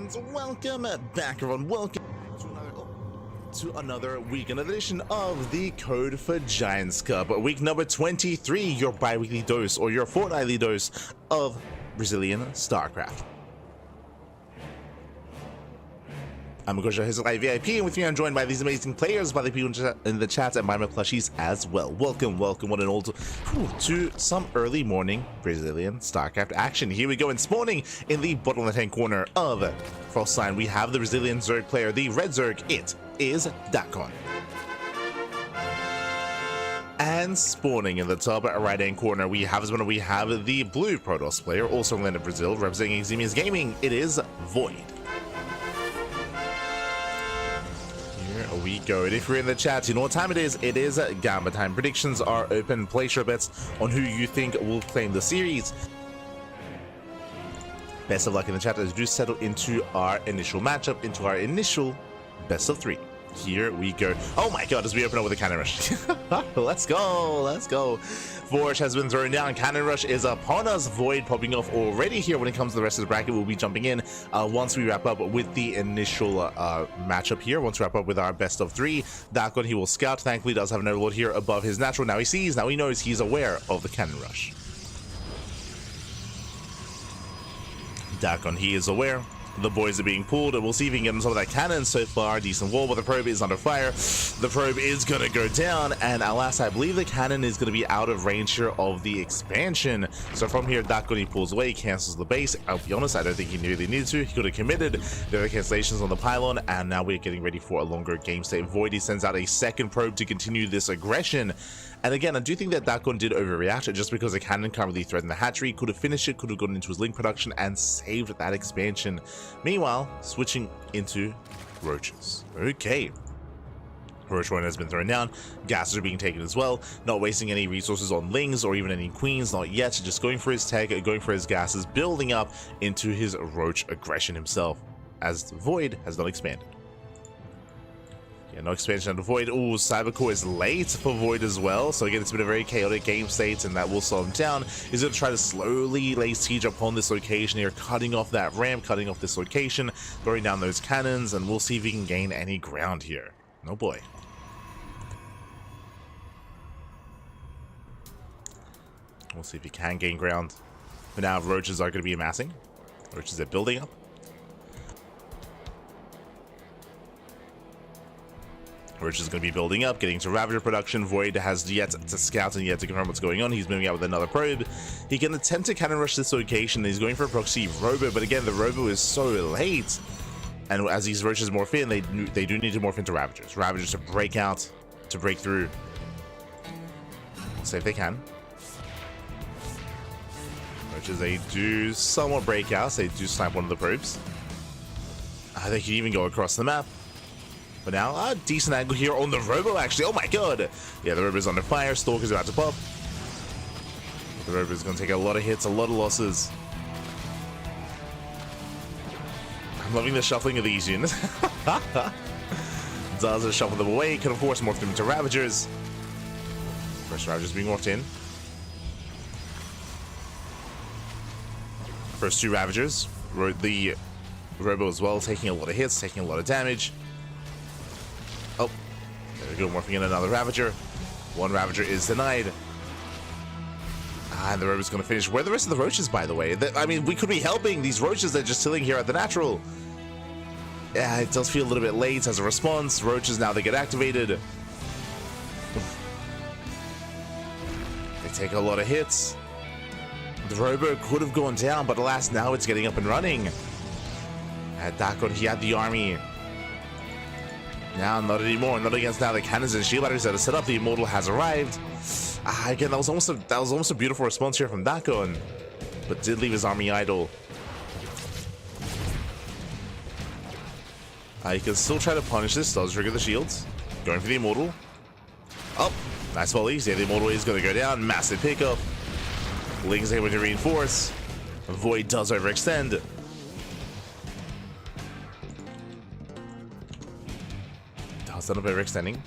Ducklings, welcome back everyone, welcome to another weekend edition of the Code for Giants Cup, week number 23, your bi-weekly dose or your fortnightly dose of Brazilian StarCraft. I'm Coach his live VIP, and with me I'm joined by these amazing players, by the people in the chat, and by my plushies as well. Welcome one and all to some early morning Brazilian StarCraft action. Here we go, and spawning in the bottom left-hand corner of Frost Sign, we have the Brazilian Zerg player, the Red Zerg. It is Ducklings. And spawning in the top right-hand corner, we have the blue Protoss player, also in Land Brazil, representing Xemia's Gaming. It is Void. We go, and if you're in the chat, you know what time it is. It is Gamba time. Predictions are open. Place your bets on who you think will claim the series. Best of luck in the chat as we do settle into our initial matchup, into our initial best of 3. Here we go. Oh my god, as we open up with a cannon rush. Let's go. Forge has been thrown down. Cannon rush is upon us. Void popping off already here. When it comes to the rest of the bracket, we'll be jumping in once we wrap up with the initial matchup here. Once we wrap up with our best of 3, Ducklings, he will scout. Thankfully, does have an overlord here above his natural. Now he sees, now he knows, he's aware of the cannon rush. Ducklings, he is aware. The boys are being pulled, and we'll see if we can get on top of that cannon. So far, decent wall, but the probe is under fire. The probe is going to go down, and alas, I believe the cannon is going to be out of range here of the expansion. So from here, Ducklings, he pulls away, cancels the base. I'll be honest, I don't think he really needed to. He could have committed. There are cancellations on the pylon, and now we're getting ready for a longer game state. Void, he sends out a second probe to continue this aggression. And again, I do think that Ducklings did overreact just because the cannon can't really threaten the hatchery. Could have finished it, could have gotten into his link production and saved that expansion. Meanwhile, switching into roaches. Okay. Roach one has been thrown down. Gases are being taken as well. Not wasting any resources on lings or even any queens, not yet. Just going for his tech, going for his gases, building up into his roach aggression himself, as Void has not expanded. Yeah, no expansion under Void. Ooh, Cybercore is late for Void as well. So again, it's been a very chaotic game state, and that will slow him down. He's going to try to slowly lay siege upon this location here, cutting off that ramp, cutting off this location, throwing down those cannons, and we'll see if he can gain any ground here. Oh boy. We'll see if he can gain ground. For now, roaches are going to be amassing. Roaches are building up. Roach is going to be building up, getting to Ravager production. Void has yet to scout and yet to confirm what's going on. He's moving out with another probe. He can attempt to cannon rush this location. He's going for a proxy robo, but again, the robo is so late. And as these roaches morph in, they do need to morph into Ravagers. Ravagers to break out, to break through. We'll see if they can. Roaches, they do somewhat break out. They do snipe one of the probes. They can even go across the map. But now, a decent angle here on the robo, actually. Oh my god! Yeah, the robo is under fire. Stalker's about to pop. The robo is going to take a lot of hits, a lot of losses. I'm loving the shuffling of these units. Does shuffle them away. Can, of course, morph them into Ravagers. First Ravagers being morphed in. First 2 Ravagers. The robo as well, taking a lot of hits, taking a lot of damage. Oh, there we go, morphing in another Ravager. One Ravager is denied. And the roach is going to finish. Where are the rest of the roaches, by the way? I mean, we could be helping these roaches that are just chilling here at the natural. Yeah, it does feel a little bit late as a response. Roaches, now they get activated. They take a lot of hits. The robo could have gone down, but alas, now it's getting up and running. At Ducklings, he had the army. Now, not anymore. Not against now the cannons and shield batteries that are set up. The Immortal has arrived. Again, that was almost a beautiful response here from Ducklings, but did leave his army idle. He can still try to punish this. Does trigger the shields. Going for the Immortal. Oh, nice volleys. Yeah, the Immortal is going to go down. Massive pickup. Ling's able to reinforce. Void does overextend. Does end up overextending.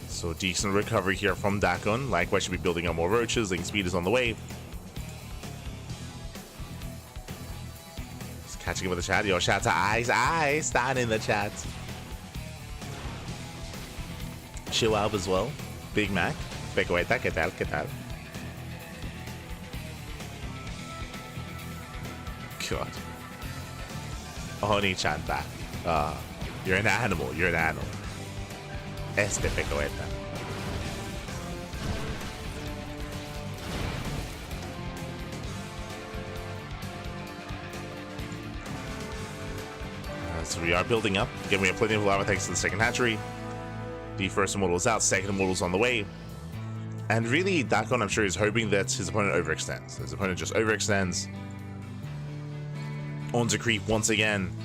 So decent recovery here from Ducklings. Likewise, should be building up more roaches. Link speed is on the way. catching up with the chat. Yo, shout out to Ice down in the chat. Chihuahua as well. Big Mac. Pecoeta, ¿qué tal? ¿Qué tal? God. Oni-chan back. You're an animal. You're an animal. Este Pecoeta. So we are building up. Again, we have plenty of lava thanks to the second hatchery. The first immortal is out, second immortal is on the way. And really, Dakon, I'm sure, is hoping that his opponent overextends. His opponent just overextends. Onto creep once again.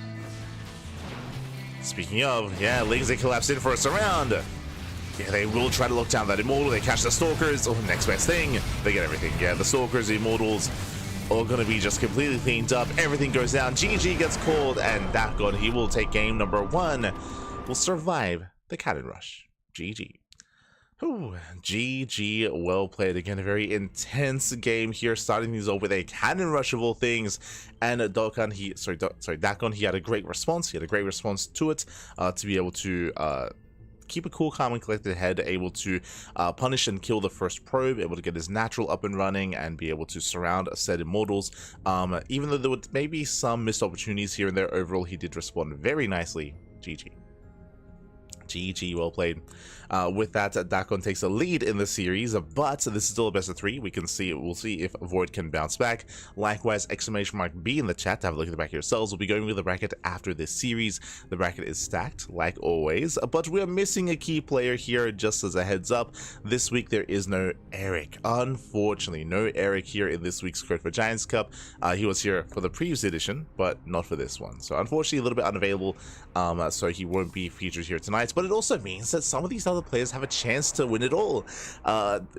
Speaking of, yeah, Lings, they collapse in for a surround. Yeah, they will try to lock down that immortal. They catch the stalkers. Oh, next best thing. They get everything. Yeah, the stalkers, the immortals, all gonna be just completely cleaned up. Everything goes down. GG gets called, and Dakon, he will take game number 1. Will survive the cannon rush. GG. Ooh, GG, well played. Again, a very intense game here, starting things off with a cannon rush of all things. And Dakon, he had a great response. He had a great response to it, to be able to keep a cool, calm, and collected head, able to punish and kill the first probe, able to get his natural up and running, and be able to surround said immortals. Even though there were maybe some missed opportunities here and there, overall he did respond very nicely. GG. GG, well played. With that, Dakon takes a lead in the series, but this is still a best of 3. We'll see if Void can bounce back. Likewise, exclamation mark B in the chat to have a look at the bracket yourselves. We'll be going with the bracket after this series. The bracket is stacked, like always, but we're missing a key player here. Just as a heads up, this week there is no Eric. Unfortunately, no Eric here in this week's Code for Giants Cup. He was here for the previous edition, but not for this one. So unfortunately, a little bit unavailable, so he won't be featured here tonight. But it also means that some of these other players have a chance to win it all.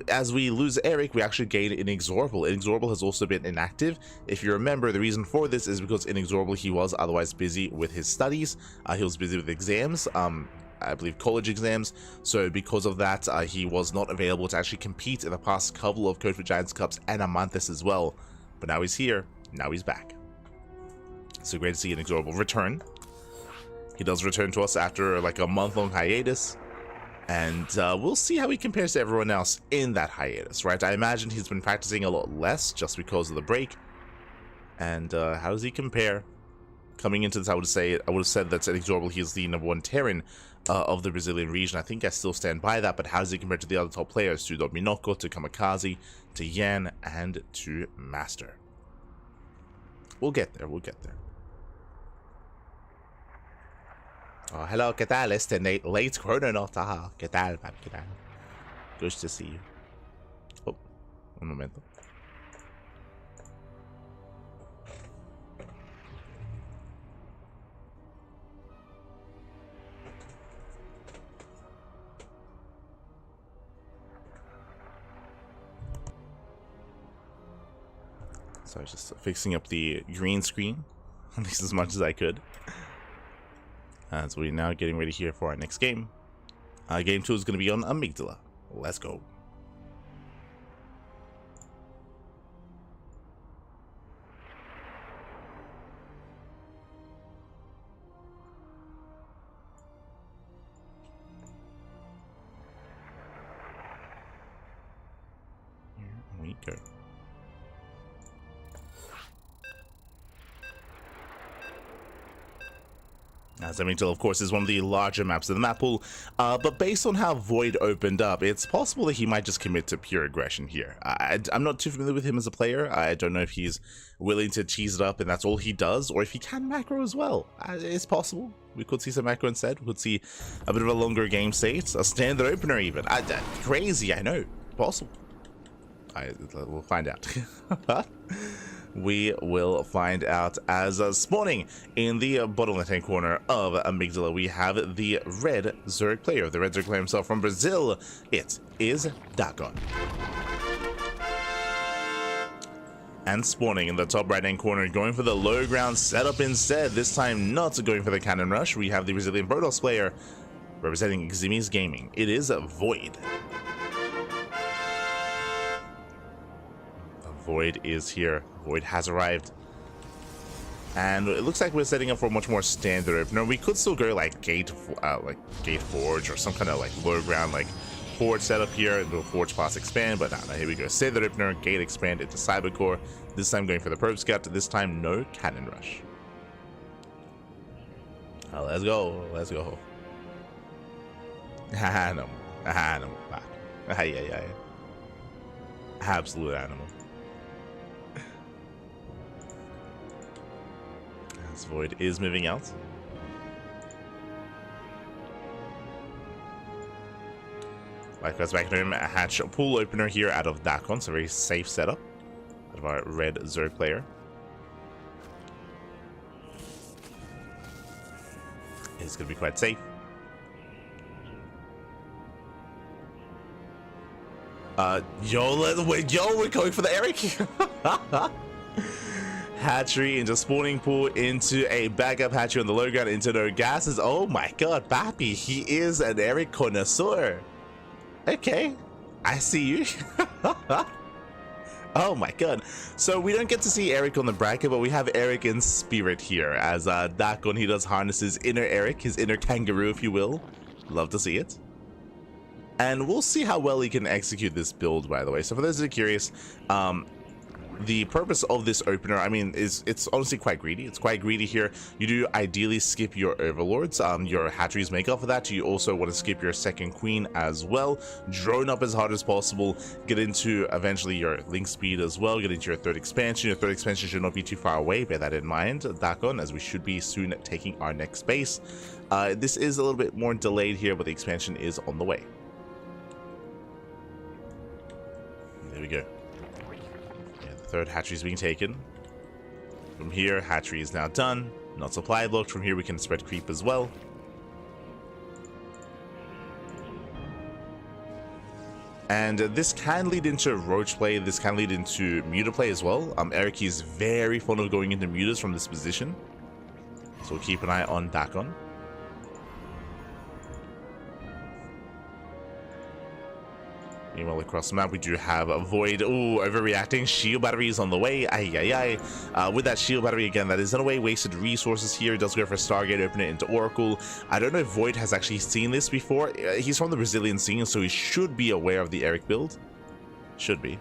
As we lose Eric, we actually gain INexorable. INexorable has also been inactive. If you remember, the reason for this is because INexorable, he was otherwise busy with his studies. He was busy with exams, I believe college exams. So because of that, he was not available to actually compete in the past couple of Code for Giants Cups and Amanthus as well. But now he's here. Now he's back. So great to see INexorable return. He does return to us after like a month-long hiatus. And we'll see how he compares to everyone else in that hiatus, right? I imagine he's been practicing a lot less just because of the break. And how does he compare? Coming into this, I would have said that INexorable, he is the #1 Terran of the Brazilian region. I think I still stand by that, but how does he compare to the other top players? To Dominoko, to Kamikaze, to Yan, and to MasTeR? We'll get there, we'll get there. Oh, hello, ¿qué tal? Late Chrononaut. Ah, ¿qué tal, man? ¿Qué tal? Good to see you. Oh, un momento. So I was just fixing up the green screen, at least as much as I could. So we're now getting ready here for our next game. Game 2 is going to be on Amygdala. Let's go. Here we go. As Amygdala, of course, is one of the larger maps of the map pool, but based on how Void opened up, it's possible that he might just commit to pure aggression here. I'm not too familiar with him as a player. I don't know if he's willing to cheese it up and that's all he does, or if he can macro as well. It's possible. We could see some macro instead. We could see a bit of a longer game state, a standard opener even. Crazy, I know. Possible. We'll find out. We will find out as spawning in the bottom left-hand corner of Amygdala. We have the red Zerg player, the red Zerg player himself from Brazil. It is Dakon. And spawning in the top right-hand corner, going for the low ground setup instead. This time not going for the cannon rush. We have the Brazilian Protoss player representing Ximi's Gaming. It is Void. Void is here. Void has arrived. And it looks like we're setting up for a much more standard opener. We could still go like gate forge or some kind of like low ground like forge setup here and do a forge pass expand, but nah, here we go. Standard opener, gate expand into cybercore. This time going for the probe scout. This time no cannon rush. Let's go. Let's go. Animal. Animal. Yeah. Absolute animal. As Void is moving out. Likewise, back home, a hatch pool opener here out of Dakon, so very safe setup out of our red Zerg player. It's going to be quite safe. We're going for the Eric. Hatchery into spawning pool into a backup hatchery on the low ground into no gases. Oh my god, Pappy, he is an Eric connoisseur. Okay, I see you. Oh my god. So we don't get to see Eric on the bracket, but we have Eric in spirit here as Dakon, he does harness his inner Eric, his inner kangaroo, if you will. Love to see it. And we'll see how well he can execute this build, by the way. So for those that are curious, the purpose of this opener, I mean, it's honestly quite greedy. It's quite greedy here. You do ideally skip your overlords. Your hatcheries make up for that. You also want to skip your second queen as well. Drone up as hard as possible. Get into eventually your link speed as well. Get into your third expansion. Your third expansion should not be too far away. Bear that in mind, Dakon, as we should be soon taking our next base. This is a little bit more delayed here, but the expansion is on the way. There we go. Third hatchery is being taken. From here, hatchery is now done. Not supply blocked. From here, we can spread creep as well. And this can lead into roach play. This can lead into muta play as well. Eric is very fond of going into mutas from this position. So we'll keep an eye on Dakon. Meanwhile, across the map, we do have a Void. Ooh, overreacting. Shield battery is on the way. With that shield battery, again, that is in a way wasted resources here. It does go for Stargate, open it into Oracle. I don't know if Void has actually seen this before. He's from the Brazilian scene, so he should be aware of the Eric build. Should be.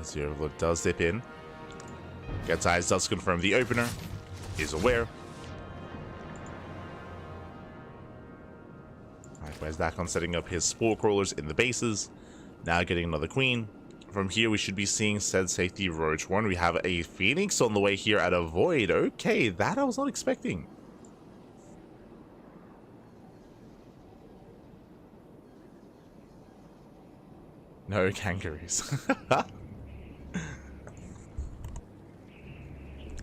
As the Overlord does dip in. Gets eyes, does confirm the opener. Is aware. Likewise, Dakon setting up his spore crawlers in the bases. Now getting another queen. From here, we should be seeing said safety roach one. We have a Phoenix on the way here at a Void. Okay, that I was not expecting. No kangaroos.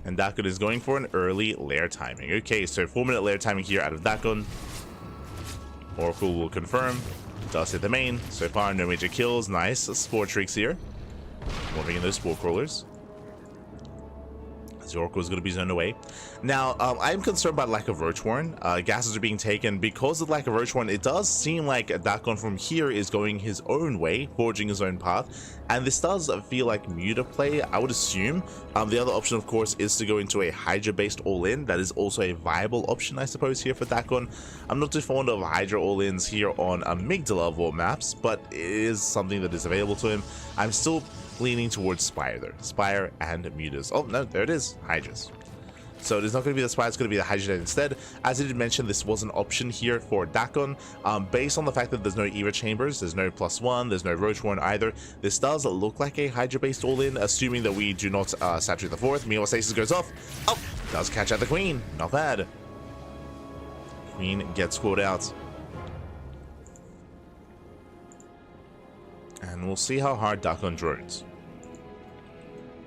And Dakon is going for an early lair timing. Okay, so 4-minute lair timing here out of Dakon. Oracle will confirm. Does hit the main. So far, no major kills. Nice. Spore tricks here. Moving in those spore crawlers. The Oracle is going to be zoned away. Now, I'm concerned by lack of Roach Warren. Gases are being taken. Because of lack of Roach Warren, it does seem like Dakon from here is going his own way, forging his own path. And this does feel like muta play, I would assume. The other option, of course, is to go into a Hydra-based all-in. That is also a viable option, I suppose, here for Dakon. I'm not too fond of Hydra all-ins here on Amygdala of all maps, but it is something that is available to him. I'm still leaning towards Spire though. Spire and mutas. Oh no, there it is. Hydras. So it is not going to be the Spire, it's going to be the Hydra instead. As I did mention, this was an option here for Dakon. Based on the fact that there's no Eva chambers, there's no +1, there's no Roach Warren either. This does look like a Hydra based all-in, assuming that we do not saturate the fourth. Meanwhile, Stasis goes off. Oh, does catch out the Queen. Not bad. Queen gets scored out. And we'll see how hard Dakon drones.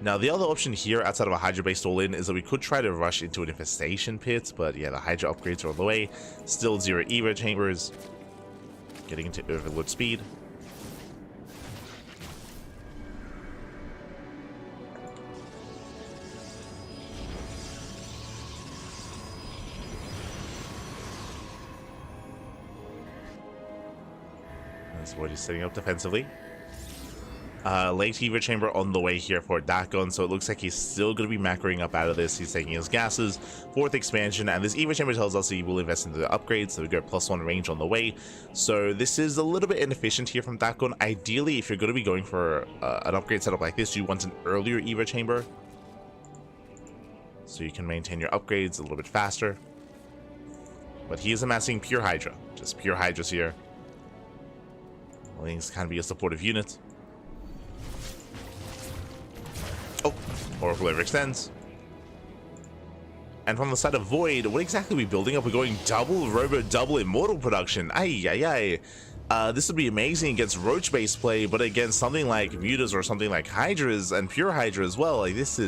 Now, the other option here outside of a Hydra-based all-in is that we could try to rush into an Infestation Pit, but yeah, the Hydra upgrades are on the way. Still 0 Eva chambers. Getting into Overlord speed. As Void is setting up defensively. Late Evo Chamber on the way here for Ducklings, so it looks like he's still going to be macroing up out of this. He's taking his gases, 4th expansion, and this Evo Chamber tells us he will invest into the upgrades, so we go +1 range on the way. So this is a little bit inefficient here from Ducklings. Ideally, if you're going to be going for an upgrade setup like this, you want an earlier Evo Chamber, so you can maintain your upgrades a little bit faster. But he is amassing pure Hydra, just pure Hydras here. Lings can be a supportive unit. Oh, Oracle overextends. And from the side of Void, what exactly are we building up? We're going double Robo, double Immortal production. This would be amazing against Roach-based play, but against something like Mutas or something like Hydras and Pure Hydra as well, like it's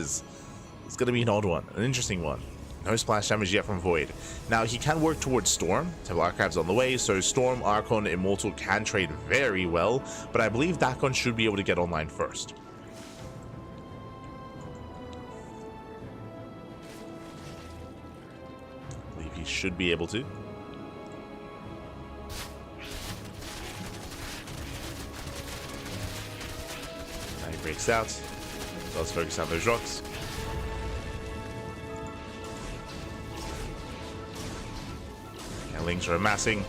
going to be an odd one, an interesting one. No splash damage yet from Void. Now, he can work towards Storm. Tablar Crab's on the way, so Storm, Archon, Immortal can trade very well, but I believe Ducklings should be able to get online first. He should be able to. Now he breaks out. Does focus on those rocks. And Lings are amassing.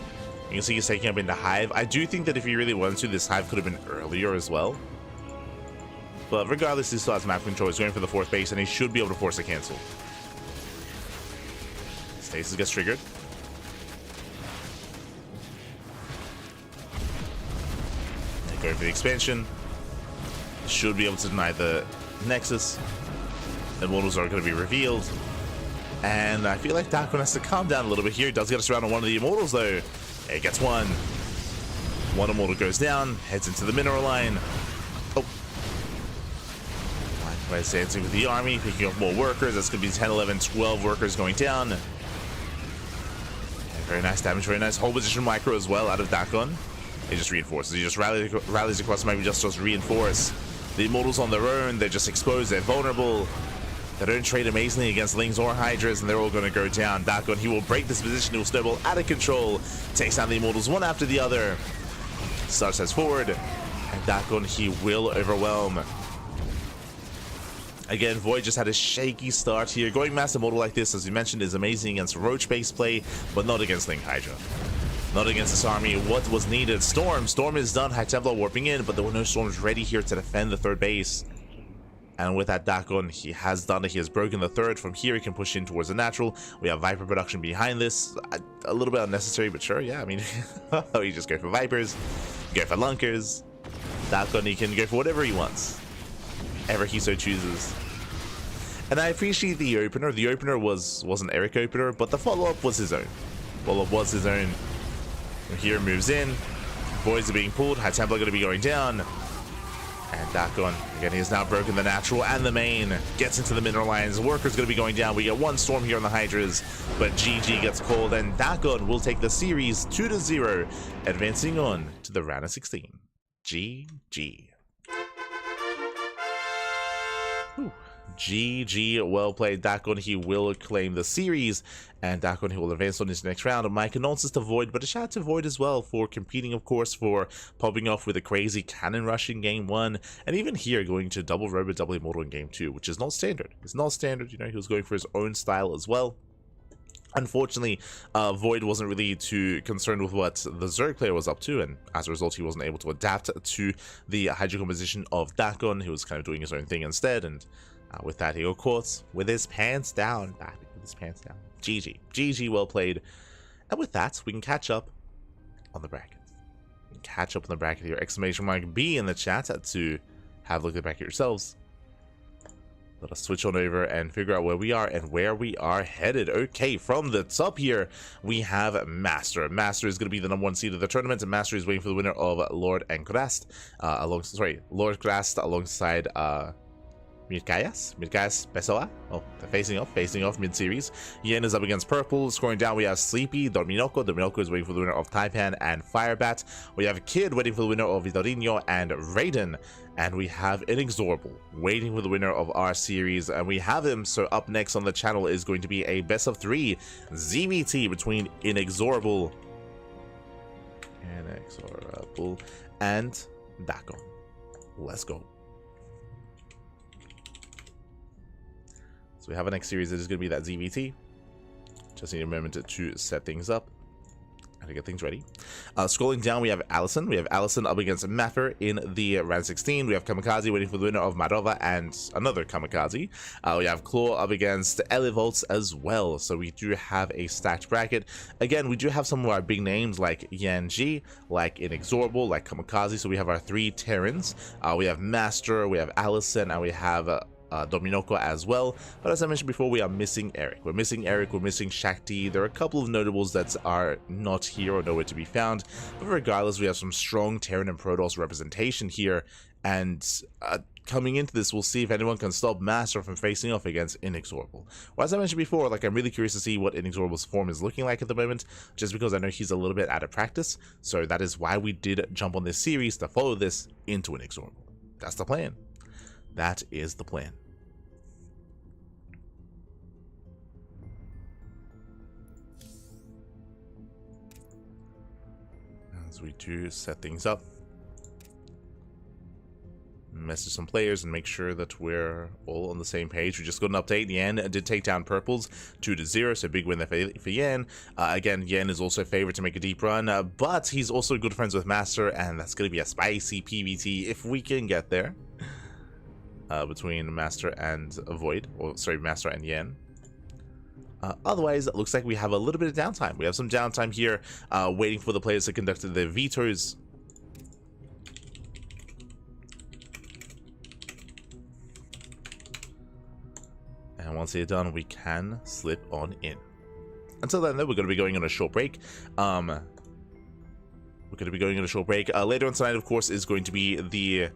You can see he's taking up into Hive. I do think that if he really wanted to, this Hive could have been earlier as well. But regardless, he still has map control. He's going for the 4th base, and he should be able to force a cancel. Stasis gets triggered. And going for the expansion. Should be able to deny the Nexus. Immortals are going to be revealed. And I feel like Ducklings has to calm down a little bit here. He does get us around on one of the Immortals though. He gets one. One Immortal goes down, heads into the mineral line. Oh. Likewise dancing with the army, picking up more workers. That's going to be 10, 11, 12 workers going down. Very nice damage, very nice whole position micro as well out of Ducklings. He just reinforces. He just rallies across the map. He just reinforce. The Immortals on their own, they're just exposed, they're vulnerable. They don't trade amazingly against Lings or Hydras, and they're all going to go down. Ducklings, he will break this position, he will snowball out of control. Takes down the Immortals one after the other. Starts heads forward, and Ducklings, he will overwhelm. Again, Void just had a shaky start here. Going Mass Immortal like this, as we mentioned, is amazing against Roach-based play, but not against Ling Hydra. Not against this army. What was needed? Storm. Storm is done. High Templar warping in, but there were no Storms ready here to defend the 3rd base. And with that Ducklings, he has done it. He has broken the 3rd. From here, he can push in towards the natural. We have Viper production behind this. A little bit unnecessary, but sure, yeah. I mean, you just go for Vipers, go for Lunkers. Ducklings, he can go for whatever he wants. Ever he so chooses. And I appreciate the opener. The opener was an Eric opener, but the follow-up was his own. Follow-up was his own. And here moves in. Boys are being pulled. High Templar going to be going down. And Ducklings, again, he has now broken the natural and the main. Gets into the mineral lines. Worker's going to be going down. We get one Storm here on the Hydras, but GG gets called, and Ducklings will take the series 2-0, advancing on to the round of 16. GG. Whew. GG, well played. Ducklings, he will claim the series, and Ducklings, he will advance on his next round. My condolences to Void, but a shout out to Void as well for competing, of course, for popping off with a crazy cannon rush in game 1, and even here going to double Robo, double Immortal in game 2, which is not standard. It's not standard, you know, he was going for his own style as well. Unfortunately, Void wasn't really too concerned with what the Zerg player was up to, and as a result, he wasn't able to adapt to the Hydra composition of Ducklings. He was kind of doing his own thing instead, and with that, he got caught with his pants down. With his pants down. GG. GG, well played. And with that, we can catch up on the bracket. We can catch up on the bracket here. Exclamation mark B in the chat to have a look at the bracket yourselves. Let us switch on over and figure out where we are and where we are headed. Okay, from the top here, we have MasTeR. MasTeR is going to be the #1 seed of the tournament, and MasTeR is waiting for the winner of Lord and Krast, Lord Krast alongside Mirkayas Pessoa. Oh, they're facing off mid-series. Yen is up against Purple. Scoring down, we have Sleepy, Dorminoko. Dorminoko is waiting for the winner of Taipan and Firebat. We have Kid waiting for the winner of Vitorino and Raiden. And we have INexorable waiting for the winner of our series. And we have him, so up next on the channel is going to be a best of 3 ZVT between INexorable INexorable and Duckling. Let's go. So we have a next series that is going to be that ZVT. Just need a moment to set things up and to get things ready. Scrolling down, we have YanXII. We have YanXII up against MasTeR in the round 16. We have Kamikaze waiting for the winner of Madova and another Kamikaze. We have Claw up against Elevolts as well. So we do have a stacked bracket. Again, we do have some of our big names like YanXII, like INexorable, like Kamikaze. So we have our 3 Terrans. We have MasTeR, we have YanXII, and we have Dominoko as well. But as I mentioned before, we are missing Eric. We're missing Eric, we're missing Shakti. There are a couple of notables that are not here or nowhere to be found. But regardless, we have some strong Terran and Protoss representation here. And coming into this, we'll see if anyone can stop MasTeR from facing off against INexorable. Well, as I mentioned before, like, I'm really curious to see what INexorable's form is looking like at the moment, just because I know he's a little bit out of practice. So that is why we did jump on this series to follow this into INexorable. That's the plan. That is the plan. As we do set things up, message some players and make sure that we're all on the same page. We just got an update. Yan did take down purples 2-0, so big win there for Yan. Again, Yan is also favored to make a deep run, but he's also good friends with MasTeR, and that's going to be a spicy PvT if we can get there. Between MasTeR and Void, or sorry, MasTeR and Yan. Otherwise, it looks like we have a little bit of downtime. We have some downtime here, waiting for the players to conduct their vetoes. And once they're done, we can slip on in. Until then, though, we're going to be going on a short break. Later on tonight, of course, is going to be the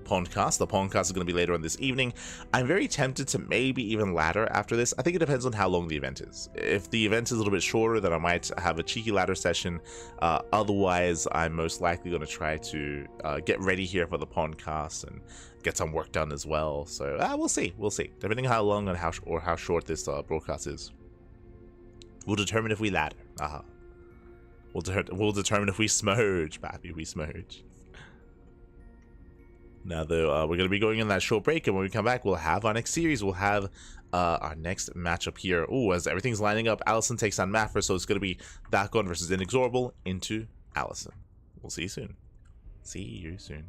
Pondcast. The Pondcast is going to be later on this evening. I'm very tempted to maybe even ladder after this. I think it depends on how long the event is. If the event is a little bit shorter, then I might have a cheeky ladder session. Otherwise, I'm most likely going to try to get ready here for the Pondcast and get some work done as well. So we'll see. We'll see. Depending on how long and how short this broadcast is, we'll determine if we ladder. We'll determine if we smurge, pappy. We smurge. Now, though, we're going to be going in that short break, and when we come back, we'll have our next series. We'll have our next matchup here. Oh, as everything's lining up, YanXII takes on MasTeR, so it's going to be Ducklings versus INexorable into YanXII. We'll see you soon. See you soon.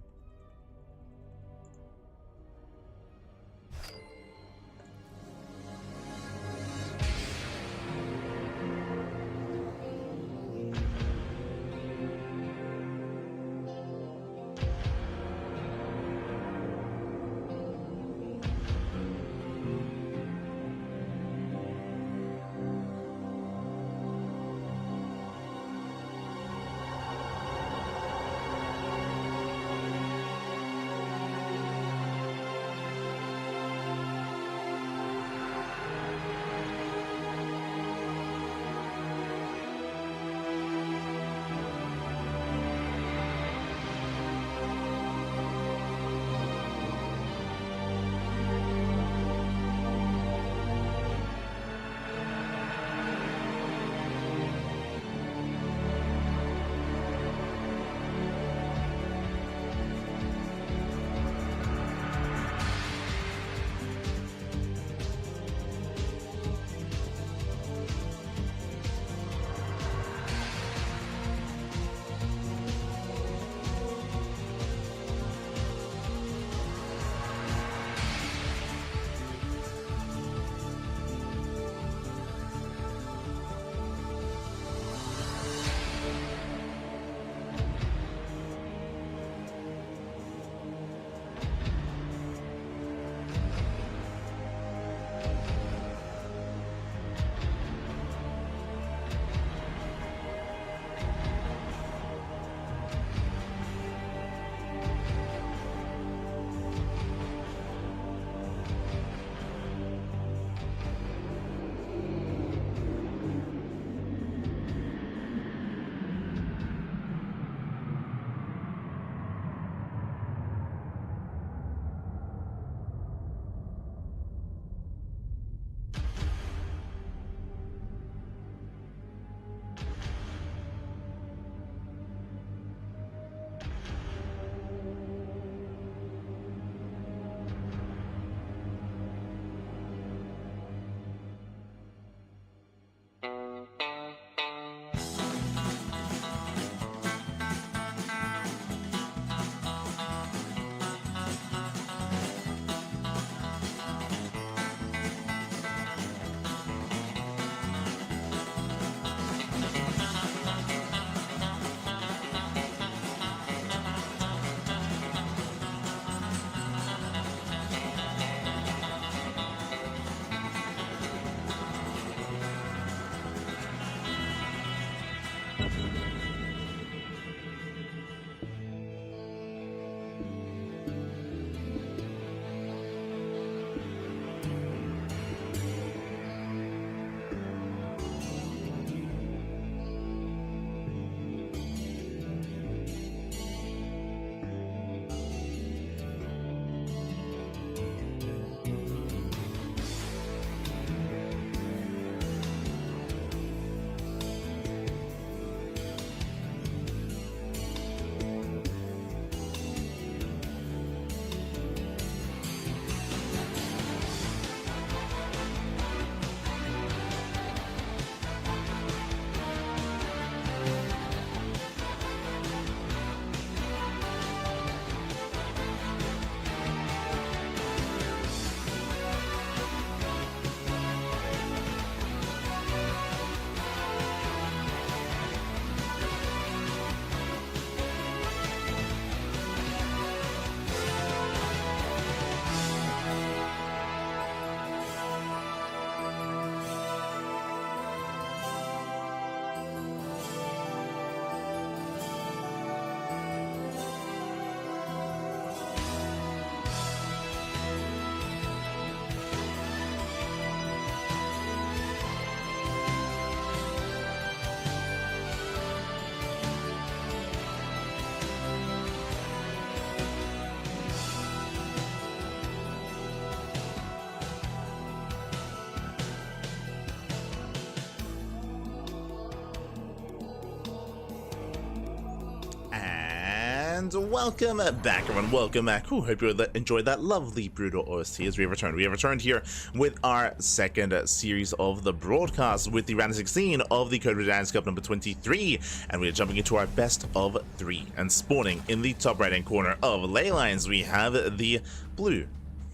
And welcome back, everyone. Welcome back. Ooh, hope you enjoyed that lovely brutal OST as we have returned. We have returned here with our second series of the broadcast with the round 16 of the Code Red Dance Cup number 23, and we are jumping into our best of 3. And spawning in the top right-hand corner of ley lines, we have the blue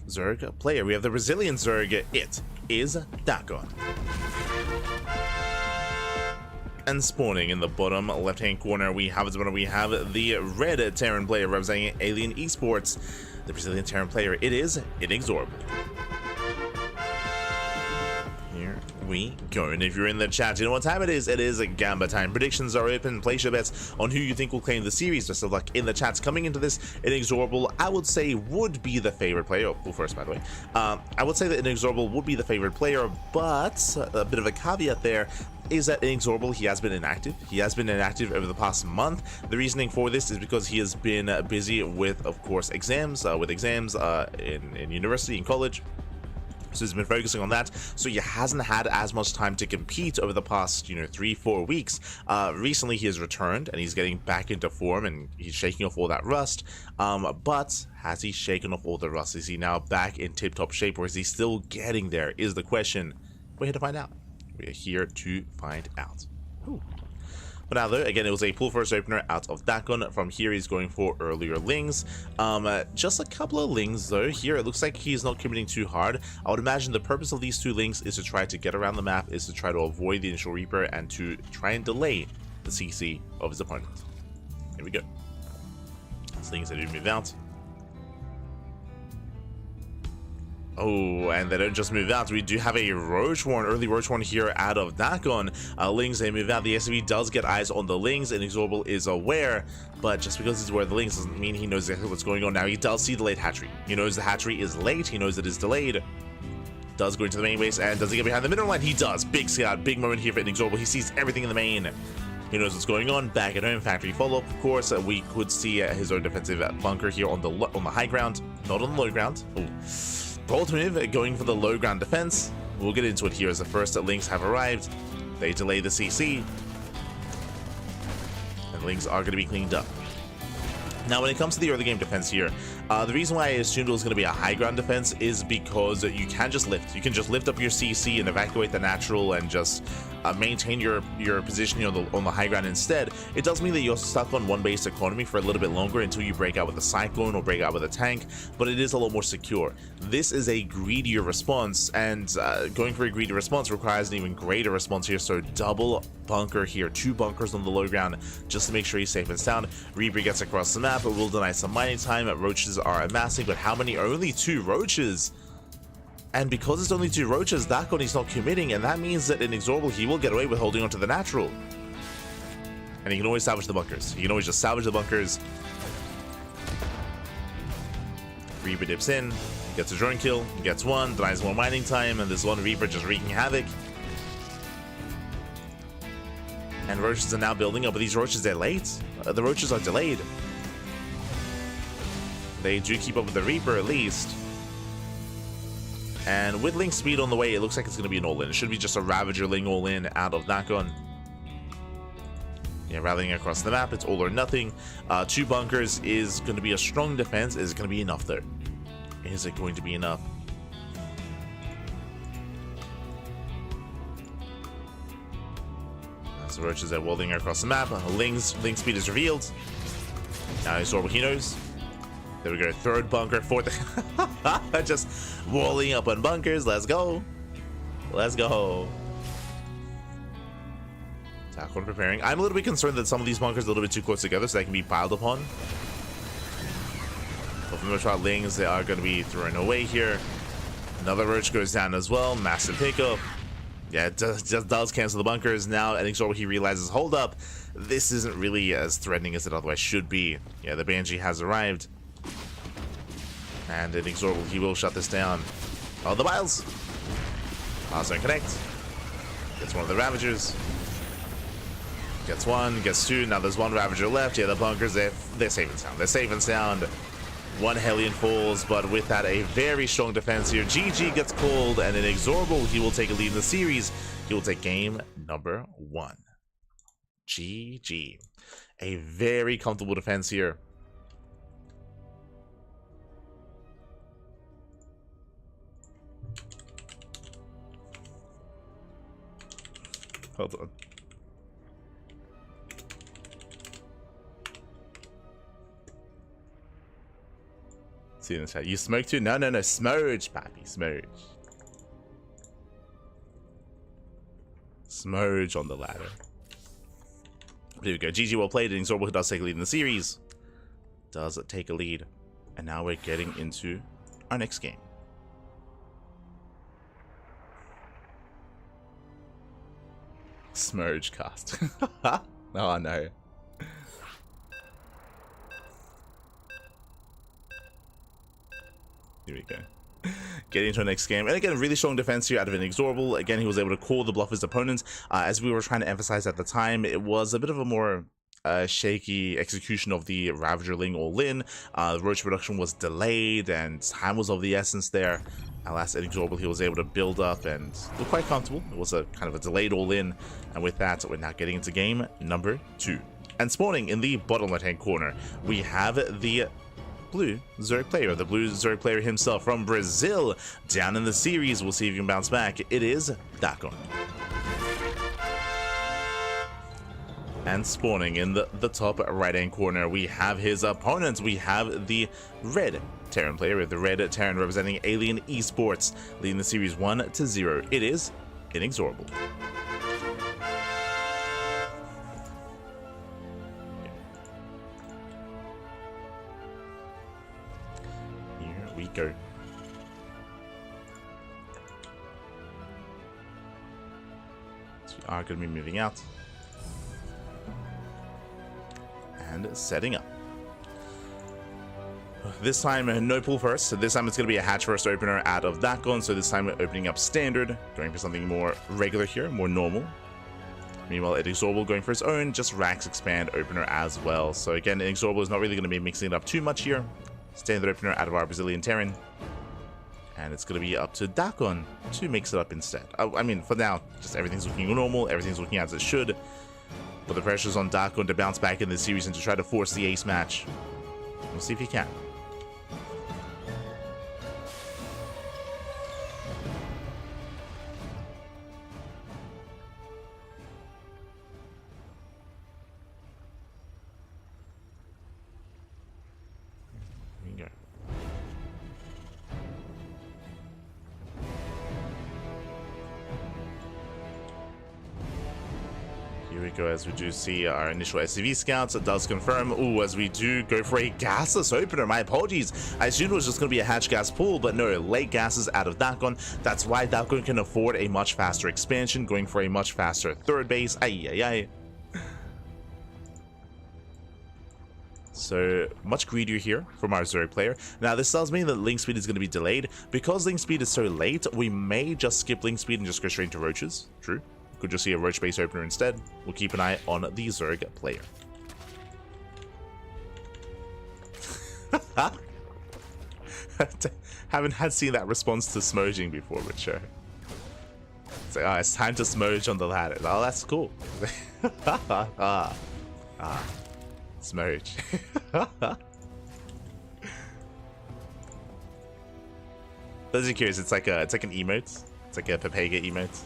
Zerg player. We have the Brazilian Zerg. It is Ducklings. And spawning in the bottom left-hand corner, we have the red Terran player representing Alien Esports, the Brazilian Terran player. It is INexorable. Here we go. And if you're in the chat, you know what time it is. It is Gamba time. Predictions are open. Place your bets on who you think will claim the series. Best of luck in the chats. Coming into this, INexorable, I would say, would be the favorite player. Oh, go first, by the way. I would say that INexorable would be the favorite player, but a bit of a caveat there is that INexorable, he has been inactive. He has been inactive over the past month. The reasoning for this is because he has been busy with, of course, exams, in university, in college. So he's been focusing on that. So he hasn't had as much time to compete over the past, 3-4 weeks. Recently, he has returned and he's getting back into form and he's shaking off all that rust. But has he shaken off all the rust? Is he now back in tip-top shape, or is he still getting there? Is the question. We're here to find out. We are here to find out. Ooh. But now, though, again, it was a pull first opener out of Ducklings. From here, he's going for earlier Lings. Just a couple of Lings, though. Here, it looks like he's not committing too hard. I would imagine the purpose of these 2 Lings is to try to get around the map, is to try to avoid the initial Reaper, and to try and delay the CC of his opponent. Here we go. These Lings that do move out. Oh, and they don't just move out. We do have a Roach Warren, early Roach Warren here out of Ducklings. Lings, they move out. The SCV does get eyes on the Lings, and INexorable is aware, but just because he's aware of the Lings doesn't mean he knows exactly what's going on. Now, he does see the late hatchery. He knows the hatchery is late. He knows it is delayed. Does go into the main base, and does he get behind the middle line? He does. Big scout, big moment here for INexorable. He sees everything in the main. He knows what's going on. Back at home, factory follow-up. Of course, we could see his own defensive bunker here on the high ground, not on the low ground. Ooh. Bold move, going for the low ground defense. We'll get into it here as the first Lings have arrived. They delay the CC. And Lings are going to be cleaned up. Now, when it comes to the early game defense here, the reason why I assumed it was going to be a high ground defense is because you can just lift. You can just lift up your CC and evacuate the natural and just maintain your positioning on the high ground instead. It does mean that you're stuck on one base economy for a little bit longer until you break out with a Cyclone or break out with a tank, but it is a lot more secure. This is a greedier response, and going for a greedy response requires an even greater response here, so double bunker here, 2 bunkers on the low ground just to make sure he's safe and sound. Reaper gets across the map, it will deny some mining time. Roaches are amassing, but how many? Only 2 roaches. And because it's only 2 roaches, Ducklings is not committing, and that means that INexorable, he will get away with holding onto the natural. And he can always salvage the bunkers. He can always just salvage the bunkers. Reaper dips in, gets a drone kill, gets 1, denies more mining time, and there's 1 Reaper just wreaking havoc. And roaches are now building up, but these roaches, they're late. The roaches are delayed. They do keep up with the Reaper at least. And with Ling speed on the way, it looks like it's going to be an all-in. It should be just a Ravager Ling all-in out of Ducklings. Yeah, rallying across the map, it's all or nothing. 2 bunkers is going to be a strong defense. Is it going to be enough, though? Is it going to be enough? As the roaches are welding across the map, Ling speed is revealed. Now INexorable, he knows. There we go, 3rd bunker, 4th. Just walling up on bunkers. Let's go. Let's go. Ducklings preparing. I'm a little bit concerned that some of these bunkers are a little bit too close together, so they can be piled upon. But for the most part, Lings, they are going to be thrown away here. Another roach goes down as well. Massive pickup. Yeah, it just does cancel the bunkers. Now, INexorable, he realizes, hold up, this isn't really as threatening as it otherwise should be. Yeah, the Banshee has arrived. And INexorable, he will shut this down. Oh, the Biles! Biles don't connect. Gets 1 of the Ravagers. Gets 1, gets 2. Now there's 1 Ravager left. Yeah, the bunkers, they're safe and sound. They're safe and sound. 1 Hellion falls, but with that, a very strong defense here. GG gets called, and INexorable, he will take a lead in the series. He will take game number 1. GG. A very comfortable defense here. Hold on. See in the chat. You smoke too? No, no, no. Smooge, pappy. Smooge. Smooge on the ladder. Here we go. GG, well played. INexorable, who does take a lead in the series, does take a lead. And now we're getting into our next game. Smooge cast. Oh no. Here we go. Getting into our next game. And again, really strong defense here out of INexorable. Again, he was able to call the bluff of his opponents. As we were trying to emphasize at the time, it was a bit of a more shaky execution of the Ravagerling all-in. Roach production was delayed and time was of the essence there. Alas, INexorable, he was able to build up and look quite comfortable. It was a kind of a delayed all-in. And with that, we're now getting into game number 2. And spawning in the bottom left-hand corner, we have the blue Zerg player, the blue Zerg player himself from Brazil. Down in the series, we'll see if he can bounce back. It is Ducklings. And spawning in the top right-hand corner, we have his opponents. We have the red Terran player, with the red Terran representing Alien Esports, leading the series 1-0. It is INexorable. Here we go. So we are going to be moving out and setting up. This time, no pull first. So this time it's going to be a hatch first opener out of Ducklings. So this time we're opening up standard, going for something more regular here, more normal. Meanwhile, INexorable going for his own, just racks expand opener as well. So again, INexorable is not really going to be mixing it up too much here. Standard opener out of our Brazilian Terran. And it's going to be up to Ducklings to mix it up instead. I mean, for now, just everything's looking normal. Everything's looking as it should. But the pressure's on Ducklings to bounce back in this series and to try to force the ace match. We'll see if he can. Here we go. Here we go, as we do see our initial SCV scouts. It does confirm. Ooh, as we do go for a gasless opener. My apologies. I assumed it was just going to be a hatch gas pool, but no, late gases out of Ducklings. That's why Ducklings can afford a much faster expansion, going for a much faster third base. Ay. So much greedier here from our Zerg player. Now this does mean that link speed is going to be delayed. Because link speed is so late, we may just skip link speed and just go straight into roaches. True. Could just see a roach base opener instead. We'll keep an eye on the Zerg player. Haven't seen that response to smoging before, but sure. It's like, it's time to smoge on the ladder. Oh, that's cool. Smoge. Those are curious. It's like an emote. It's like a Pepega emote.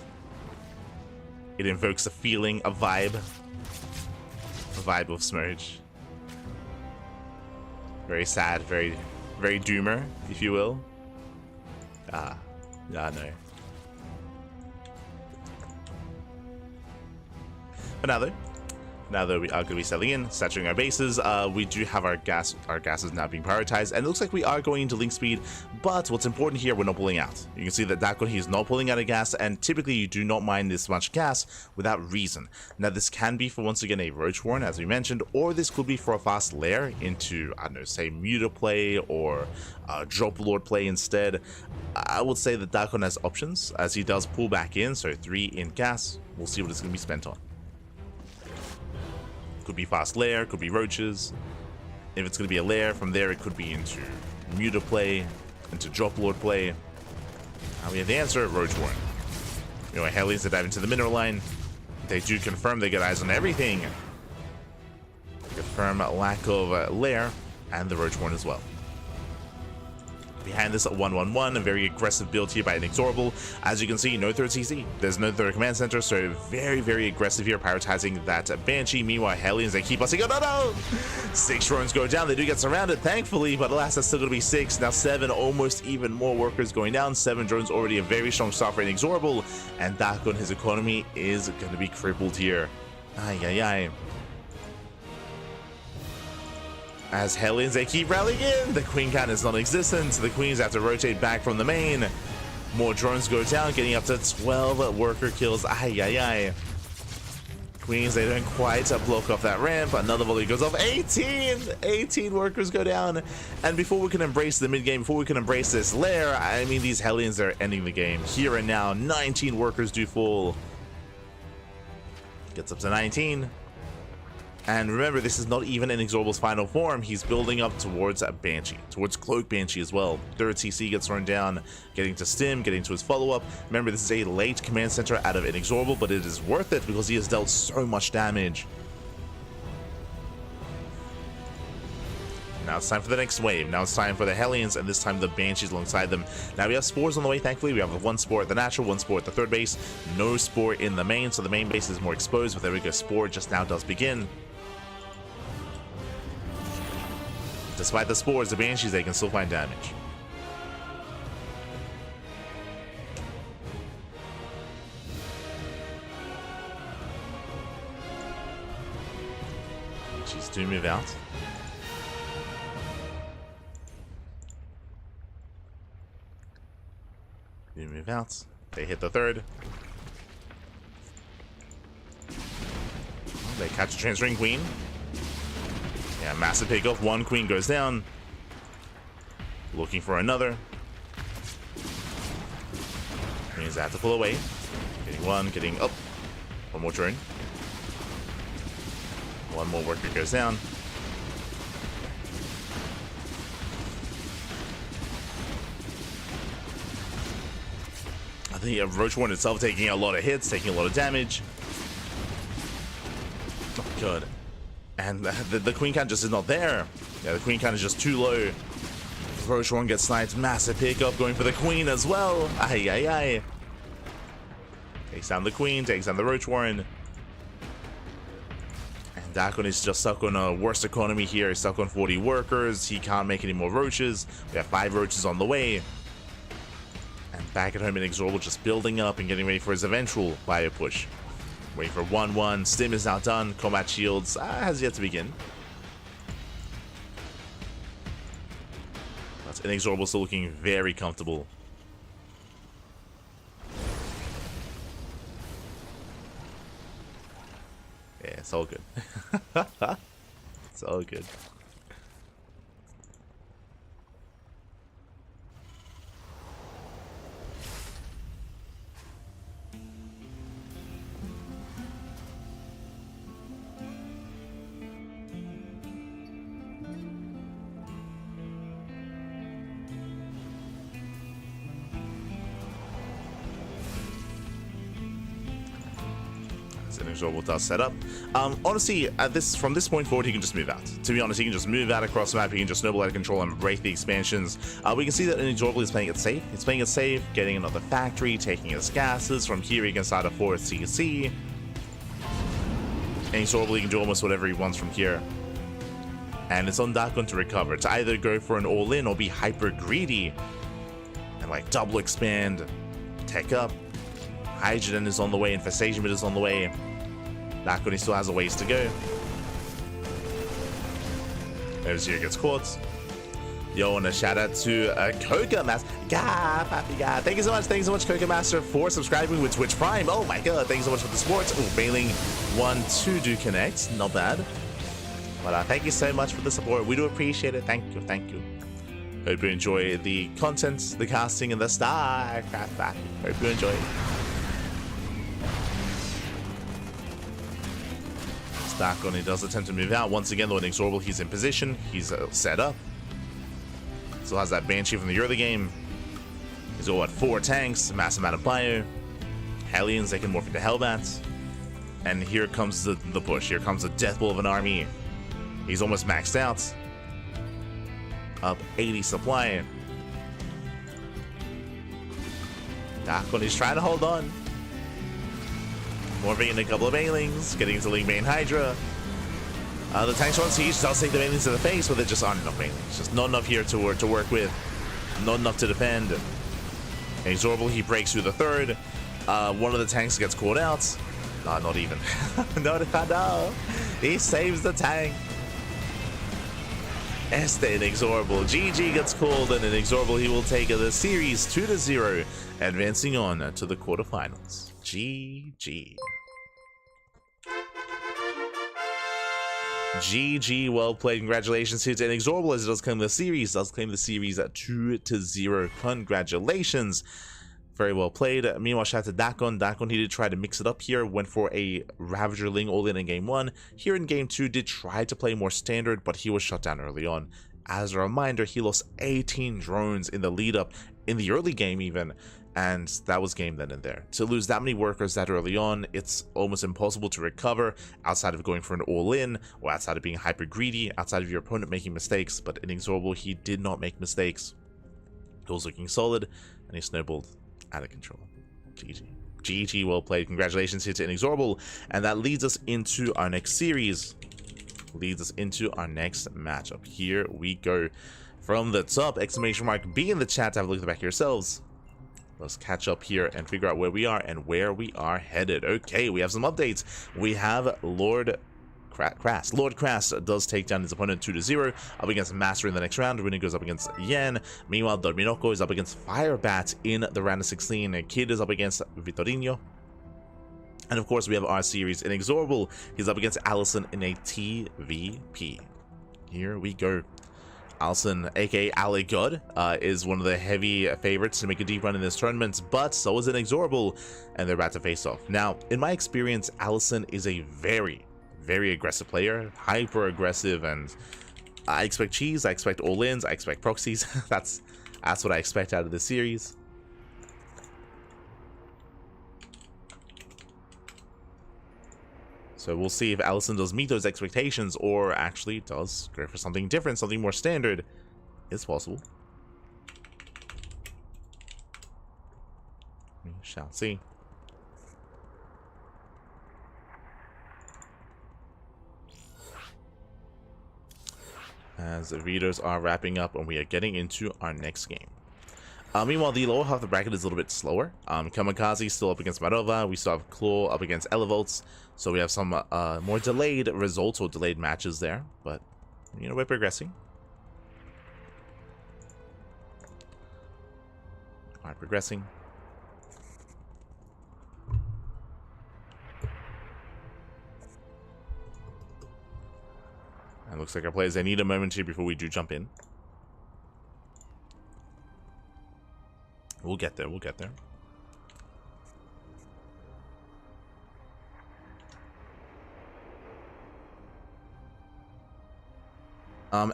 It invokes a feeling, a vibe of Smoge. Very sad, very doomer, if you will. No. But now though we are going to be settling in, saturating our bases, we do have our gases now being prioritized, and it looks like we are going into link speed, but what's important here, we're not pulling out. You can see that Ducklings, he's not pulling out a gas, and typically you do not mine this much gas without reason. Now this can be for, once again, a Roach Warren, as we mentioned, or this could be for a fast lair into, I don't know, say Muta play or Drop Lord play instead. I would say that Ducklings has options, as he does pull back in, so 3 in gas. We'll see what it's going to be spent on. Could be fast lair, could be roaches. If it's going to be a lair, from there it could be into Muta play, into Drop Lord play. We have the answer, Roach Warren. You know, Hellions that dive into the mineral line. They do confirm they get eyes on everything. Confirm lack of lair and the Roach Warren as well. behind this at 1-1-1, a very aggressive build here by INexorable. As you can see, no third CC. There's no third command center, so very, very aggressive here, prioritizing that Banshee. Meanwhile, Hellions, they keep busting. Oh, no! 6 drones go down. They do get surrounded, thankfully, but alas, that's still going to be 6. Now 7, almost even more workers going down. 7 drones already a very strong start for INexorable, and Dakun, his economy is going to be crippled here. Ay, ay, ay. As Hellions, they keep rallying in. The Queen cannon is non-existent. The Queens have to rotate back from the main. More drones go down, getting up to 12 worker kills. Ay, ay, ay. Queens, they don't quite block off that ramp. Another volley goes off. 18 workers go down. And before we can embrace the mid-game, before we can embrace this lair, I mean, these Hellions are ending the game. Here and now, 19 workers do fall. Gets up to 19. And remember, this is not even INexorable's final form. He's building up towards a Banshee, towards Cloak Banshee as well. Third CC gets thrown down, getting to Stim, getting to his follow-up. Remember, this is a late command center out of INexorable, but it is worth it because he has dealt so much damage. Now it's time for the next wave. Now it's time for the Hellions, and this time the Banshees alongside them. Now we have spores on the way, thankfully. We have 1 spore at the natural, 1 spore at the third base. No spore in the main, so the main base is more exposed, but there we go. Spore just now does begin. Despite the spores, the Banshees, they can still find damage. Banshees do move out. Do move out. They hit the third. They catch a transferring Queen. Yeah, massive pickoff. 1 Queen goes down. Looking for another. Means they have to pull away. Getting 1, getting up. 1 more turn. 1 more worker goes down. I think Roach Warren itself taking a lot of hits, taking a lot of damage. Oh, God. And the Queen cannon just is not there. Yeah, the Queen cannon is just too low. Roach Warren gets sniped. Massive pickup going for the Queen as well. Ay, ay, ay. Takes down the Queen, takes down the Roach Warren. And Dakun is just stuck on a worse economy here. He's stuck on 40 workers. He can't make any more roaches. We have 5 roaches on the way. And back at home, INexorable just building up and getting ready for his eventual bio push. Waiting for 1-1. Stim is now done. Combat shields has yet to begin. But INexorable still looking very comfortable. Yeah, it's all good. It's all good. INexorable does set up. Honestly, from this point forward, he can just move out. To be honest, he can just move out across the map. He can just snowball out of control and break the expansions. We can see that INexorable is playing it safe. He's playing it safe, getting another factory, taking his gases. From here, he can start a 4th CC. INexorable, he can do almost whatever he wants from here. And it's on Dakun to recover. To either go for an all-in or be hyper greedy and like double expand, tech up. Hydrogen is on the way, Infestation Bit is on the way. Dakun, he still has a ways to go. Ozir gets caught. Yo, and a shout out to Coca Master. Thank you so much, Coca Master, for subscribing with Twitch Prime. Oh my god, thank you so much for the support. Oh, Bailing 1-2 do connect, not bad. But thank you so much for the support. We do appreciate it. Thank you, thank you. Hope you enjoy the content, the casting, and the StarCraft. Hope you enjoy it. Dakun, he does attempt to move out. Once again, though, INexorable, he's in position. He's set up. Still has that Banshee from the early game. He's all at 4 tanks, massive amount of bio. Hellions, they can morph into Hellbats. And here comes the push. Here comes the death blow of an army. He's almost maxed out. Up 80 supply. Duckling is trying to hold on. Morphing in a couple of Banelings, getting into Link Bane Hydra. The tanks on siege does take the Banelings to the face, but there just aren't enough Banelings. Just not enough here to work with. Not enough to defend. INexorable, he breaks through the third. One of the tanks gets caught out. Not even. No. He saves the tank. INexorable. GG gets called, and INexorable, he will take the series 2-0, advancing on to the quarterfinals. GG. GG, well played. Congratulations here to INexorable as it does claim the series. Does claim the series at 2-0. Congratulations. Very well played. Meanwhile, shout out to Ducklings. Ducklings, he did try to mix it up here. Went for a Ravager Ling all-in game 1. Here in game 2, did try to play more standard, but he was shut down early on. As a reminder, he lost 18 drones in the lead-up, in the early game even, and that was game then and there. To lose that many workers that early on, it's almost impossible to recover outside of going for an all-in, or outside of being hyper greedy, outside of your opponent making mistakes. But INexorable, he did not make mistakes. He was looking solid, and he snowballed out of control. GG, well played. Congratulations here to INexorable, and that leads us into our next series. Leads us into our next matchup. Here we go. From the top, exclamation mark B in the chat to have a look at the back yourselves. Let's catch up here and figure out where we are and where we are headed. Okay, we have some updates. We have Lord Crass does take down his opponent 2-0 up against MasTeR in the next round. Winner goes up against Yan. Meanwhile, Dorminoko is up against Firebat in the round of 16. Kid is up against Vitorino. And of course, we have our series INexorable. He's up against Allison in a TVP. Here we go. Allison, aka Ali God, is one of the heavy favorites to make a deep run in this tournament, but so is INexorable, and they're about to face off. Now, in my experience, Allison is a very aggressive player, hyper aggressive, and I expect cheese, I expect all-ins, I expect proxies. That's what I expect out of this series. So we'll see if Allison does meet those expectations or actually does go for something different, something more standard. It's possible. We shall see. As the videos are wrapping up and we are getting into our next game. Meanwhile, the lower half of the bracket is a little bit slower. Kamikaze still up against Marova. We still have Claw up against Elevolts. So we have some more delayed results or delayed matches there. But, you know, we're progressing. Alright, progressing. And looks like our players, they need a moment here before we do jump in. We'll get there, we'll get there.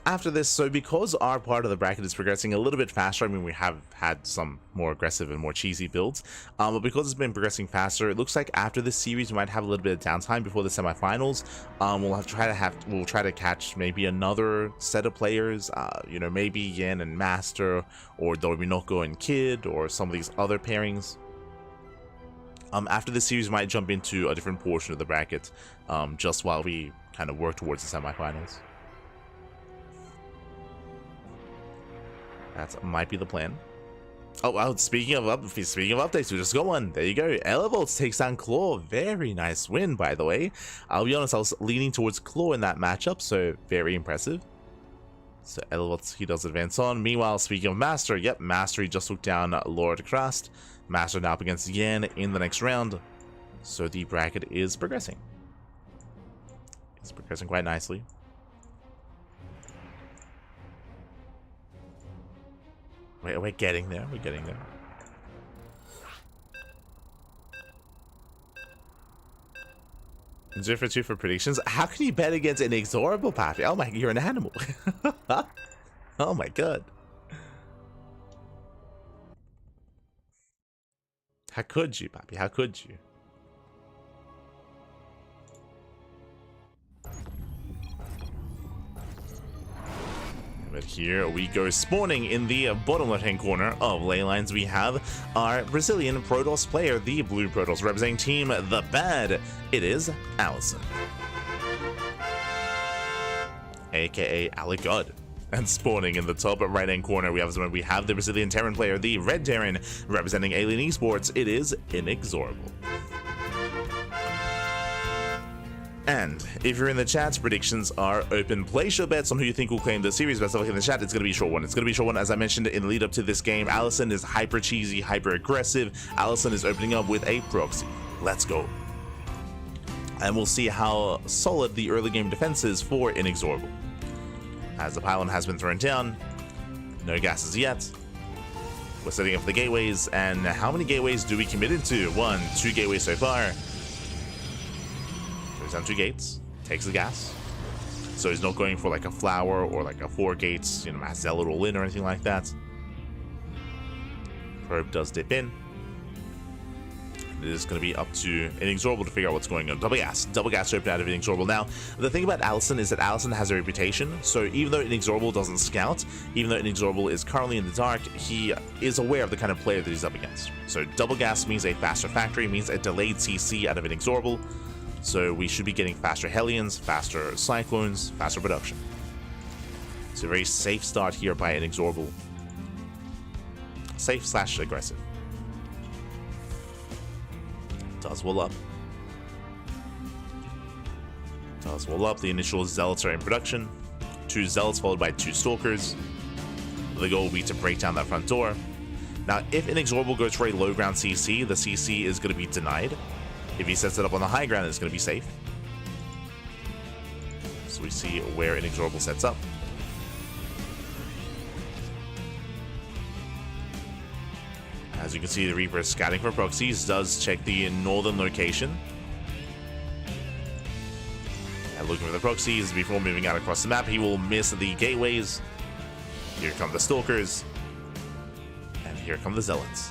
After this, so because our part of the bracket is progressing a little bit faster, I mean, we have had some more aggressive and more cheesy builds, but because it's been progressing faster, it looks like after this series we might have a little bit of downtime before the semifinals. We'll try to catch maybe another set of players, you know, maybe Yan and MasTeR, or Dorminoko and Kid, or some of these other pairings. After this series, we might jump into a different portion of the bracket, just while we kind of work towards the semifinals. That might be the plan. Oh, speaking of updates, we just got one. There you go. Elevolts takes down Claw. Very nice win, by the way. I'll be honest, I was leaning towards Claw in that matchup, so very impressive. So Elevolts, he does advance on. Meanwhile, speaking of MasTeR, yep, MasTeR, he just took down Lord Crass. MasTeR now up against Yan in the next round. So the bracket is progressing. It's progressing quite nicely. We're getting there. We're getting there. Zero for 2 for predictions. How can you bet against an INexorable, Papi? Oh my, you're an animal. Oh my god. How could you, Papi? How could you? But here we go, spawning in the bottom left-hand corner of ley lines. We have our Brazilian Protoss player, the blue Protoss, representing team The Bad. It is YanXII, aka Aligod. And spawning in the top right-hand corner, we have the Brazilian Terran player, the red Terran, representing Alien Esports. It is INexorable. And if you're in the chat, predictions are open. Place your bets on who you think will claim the series best. Look in the chat. It's going to be a short one. It's going to be a short one. As I mentioned in the lead up to this game, YanXII is hyper cheesy, hyper aggressive. YanXII is opening up with a proxy. Let's go. And we'll see how solid the early game defense is for INexorable. As the pylon has been thrown down, no gases yet. We're setting up the gateways, and how many gateways do we commit into? 1, 2 gateways so far. Throws down 2 gates, takes the gas. So he's not going for like a flower or like a 4 gates, you know, MasTeR all in or anything like that. Probe does dip in. It is going to be up to INexorable to figure out what's going on. Double gas open out of INexorable. Now, the thing about YanXII is that YanXII has a reputation, so even though INexorable doesn't scout, even though INexorable is currently in the dark, he is aware of the kind of player that he's up against. So double gas means a faster factory, means a delayed CC out of INexorable, so we should be getting faster Hellions, faster Cyclones, faster production. It's a very safe start here by INexorable. Safe / aggressive. Does wall up. Does wall up. The initial Zealots are in production. 2 Zealots followed by 2 Stalkers. The goal will be to break down that front door. Now, if INexorable goes for a low ground CC, the CC is going to be denied. If he sets it up on the high ground, it's going to be safe. So we see where INexorable sets up. As you can see, the Reaper is scouting for proxies, does check the northern location. And looking for the proxies before moving out across the map. He will miss the gateways. Here come the Stalkers. And here come the Zealots.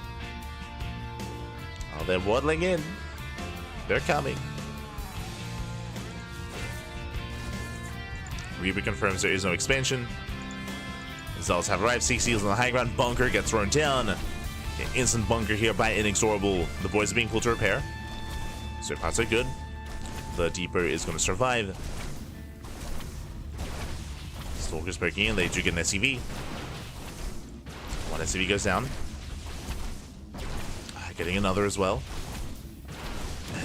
Oh, they're waddling in. They're coming. Reaper confirms there is no expansion. The Zealots have arrived. CC is on the high ground. Bunker gets thrown down. Instant bunker here by INexorable. The boys are being pulled to repair. So far so good. The depot is going to survive. Stalkers breaking in. They do get an SCV. 1 SCV goes down. Getting another as well.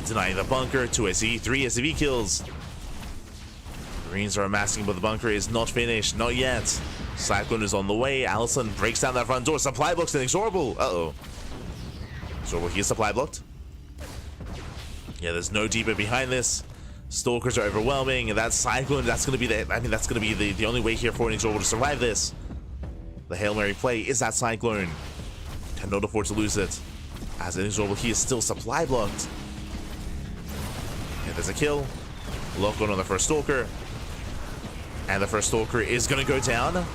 Denying the bunker. 2 SCV, 3 SCV kills. Marines are amassing, but the bunker is not finished. Not yet. Cyclone is on the way. YanXII breaks down that front door. Supply blocks INexorable. Uh-oh. INexorable here, supply blocked. Yeah, there's no depot behind this. Stalkers are overwhelming, and that Cyclone, that's going to be the only way here for INexorable to survive this. The Hail Mary play is that Cyclone. Cannot afford to lose it. As INexorable, he is still supply blocked. And there's a kill. Lock on the first Stalker. And the first Stalker is going to go down.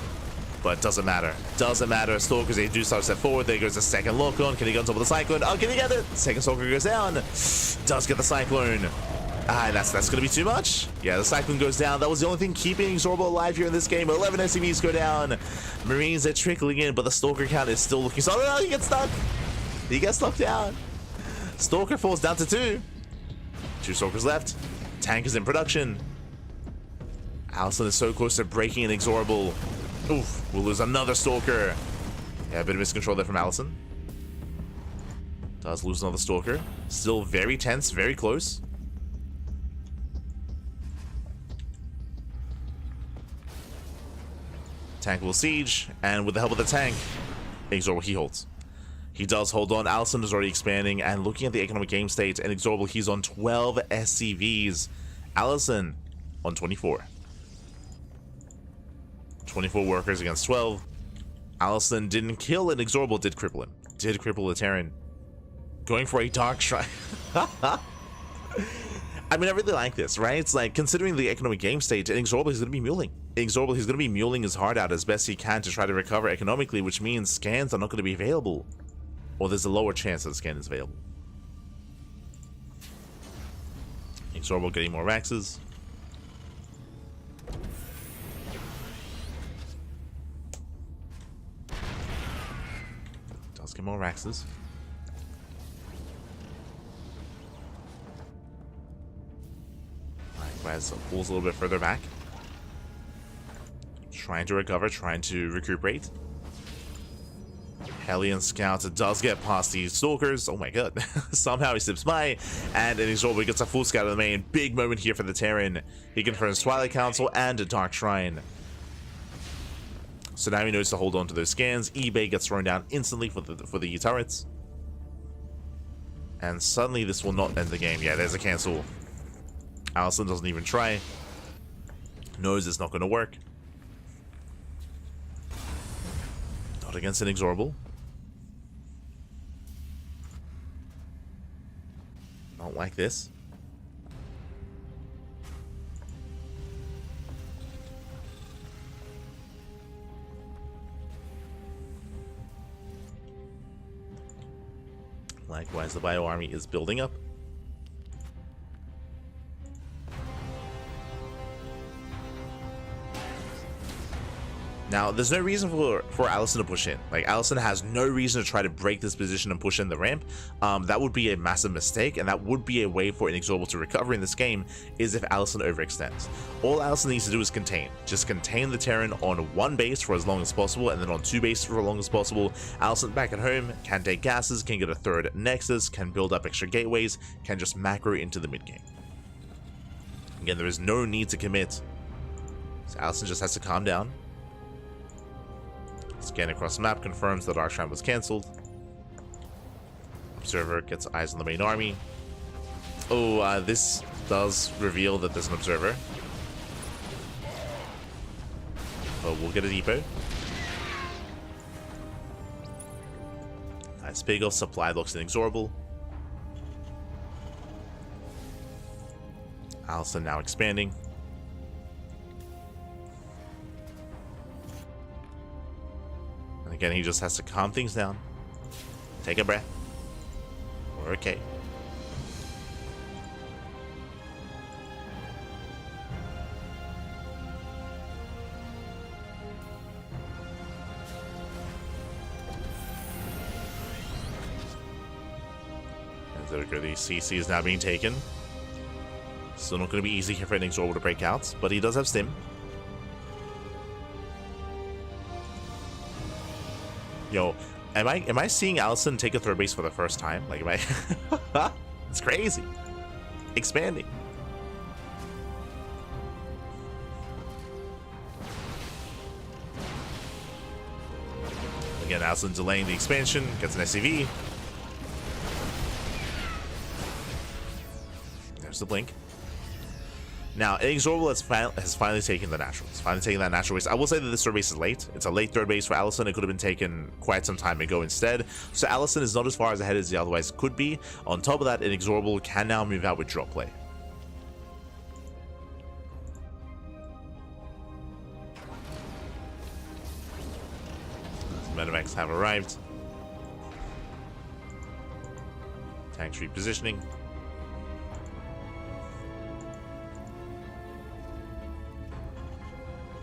But doesn't matter. Doesn't matter. Stalkers, they do start to step forward. There goes the second lock on. Can he get on top of the Cyclone? Oh, can he get it? Second Stalker goes down. Does get the Cyclone. That's going to be too much. Yeah, the Cyclone goes down. That was the only thing keeping INexorable alive here in this game. 11 SCVs go down. Marines are trickling in, but the Stalker count is still looking. So, no, he gets stuck. He gets knocked down. Stalker falls down to 2. 2 Stalkers left. Tank is in production. YanXII is so close to breaking INexorable. Oof, we'll lose another Stalker. Yeah, a bit of miscontrol there from YanXII. Does lose another Stalker. Still very tense, very close. Tank will siege, and with the help of the tank, INexorable, he holds. He does hold on. YanXII is already expanding, and looking at the economic game state, INexorable, he's on 12 SCVs. YanXII on 24. 24 workers against 12. YanXII didn't kill INexorable, did cripple him. Did cripple the Terran. Going for a Dark Shrine. I mean, I really like this, right? It's like, considering the economic game state, INexorable is going to be muling. INexorable, he's going to be muling his heart out as best he can to try to recover economically, which means scans are not going to be available. Or there's a lower chance that the scan is available. INexorable getting more Raxes. get more Raxes. Likewise, pulls a little bit further back. Trying to recover, trying to recuperate. Hellion Scout does get past these Stalkers. Oh my god. Somehow he slips by, and INexorable gets a full scout of the main. Big moment here for the Terran. He confirms Twilight Council and a Dark Shrine. So now he knows to hold on to those scans. eBay gets thrown down instantly for the turrets. And suddenly this will not end the game. Yeah, there's a cancel. Allison doesn't even try. Knows it's not going to work. Not against INexorable. Not like this. Likewise, the Bio Army is building up. Now, there's no reason for Allison to push in. Like, Allison has no reason to try to break this position and push in the ramp. That would be a massive mistake, and that would be a way for INexorable to recover in this game, is if Allison overextends. All Allison needs to do is contain. Just contain the Terran on one base for as long as possible, and then on two bases for as long as possible. Allison back at home can take gases, can get a third Nexus, can build up extra gateways, can just macro into the mid game. Again, there is no need to commit. So Allison just has to calm down. Scan across the map confirms that Dark Shrine was cancelled. Observer gets eyes on the main army. Oh, this does reveal that there's an observer. Oh, we'll get a depot. Nice big off supply looks INexorable. Allison now expanding. Again, he just has to calm things down. Take a breath. We're okay. And there we go. The CC is now being taken. Still not going to be easy here for INexorable to break out, but he does have Stim. Yo, am I seeing Allison take a third base for the first time? Like, am I? It's crazy. Expanding. Again, Allison delaying the expansion, gets an SCV. There's the blink. Now, INexorable has finally taken the naturals. Finally taking that natural base. I will say that this third base is late. It's a late third base for Allison. It could have been taken quite some time ago instead. So Allison is not as far as ahead as he otherwise could be. On top of that, INexorable can now move out with drop play. Medivacs have arrived. Tanks repositioning.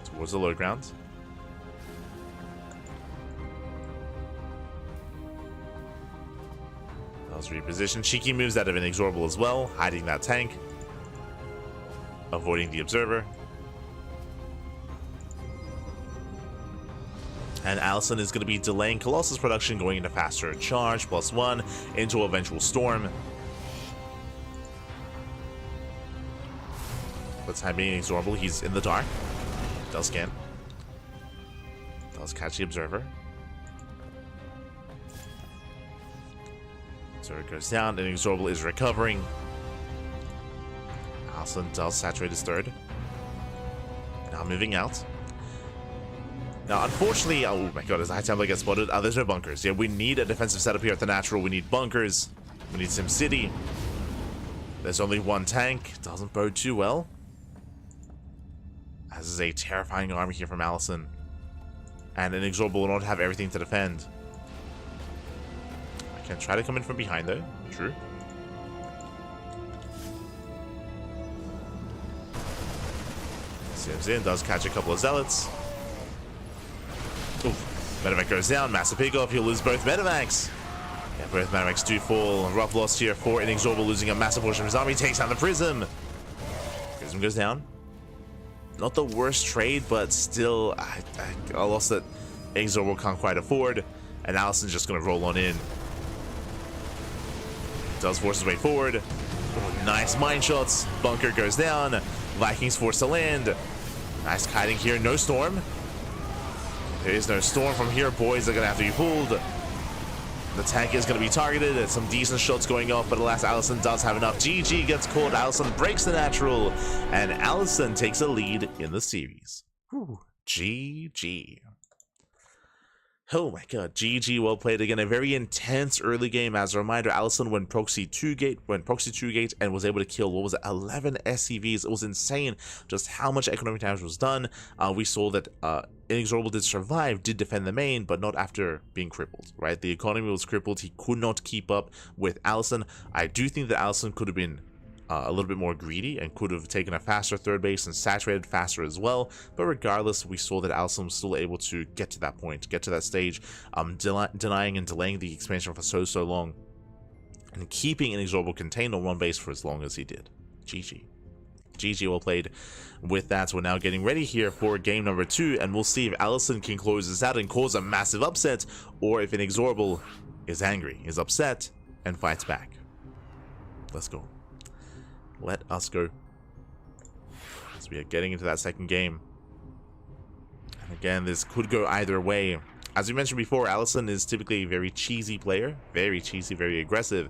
Towards the low ground. That was repositioned. Cheeky moves out of INexorable as well, hiding that tank. Avoiding the observer. And Allison is going to be delaying Colossus production, going into faster charge, +1, into eventual storm. For the time being, INexorable, he's in the dark. Does scan. Does catch the observer. Observer goes down, and INexorable is recovering. Allison does saturate his third. Now moving out. Now, unfortunately, oh my god, as High Templar gets spotted, there's no bunkers. Yeah, we need a defensive setup here at the natural. We need bunkers. We need SimCity. There's only one tank. Doesn't bode too well. This is a terrifying army here from Allison. And INexorable will not have everything to defend. I can try to come in from behind, though. True. Sims in, does catch a couple of zealots. Oof, Medevac goes down, massive pickoff, he'll lose both Medevacs. Yeah, both Medevacs do fall. Rough loss here for INexorable, losing a massive portion of his army, takes down the Prism. Prism goes down. Not the worst trade, but still a loss that INexorable can't quite afford. And Allison's just going to roll on in. Does force his way forward. Oh, nice mine shots. Bunker goes down. Vikings forced to land. Nice kiting here. No storm. There is no storm from here. Boys are going to have to be pulled. The tank is going to be targeted. Some decent shots going off, but alas, Allison does have enough. GG gets caught. Allison breaks the natural. And Allison takes a lead in the series. Whew. GG. Oh my god, GG, well played again. A very intense early game. As a reminder, Allison went proxy 2 gate and was able to kill, what was it, 11 SCVs. It was insane just how much economic damage was done. We saw that INexorable did survive, did defend the main, but not after being crippled, right? The economy was crippled. He could not keep up with Allison. I do think that Allison could have been a little bit more greedy and could have taken a faster third base and saturated faster as well, but regardless, we saw that Allison was still able to get to that point, get to that stage, denying and delaying the expansion for so long, and keeping INexorable contained on one base for as long as he did. GG. GG, well played. With that, we're now getting ready here for game number 2, and we'll see if Allison can close this out and cause a massive upset, or if INexorable is angry, is upset, and fights back. Let's go. Let us go. So we are getting into that second game. And again, this could go either way. As we mentioned before, Allison is typically a very cheesy player. Very cheesy, very aggressive.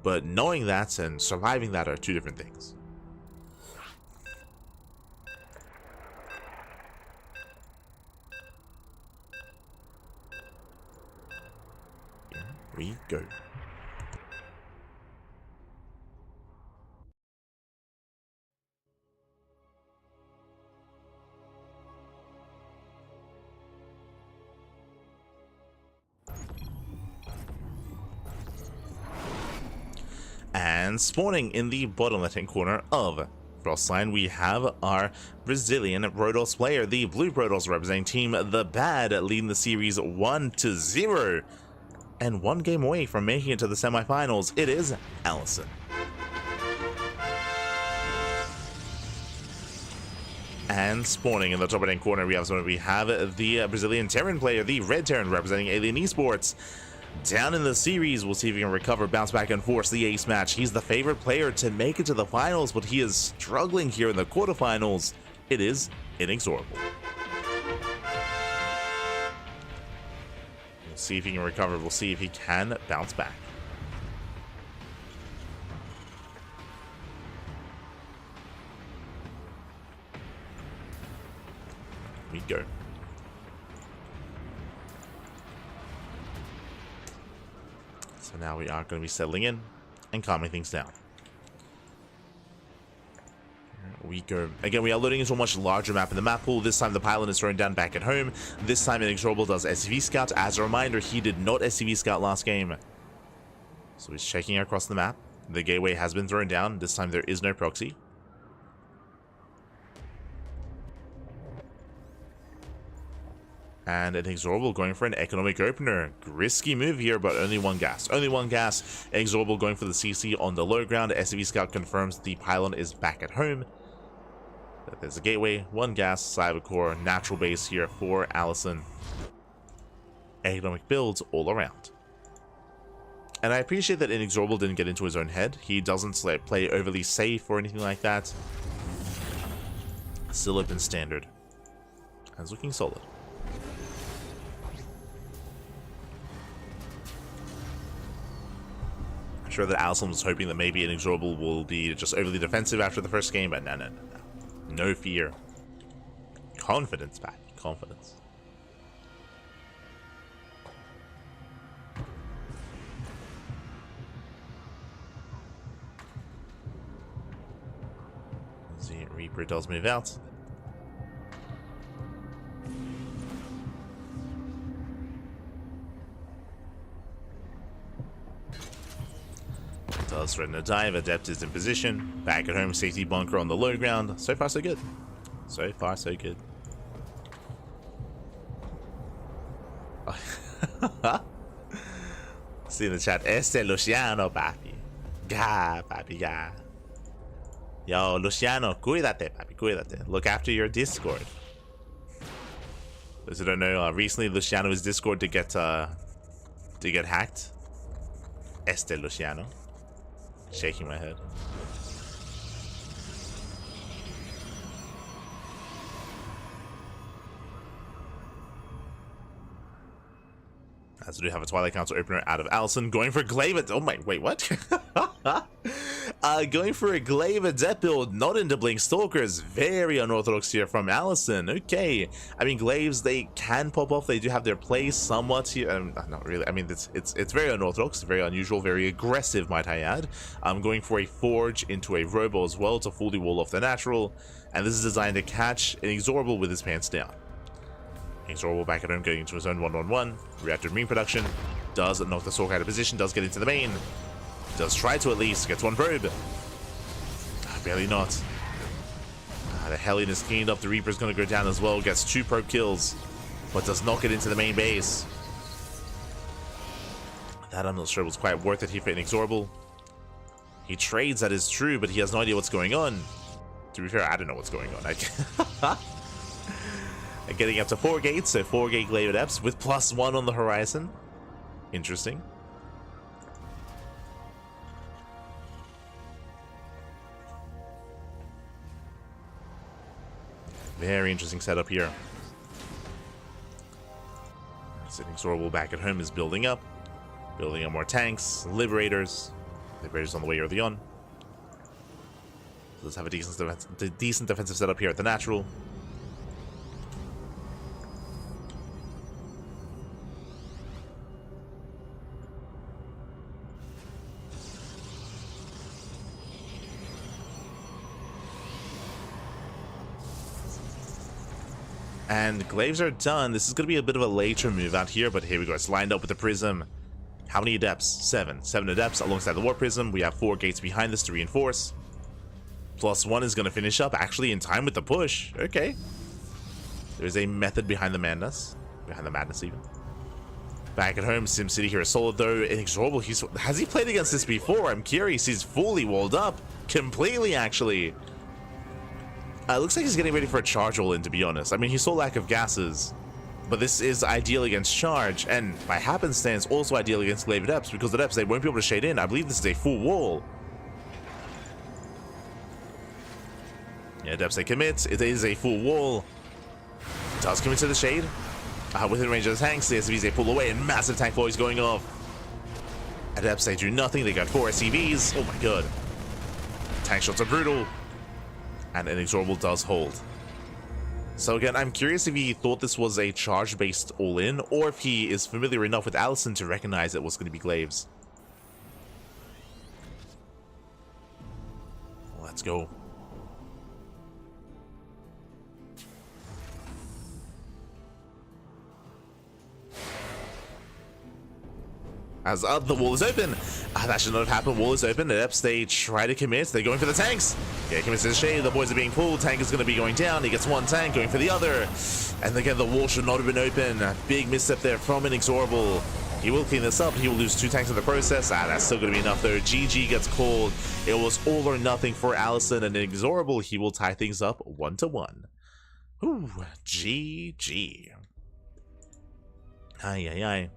But knowing that and surviving that are two different things. Here we go. And spawning in the bottom left-hand corner of Frostline, we have our Brazilian Protoss player, the Blue Protoss representing Team The Bad, leading the series 1-0. And one game away from making it to the semifinals, it is Allison. And spawning in the top right-hand corner, we have the Brazilian Terran player, the Red Terran representing Alien Esports. Down in the series, we'll see if he can recover, bounce back, and force the ace match. He's the favorite player to make it to the finals, but he is struggling here in the quarterfinals. It is INexorable. We'll see if he can recover. We'll see if he can bounce back. Here we go. So now we are going to be settling in and calming things down. Here we go. Again, we are loading into a much larger map in the map pool. This time the pylon is thrown down back at home. This time INexorable does SCV Scout. As a reminder, he did not SCV Scout last game. So he's checking across the map. The gateway has been thrown down. This time there is no proxy. And INexorable going for an economic opener. Risky move here, but only one gas. Only one gas. INexorable going for the CC on the low ground. SCV Scout confirms the pylon is back at home. There's a gateway, one gas, cyber core, natural base here for Allison. Economic builds all around. And I appreciate that INexorable didn't get into his own head. He doesn't play overly safe or anything like that. Still open standard. And it's looking solid. I'm sure that Allison was hoping that maybe INexorable will be just overly defensive after the first game, but no. No fear. Confidence, Pat. Confidence. The Reaper does move out. Does threaten a dive. Adept is in position. Back at home, safety bunker on the low ground. So far, so good. So far, so good. See in the chat, Luciano, papi. Ga, papi, ga. Yo, Luciano, cuídate, papi, cuídate. Look after your Discord. Those who don't know, recently Luciano's Discord did get hacked. Luciano. Shaking my head. As we do have a Twilight Council opener out of Allison, going for Glaive. Oh my, wait, what? Going for a Glaive Adept build, not into Blink Stalkers. Very unorthodox here from Allison. Okay, I mean Glaives, they can pop off. They do have their place somewhat here. Not really. I mean it's very unorthodox, very unusual, very aggressive, might I add. I'm going for a Forge into a Robo as well to fully wall off the natural, and this is designed to catch INexorable with his pants down. INexorable back at home, getting into his own 1-1-1. Reactor Marine production. Does knock the Sork out of position, does get into the main. Does try to at least, gets one probe. Barely not. The Hellion is cleaned up, the Reaper's gonna go down as well, gets 2 probe kills, but does not get into the main base. That I'm not sure was quite worth it here for INexorable. He trades, that is true, but he has no idea what's going on. To be fair, I don't know what's going on. Getting up to 4 gates, so 4 gate Glaive Adepts with +1 on the horizon. Interesting. Very interesting setup here. INexorable back at home is building up more tanks, Liberators. Liberators on the way early on. Let's have a decent defensive setup here at the natural. And Glaives are done. This is going to be a bit of a later move out here, but here we go. It's lined up with the Prism. How many Adepts? 7. 7 Adepts alongside the War Prism. We have 4 gates behind this to reinforce. +1 is going to finish up actually in time with the push. Okay. There's a method behind the madness. Behind the madness even. Back at home, SimCity here is solid though. INexorable, has he played against this before? I'm curious. He's fully walled up. Completely actually. Looks like he's getting ready for a charge all in, to be honest. I mean, he saw lack of gases, but this is ideal against charge, and by happenstance, also ideal against Glaive Adepts, because the Adepts, they won't be able to shade in. I believe this is a full wall. Yeah, Adepts, they commit. It is a full wall. Does commit to the shade. Within range of the tanks, the SCVs, they pull away, and massive tank voice going off. Adepts, they do nothing. They got 4 SCVs. Oh my god. Tank shots are brutal. And INexorable does hold. So again, I'm curious if he thought this was a charge-based all-in, or if he is familiar enough with Allison to recognize it was going to be Glaives. Let's go. As the wall is open. That should not have happened. Wall is open. Adepts, they try to commit. They're going for the tanks. Yeah, commits to the shade. The boys are being pulled. Tank is going to be going down. He gets 1 tank going for the other. And again, the wall should not have been open. Big misstep there from INexorable. He will clean this up. He will lose 2 tanks in the process. That's still going to be enough though. GG gets called. It was all or nothing for Allison, and INexorable, he will tie things up 1-1. Ooh, GG. Ay, ay, ay.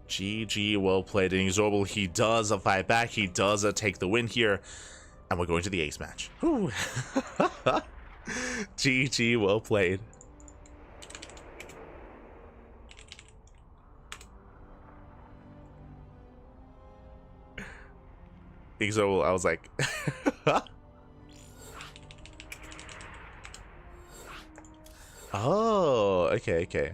GG, well played. INexorable, he does fight back. He does take the win here. And we're going to the ace match. GG, well played. INexorable, I was like... Oh, okay.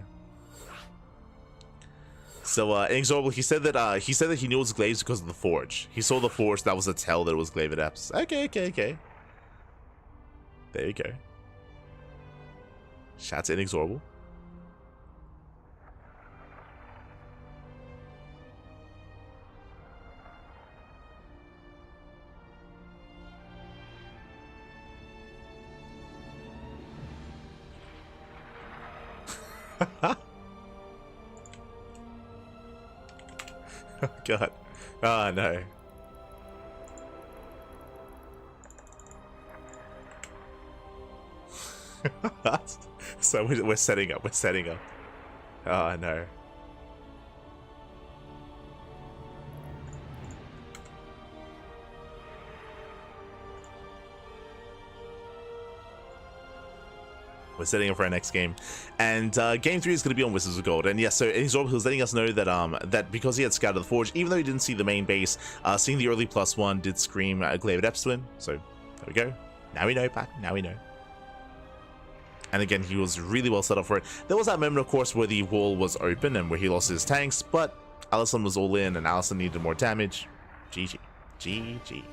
So INexorable, he said that he knew it was Glaives because of the Forge. He saw the Forge, that was a tell that it was Glaive Adepts. Okay. There you go. Shout out to INexorable. Oh god. Oh no. So we're setting up. We're setting up. Oh no. We're setting up for our next game, and game 3 is going to be on Wizards of Gold. And yes, so INexorable was letting us know that that because he had scouted the Forge, even though he didn't see the main base, seeing the early +1 did scream Glaive Depths to him. So there we go. Now we know, Pat. Now we know. And again, he was really well set up for it. There was that moment, of course, where the wall was open and where he lost his tanks, but Allison was all in, and Allison needed more damage. GG. GG.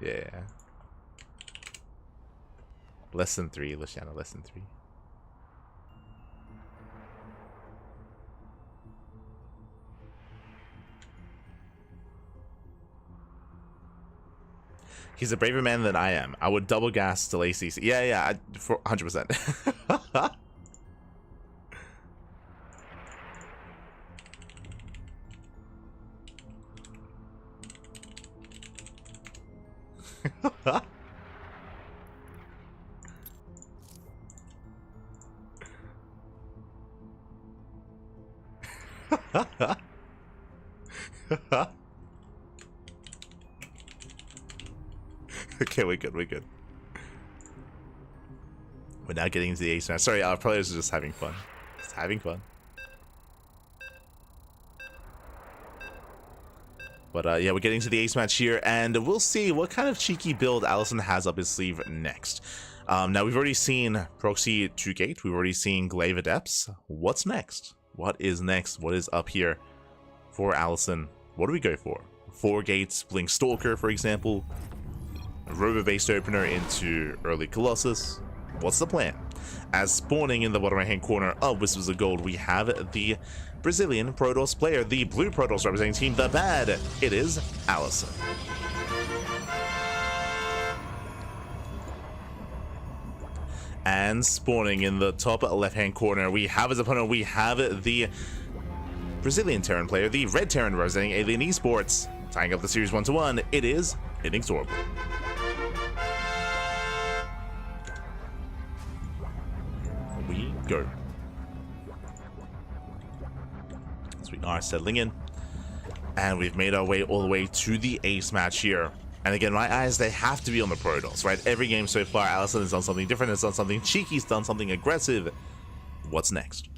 Yeah. Less than 3, Luciano, less than 3. He's a braver man than I am. I would double gas delay CC. Yeah, for 100%. Okay, we're good, we're good. We're now getting into the ace match. Sorry, our players are just having fun. Just having fun. But yeah, we're getting to the ace match here, and we'll see what kind of cheeky build Allison has up his sleeve next. Now, we've already seen Proxy 2-Gate. We've already seen Glaive Adepts. What's next? What is next? What is up here for Allison? What do we go for? 4 gates, Blink Stalker, for example. Robo-based opener into early Colossus. What's the plan? As spawning in the bottom right-hand corner of Wizards of Gold, we have the Brazilian Protoss player, the blue Protoss representing team, the bad. It is Allison. And spawning in the top left-hand corner, we have his opponent. We have the Brazilian Terran player, the red Terran representing Alien Esports. Tying up the series 1-1, it is INexorable. We go. So we are settling in, and we've made our way all the way to the ace match here. And again, my eyes, they have to be on the Protoss, right? Every game so far, Allison has done something different, has done something cheeky, has done something aggressive. What's next?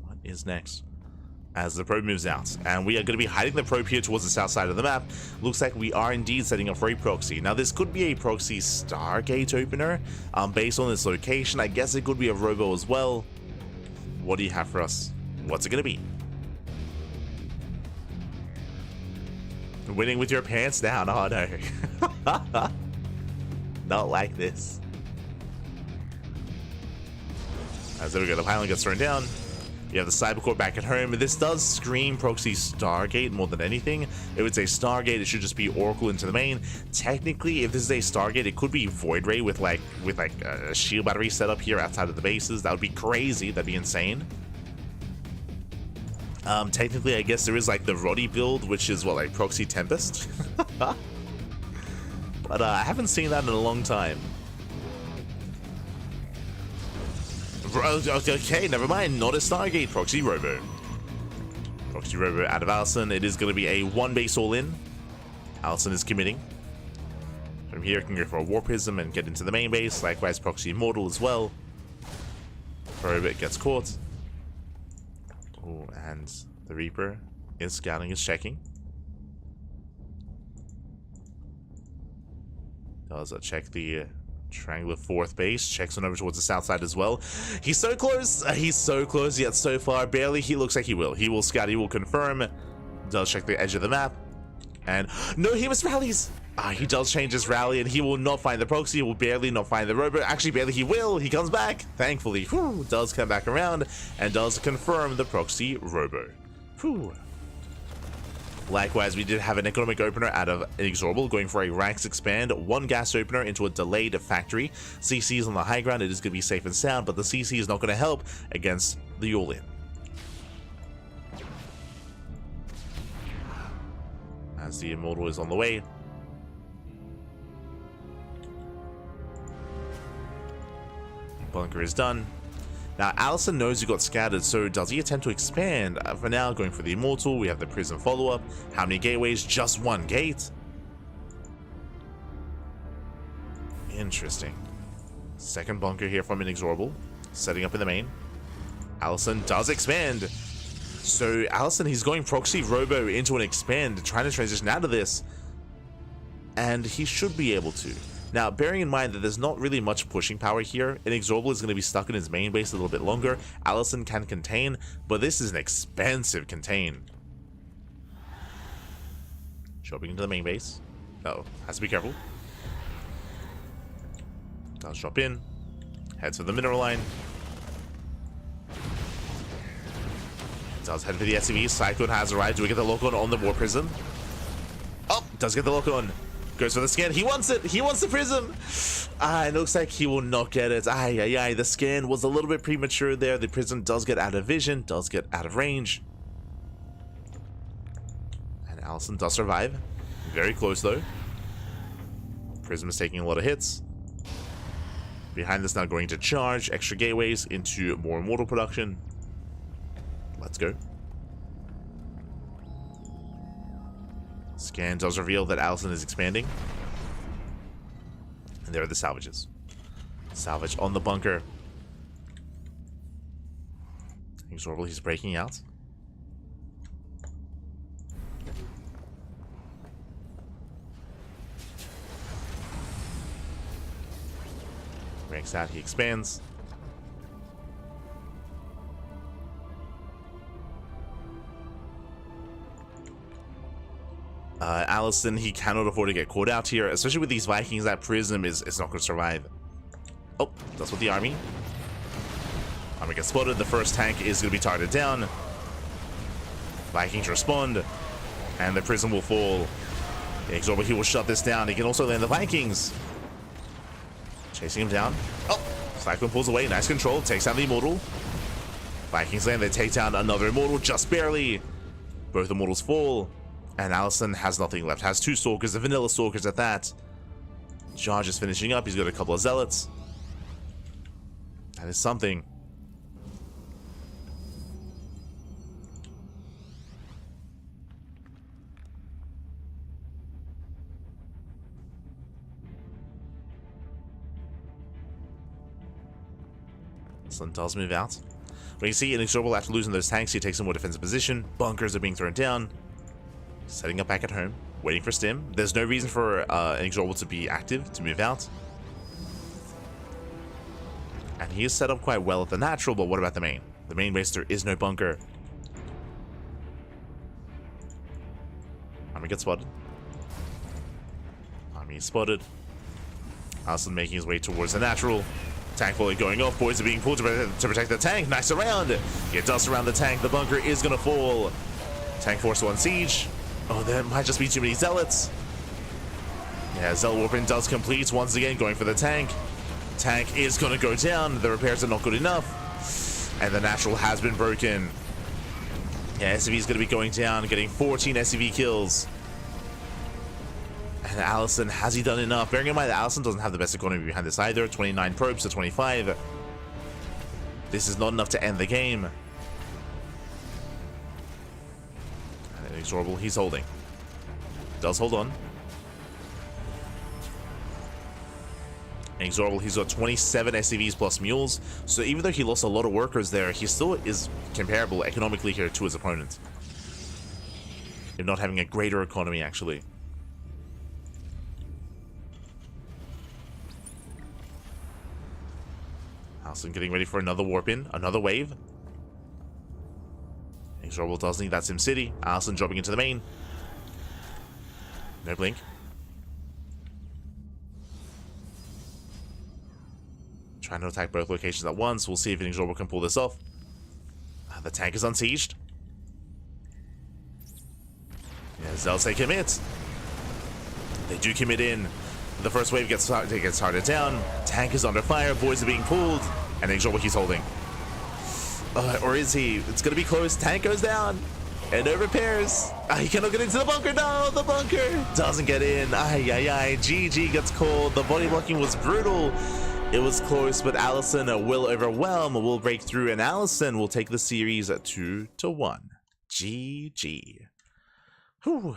What is next? As the probe moves out, and we are going to be hiding the probe here towards the south side of the map. Looks like we are indeed setting up for a proxy. Now, this could be a proxy Stargate opener based on this location. I guess it could be a robo as well. What do you have for us? What's it going to be? Winning with your pants down. Oh no. Not like this. As there we go, the pylon gets thrown down. You have the Cybercore back at home. This does scream proxy Stargate more than anything. If it's a Stargate, it should just be Oracle into the main. Technically, if this is a Stargate, it could be Void Ray with like a shield battery set up here outside of the bases. That would be crazy. That'd be insane. Technically, I guess there is like the Roddy build, which is what, like Proxy Tempest? But I haven't seen that in a long time. Okay, never mind. Not a Stargate. Proxy Robo. Proxy Robo out of Allison. It is going to be a 1 base all-in. Allison is committing. From here, can go for a Warpism and get into the main base. Likewise, Proxy Immortal as well. Robo gets caught. Oh, and the Reaper is scouting, is checking. Does check the triangular 4th base, checks on over towards the south side as well. He's so close, yet so far, barely. He looks like he will scout, he will confirm. Does check the edge of the map, and no, he missed rallies. He does change his rally, and he will not find the proxy. He will barely not find the robo. Actually, barely he will. He comes back, thankfully. Whew, does come back around, and does confirm the proxy robo. Whew. Likewise, we did have an economic opener out of INexorable going for a ranks expand, one gas opener into a delayed factory. CC is on the high ground, it is going to be safe and sound, but the CC is not going to help against the all-in. As the Immortal is on the way. Bunker is done. Now, Allison knows he got scattered, so does he attempt to expand? For now, going for the Immortal, we have the Prison follow-up. How many gateways? Just one gate. Interesting. Second bunker here from INexorable, setting up in the main. Allison does expand. So, Allison, he's going proxy robo into an expand, trying to transition out of this. And he should be able to. Now, bearing in mind that there's not really much pushing power here, INexorable is going to be stuck in his main base a little bit longer. Allison can contain, but this is an expensive contain. Dropping into the main base. Uh-oh, has to be careful. Does drop in. Heads for the mineral line. Does head for the SCV. Cyclone has arrived. Do we get the lock-on on the War Prism? Oh, does get the lock-on. Goes for the scan. He wants it. He wants the prism. It looks like he will not get it. The scan was a little bit premature there. The prism does get out of vision, does get out of range. And Allison does survive. Very close though. Prism is taking a lot of hits. Behind this now going to charge. Extra gateways into more Immortal production. Let's go. Scan does reveal that Allison is expanding. And there are the salvages. Salvage on the bunker. INexorable, he's breaking out. Breaks out, he expands. Allison, he cannot afford to get caught out here, especially with these Vikings. That prism is not going to survive. Oh, that's what the army. Army gets spotted. The first tank is going to be targeted down. Vikings respond, and the prism will fall. INexorable, he will shut this down. He can also land the Vikings. Chasing him down. Oh, Cyclone pulls away. Nice control. Takes down the Immortal. Vikings land. They take down another Immortal just barely. Both Immortals fall. And Allison has nothing left. Has two Stalkers, the vanilla Stalkers at that. Charge is finishing up. He's got a couple of Zealots. That is something. Allison does move out. When you see INexorable after losing those tanks, he takes a more defensive position. Bunkers are being thrown down. Setting up back at home, waiting for Stim. There's no reason for INexorable to be active, to move out. And he is set up quite well at the natural, but what about the main? The main base, there is no bunker. Army gets spotted. Army is spotted. Allison making his way towards the natural. Tank volley going off. Boys are being pulled to protect the tank. Nice around. It does surround the tank. The bunker is going to fall. Tank forced on siege. Oh, there might just be too many Zealots. Yeah, Zealot Warping does complete once again, going for the tank. Tank is going to go down. The repairs are not good enough. And the natural has been broken. Yeah, SCV is going to be going down, getting 14 SCV kills. And Allison, has he done enough? Bearing in mind that Allison doesn't have the best economy behind this either. 29 probes to 25. This is not enough to end the game. INexorable, he's holding. Does hold on. INexorable, he's got 27 SCVs plus mules, so even though he lost a lot of workers there, he still is comparable economically here to his opponent. If not having a greater economy, actually. Allison getting ready for another warp in, another wave. INexorable does need that Sim City. Allison dropping into the main. No blink. Trying to attack both locations at once. We'll see if INexorable can pull this off. The tank is unsieged. They'll say commit. They do commit in. The first wave gets started down. Tank is under fire. Boys are being pulled. And INexorable keeps holding. Or is he? It's going to be close. Tank goes down. And no repairs. He cannot get into the bunker. No, the bunker doesn't get in. GG gets called. The body blocking was brutal. It was close, but YanXII will overwhelm, will break through, and YanXII will take the series 2-1. GG. Whew.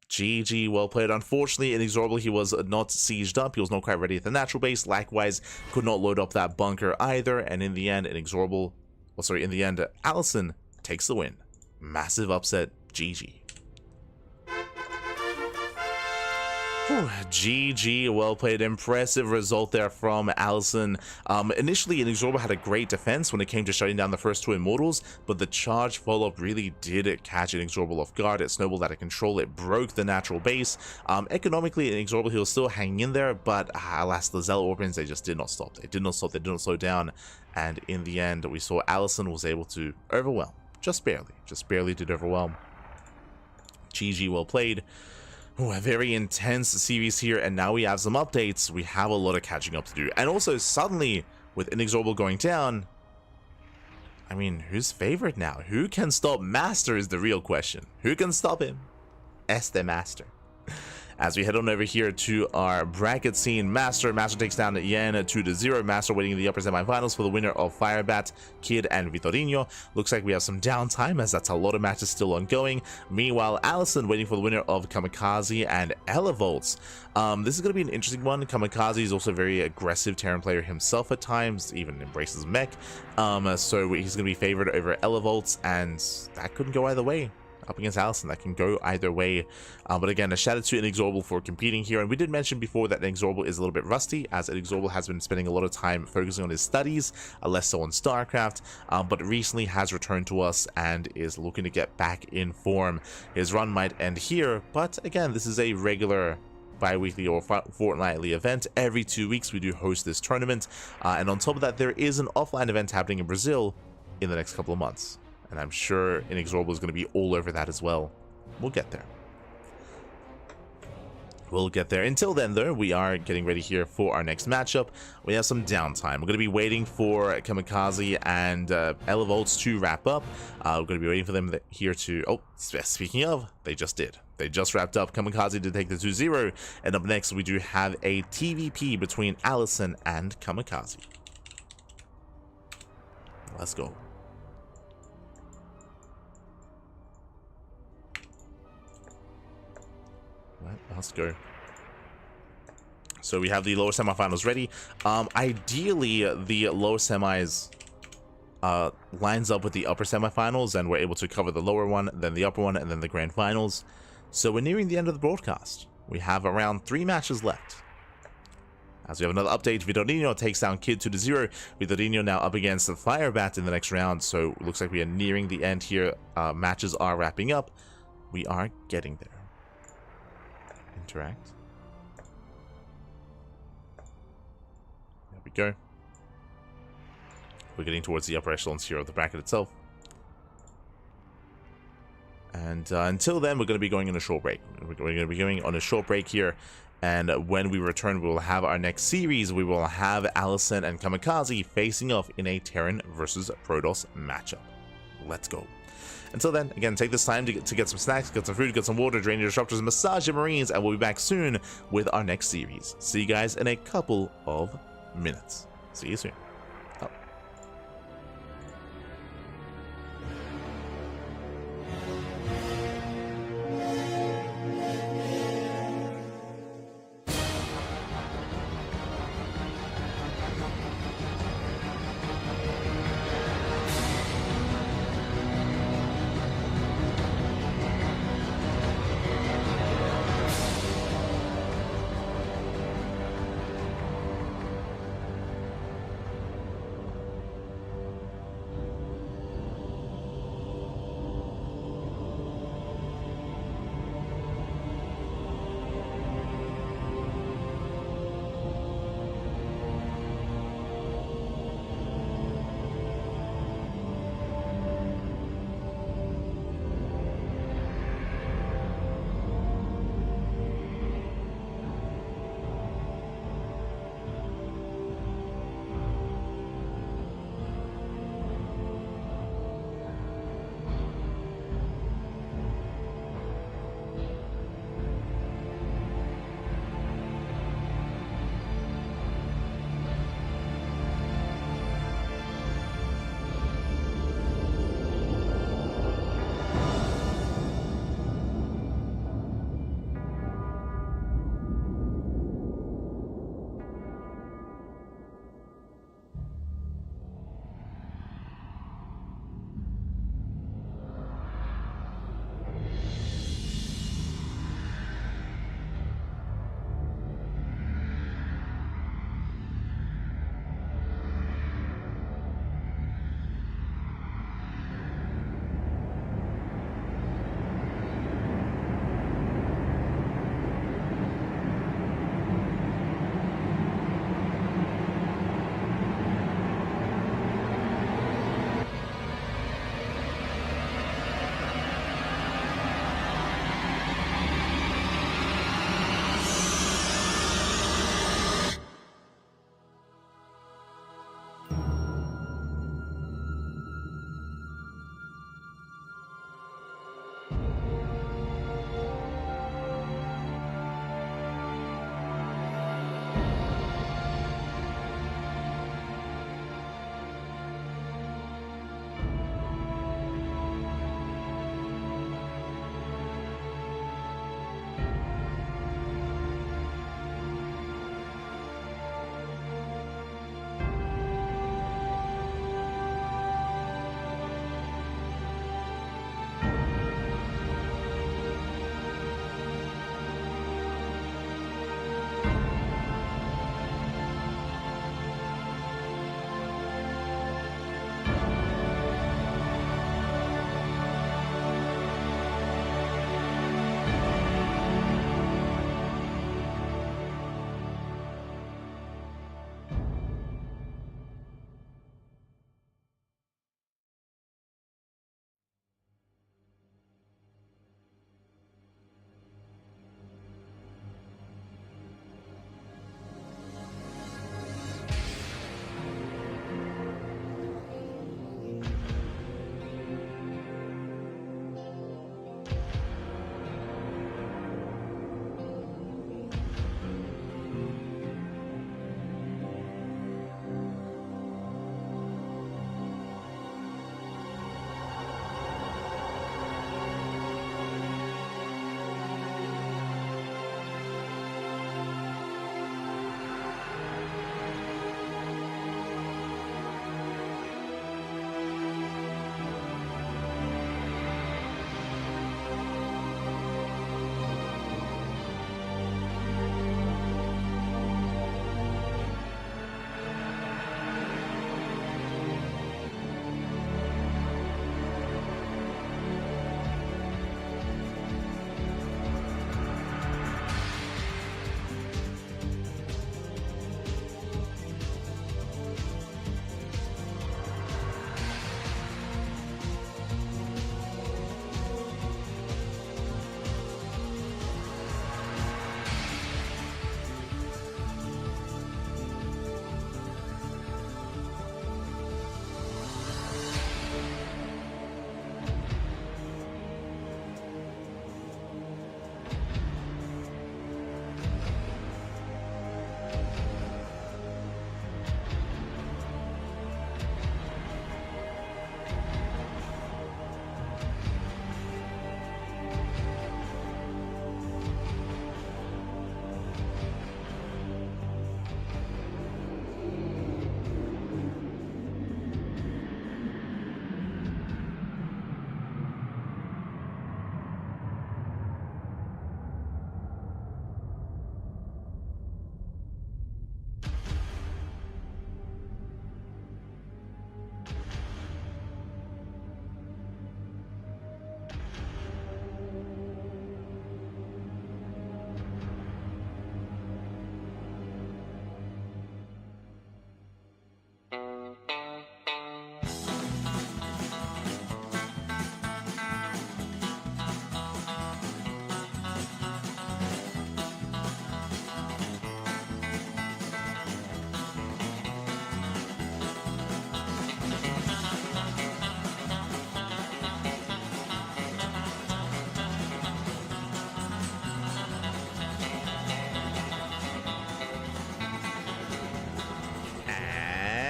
GG, well played. Unfortunately, INexorable, he was not sieged up. He was not quite ready at the natural base. Likewise, could not load up that bunker either. And in the end, YanXII takes the win. Massive upset. GG. GG, well played. Impressive result there from YanXII. Initially, INexorable had a great defense when it came to shutting down the first two Immortals, but the charge follow-up really did catch INexorable off guard. It snowballed out of control. It broke the natural base. Economically, INexorable, he was still hanging in there, but alas, the Zealot Orphans, they just did not stop. They did not stop. They did not slow down. And in the end, we saw YanXII was able to overwhelm. Just barely did overwhelm. GG, well played. Ooh, a very intense series here, and now we have some updates. We have a lot of catching up to do. And also, suddenly, with INexorable going down, I mean, who's favored now? Who can stop MasTeR is the real question. Who can stop him? MasTeR. As we head on over here to our bracket scene, MasTeR takes down YanXII 2-0. MasTeR waiting in the upper semifinals for the winner of Firebat, Kid, and Vitorino. Looks like we have some downtime, as that's a lot of matches still ongoing. Meanwhile, YanXII waiting for the winner of Kamikaze and Elevolts. This is going to be an interesting one. Kamikaze is also a very aggressive Terran player himself at times, even embraces mech. So he's going to be favored over Elevolts, and that couldn't go either way. Up against YanXII, that can go either way. But again, a shout out to INexorable for competing here. And we did mention before that INexorable is a little bit rusty, as INexorable has been spending a lot of time focusing on his studies, less so on StarCraft, but recently has returned to us and is looking to get back in form. His run might end here, but again, this is a regular bi-weekly or fortnightly event. Every 2 weeks we do host this tournament, and on top of that, there is an offline event happening in Brazil in the next couple of months. And I'm sure INexorable is going to be all over that as well. We'll get there. We'll get there. Until then, though, we are getting ready here for our next matchup. We have some downtime. We're going to be waiting for Kamikaze and Elevolts to wrap up. We're going to be waiting for them here to... Oh, speaking of, they just did. They just wrapped up. Kamikaze did take the 2-0. And up next, we do have a TVP between YanXII and Kamikaze. Let's go. Let's go. So we have the lower semifinals ready. Ideally, the lower semis lines up with the upper semifinals, and we're able to cover the lower one, then the upper one, and then the grand finals. So we're nearing the end of the broadcast. We have around 3 matches left. As we have another update, Vitorino takes down Kid 2-0. Vitorino now up against the Firebat in the next round, so it looks like we are nearing the end here. Matches are wrapping up. We are getting there. Interact. There we go. We're getting towards the upper echelons here of the bracket itself. And until then, we're going to be going on a short break. We're going to be going on a short break here. And when we return, we will have our next series. We will have YanXII and Kamikaze facing off in a Terran versus Protoss matchup. Let's go. Until then, again, take this time to get some snacks, get some food, get some water, drain your disruptors, massage your marines, and we'll be back soon with our next series. See you guys in a couple of minutes. See you soon.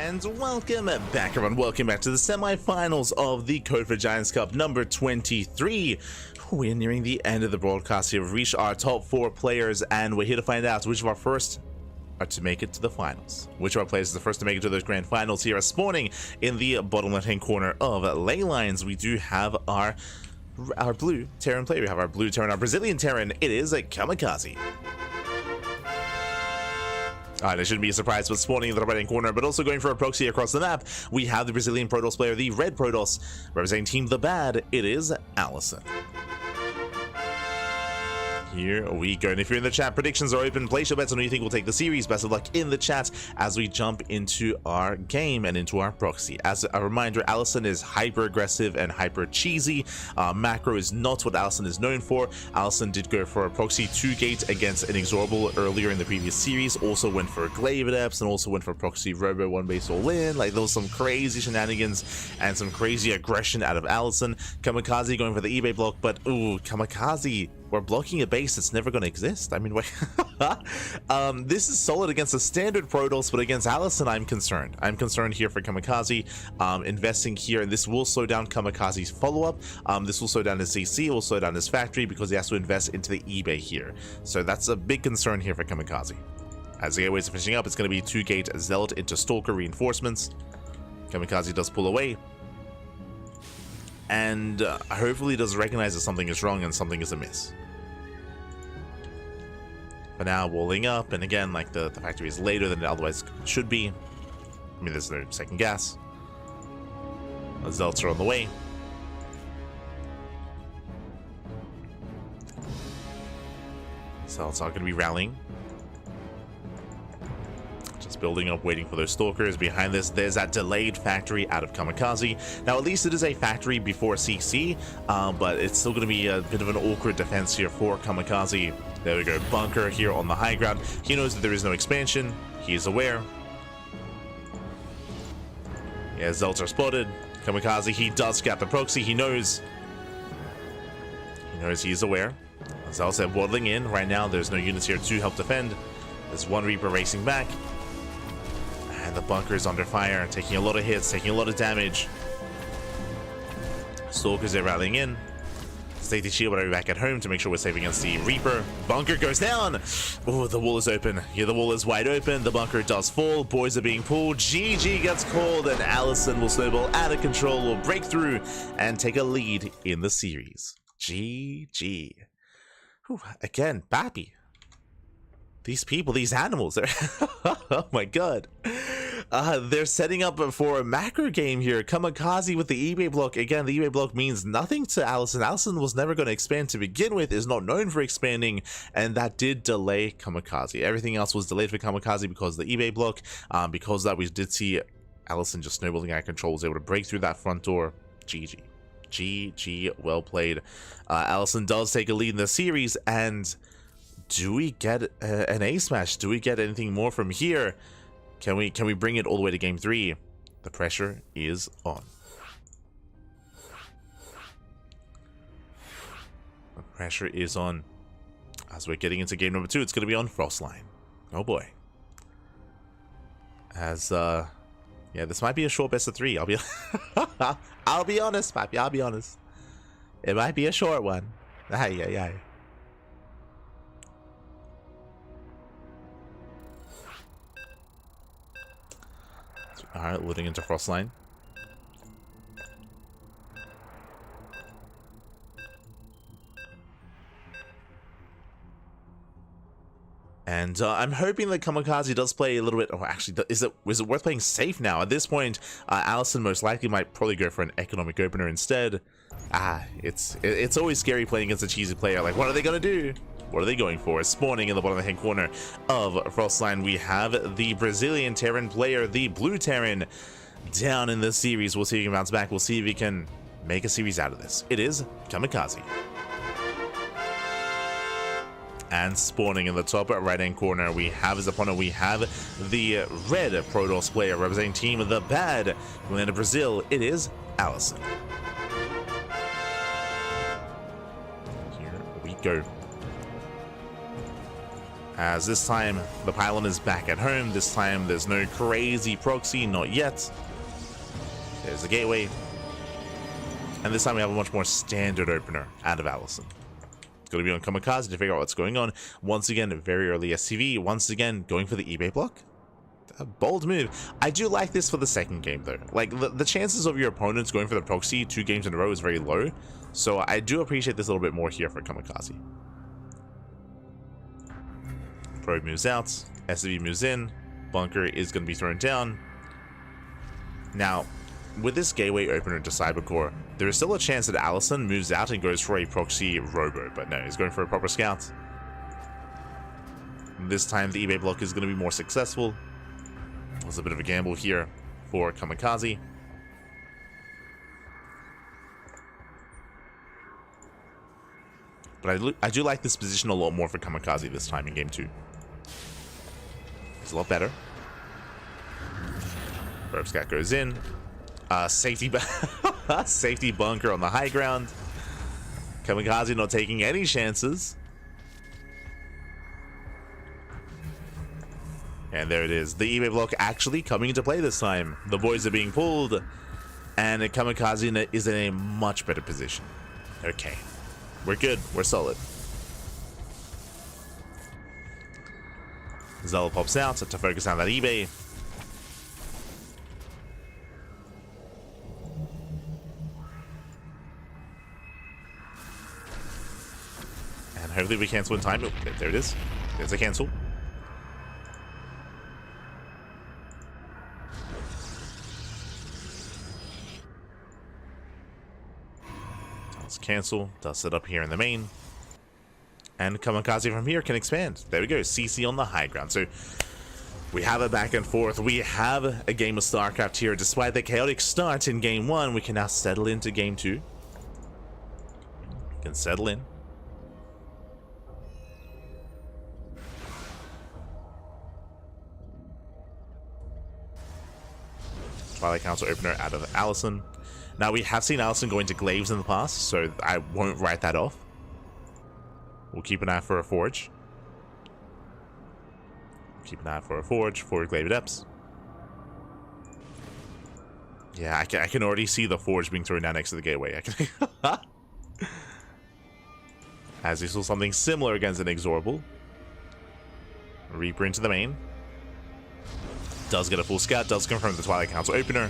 And welcome back, everyone. Welcome back to the semi-finals of the Code for Giants Cup number 23. We're nearing the end of the broadcast here. We've reached our top 4 players, and we're here to find out which of our first are to make it to the finals. Which of our players is the first to make it to those grand finals here. Spawning in the bottom left-hand corner of ley lines, we do have our blue Terran player. We have our blue Terran, our Brazilian Terran. It is a KranKy. It shouldn't be a surprise, but spawning in the right-hand corner, but also going for a proxy across the map, we have the Brazilian Protoss player, the red Protoss, representing Team The Bad. It is YanXII. Here we go. And if you're in the chat, predictions are open. Place your bets on who you think will take the series. Best of luck in the chat as we jump into our game and into our proxy. As a reminder, YanXII is hyper aggressive and hyper cheesy. Macro is not what YanXII is known for. YanXII did go for a proxy 2-gate against INexorable earlier in the previous series. Also went for Glaive Adepts and also went for proxy Robo 1-base all-in. Like, there was some crazy shenanigans and some crazy aggression out of YanXII. KranKy going for the eBay block, but ooh, KranKy, we're blocking a base that's never going to exist. I mean, wait. This is solid against a standard Protoss, but against YanXII, I'm concerned. I'm concerned here for KranKy. Investing here, and this will slow down KranKy's follow-up. This will slow down his CC, it will slow down his factory because he has to invest into the eBay here. So that's a big concern here for KranKy. As the airways are finishing up, it's going to be 2-gate Zealot into Stalker reinforcements. KranKy does pull away. And hopefully does recognize that something is wrong and something is amiss. But now walling up, and again, like the factory is later than it otherwise should be. I mean, there's no second gas. The Zealots are on the way. Zealots are going to be rallying. Just building up, waiting for those Stalkers. Behind this, there's that delayed factory out of KranKy. Now, at least it is a factory before CC, but it's still going to be a bit of an awkward defense here for KranKy. There we go, bunker here on the high ground. He knows that there is no expansion. He is aware. Yeah, Zealots are spotted. KranKy, he does scout the proxy. He knows. He is aware. Zealots are waddling in. Right now, there's no units here to help defend. There's one Reaper racing back. And the bunker is under fire, taking a lot of hits, taking a lot of damage. Stalkers are rallying in. Safety shield, but I'll be back at home to make sure we're safe against the Reaper. Bunker goes down. Oh, the wall is open. Yeah, the wall is wide open. The bunker does fall. Boys are being pulled. GG gets called, and YanXII will snowball out of control, will break through and take a lead in the series. GG. Whew, again, Bappy. These people, these animals, they're oh my god. They're setting up for a macro game here. KranKy with the eBay block. Again, the eBay block means nothing to YanXII. YanXII was never going to expand to begin with, is not known for expanding, and that did delay KranKy. Everything else was delayed for KranKy because of the eBay block. Because of that, we did see YanXII just snowballing out of control, was able to break through that front door. GG. GG, well played. YanXII does take a lead in the series, and do we get an ace match? Do we get anything more from here? Can we bring it all the way to game 3? The pressure is on. The pressure is on. As we're getting into game number 2, it's going to be on Frostline. Oh boy. As yeah, this might be a short best of 3. I'll be I'll be honest, Papi. I'll be honest. It might be a short one. Aye. Alright, loading into Frostline. And I'm hoping that KranKy does play a little bit. Oh, actually, is it worth playing safe now? At this point, YanXII most likely might probably go for an economic opener instead. It's always scary playing against a cheesy player. Like, what are they gonna do? What are they going for? Spawning in the bottom right-hand corner of Frostline, we have the Brazilian Terran player, the blue Terran, down in this series. We'll see if he can bounce back. We'll see if he can make a series out of this. It is KranKy. And spawning in the top right-hand corner, we have his opponent. We have the red Protoss player representing Team The Bad from the land of Brazil. It is YanXII. Here we go. As this time, the pylon is back at home. This time, there's no crazy proxy, not yet. There's the gateway. And this time, we have a much more standard opener out of YanXII. It's going to be on Kamikaze to figure out what's going on. Once again, very early SCV. Once again, going for the eBay block. A bold move. I do like this for the second game, though. Like, the chances of your opponents going for the proxy 2 games in a row is very low. So I do appreciate this a little bit more here for Kamikaze. Probe moves out, SCV moves in, bunker is going to be thrown down. Now, with this gateway opener to Cybercore, there is still a chance that YanXII moves out and goes for a proxy robo, but no, he's going for a proper scout. This time the eBay block is going to be more successful. It was a bit of a gamble here for Kamikaze. But I do like this position a lot more for Kamikaze this time in game 2. It's a lot better. Burp Scat goes in. Safety safety bunker on the high ground. Kamikaze not taking any chances. And there it is. The eBay block actually coming into play this time. The boys are being pulled. And Kamikaze is in a much better position. Okay. We're good. We're solid. Zell pops out to focus on that eBay. And hopefully we cancel in time. Oh, there it is. There's a cancel. Does cancel. Does set up here in the main. And Kamikaze from here can expand. There we go. CC on the high ground. So we have a back and forth. We have a game of StarCraft here. Despite the chaotic start in game 1, we can now settle into game 2. We can settle in. Twilight Council opener out of YanXII. Now, we have seen YanXII go into glaives in the past, so I won't write that off. We'll keep an eye for a forge. Keep an eye for a forge for glaive adepts. Yeah, I can already see the forge being thrown down next to the gateway. As we saw something similar against INexorable. Reaper into the main. Does get a full scout, does confirm the Twilight Council opener.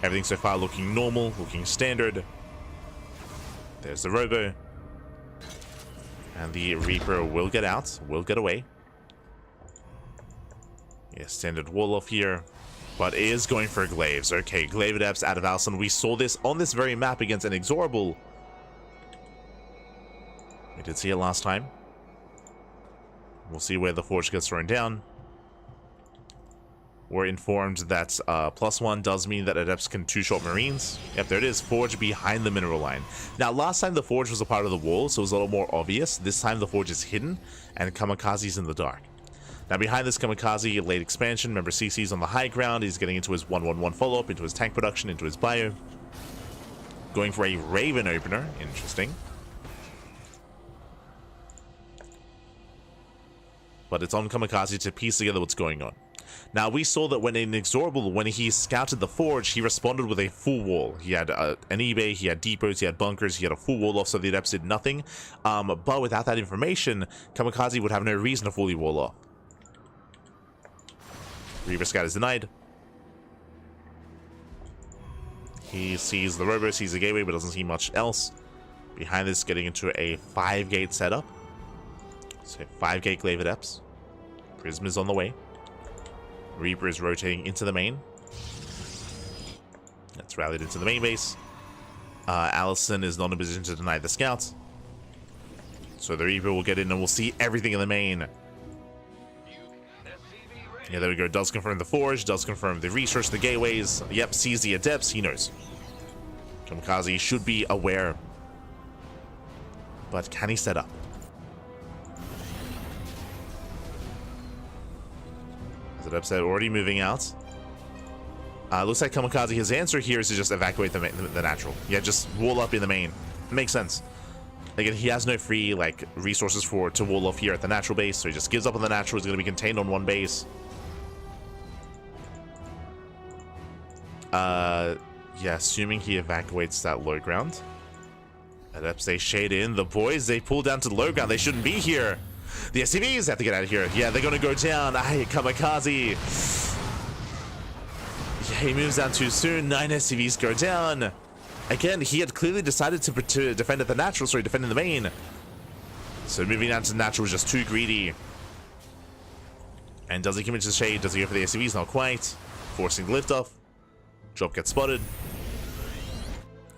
Everything so far looking normal, looking standard. There's the robo. And the Reaper will get out, will get away. Yeah, standard wall off here. But is going for glaives. Okay, glaive adepts out of YanXII. We saw this on this very map against INexorable. We did see it last time. We'll see where the forge gets thrown down. We're informed that +1 does mean that adepts can 2-shot marines. Yep, there it is. Forge behind the mineral line. Now, last time the forge was a part of the wall, so it was a little more obvious. This time the forge is hidden, and Kamikaze's in the dark. Now, behind this Kamikaze, late expansion. Remember, CC's on the high ground. He's getting into his 1-1-1 follow-up, into his tank production, into his bio. Going for a Raven opener. Interesting. But it's on Kamikaze to piece together what's going on. Now, we saw that when INexorable, when he scouted the forge, he responded with a full wall. He had an eBay, he had depots, he had bunkers, he had a full wall off, so the adepts did nothing. But without that information, Kamikaze would have no reason to fully wall off. Reaver scout is denied. He sees the robo, sees the gateway, but doesn't see much else. Behind this, getting into a 5-gate setup. So 5-gate glaive adepts. Prism is on the way. Reaper is rotating into the main. That's rallied into the main base. YanXII is not in a position to deny the scouts. So the Reaper will get in and we'll see everything in the main. Yeah, there we go. Does confirm the forge. Does confirm the research, the gateways. Yep, sees the adepts. He knows. Kamikaze should be aware. But can he set up? Adepts are already moving out. Looks like Kamikaze, his answer here is to just evacuate the natural. Yeah, just wall up in the main. Makes sense. Again, he has no free like resources to wall off here at the natural base, so he just gives up on the natural. He's going to be contained on one base. Yeah, assuming he evacuates that low ground. Adepts, they shade in. The boys, they pull down to the low ground. They shouldn't be here. The SCVs have to get out of here. Yeah, they're going to go down. Ay, Kamikaze. Yeah, he moves down too soon. 9 SCVs go down. Again, he had clearly decided to defend at the natural, sorry, defend in the main. So moving down to the natural was just too greedy. And does he commit to the shade? Does he go for the SCVs? Not quite. Forcing the lift off. Drop gets spotted.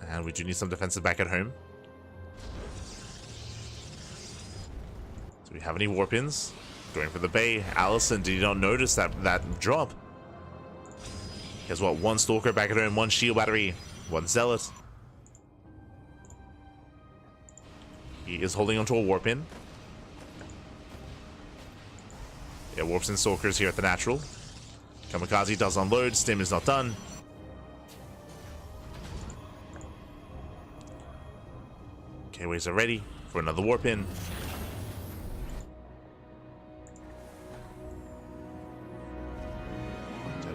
And we do need some defensive back at home. Do we have any warp-ins? Going for the bay. Allison, did you not notice that drop? He has what? 1 Stalker back at home, 1 Shield Battery, 1 Zealot. He is holding onto a warp-in. Yeah, warps and Stalkers here at the natural. Kamikaze does unload. Stim is not done. K-Waves are ready for another warp-in.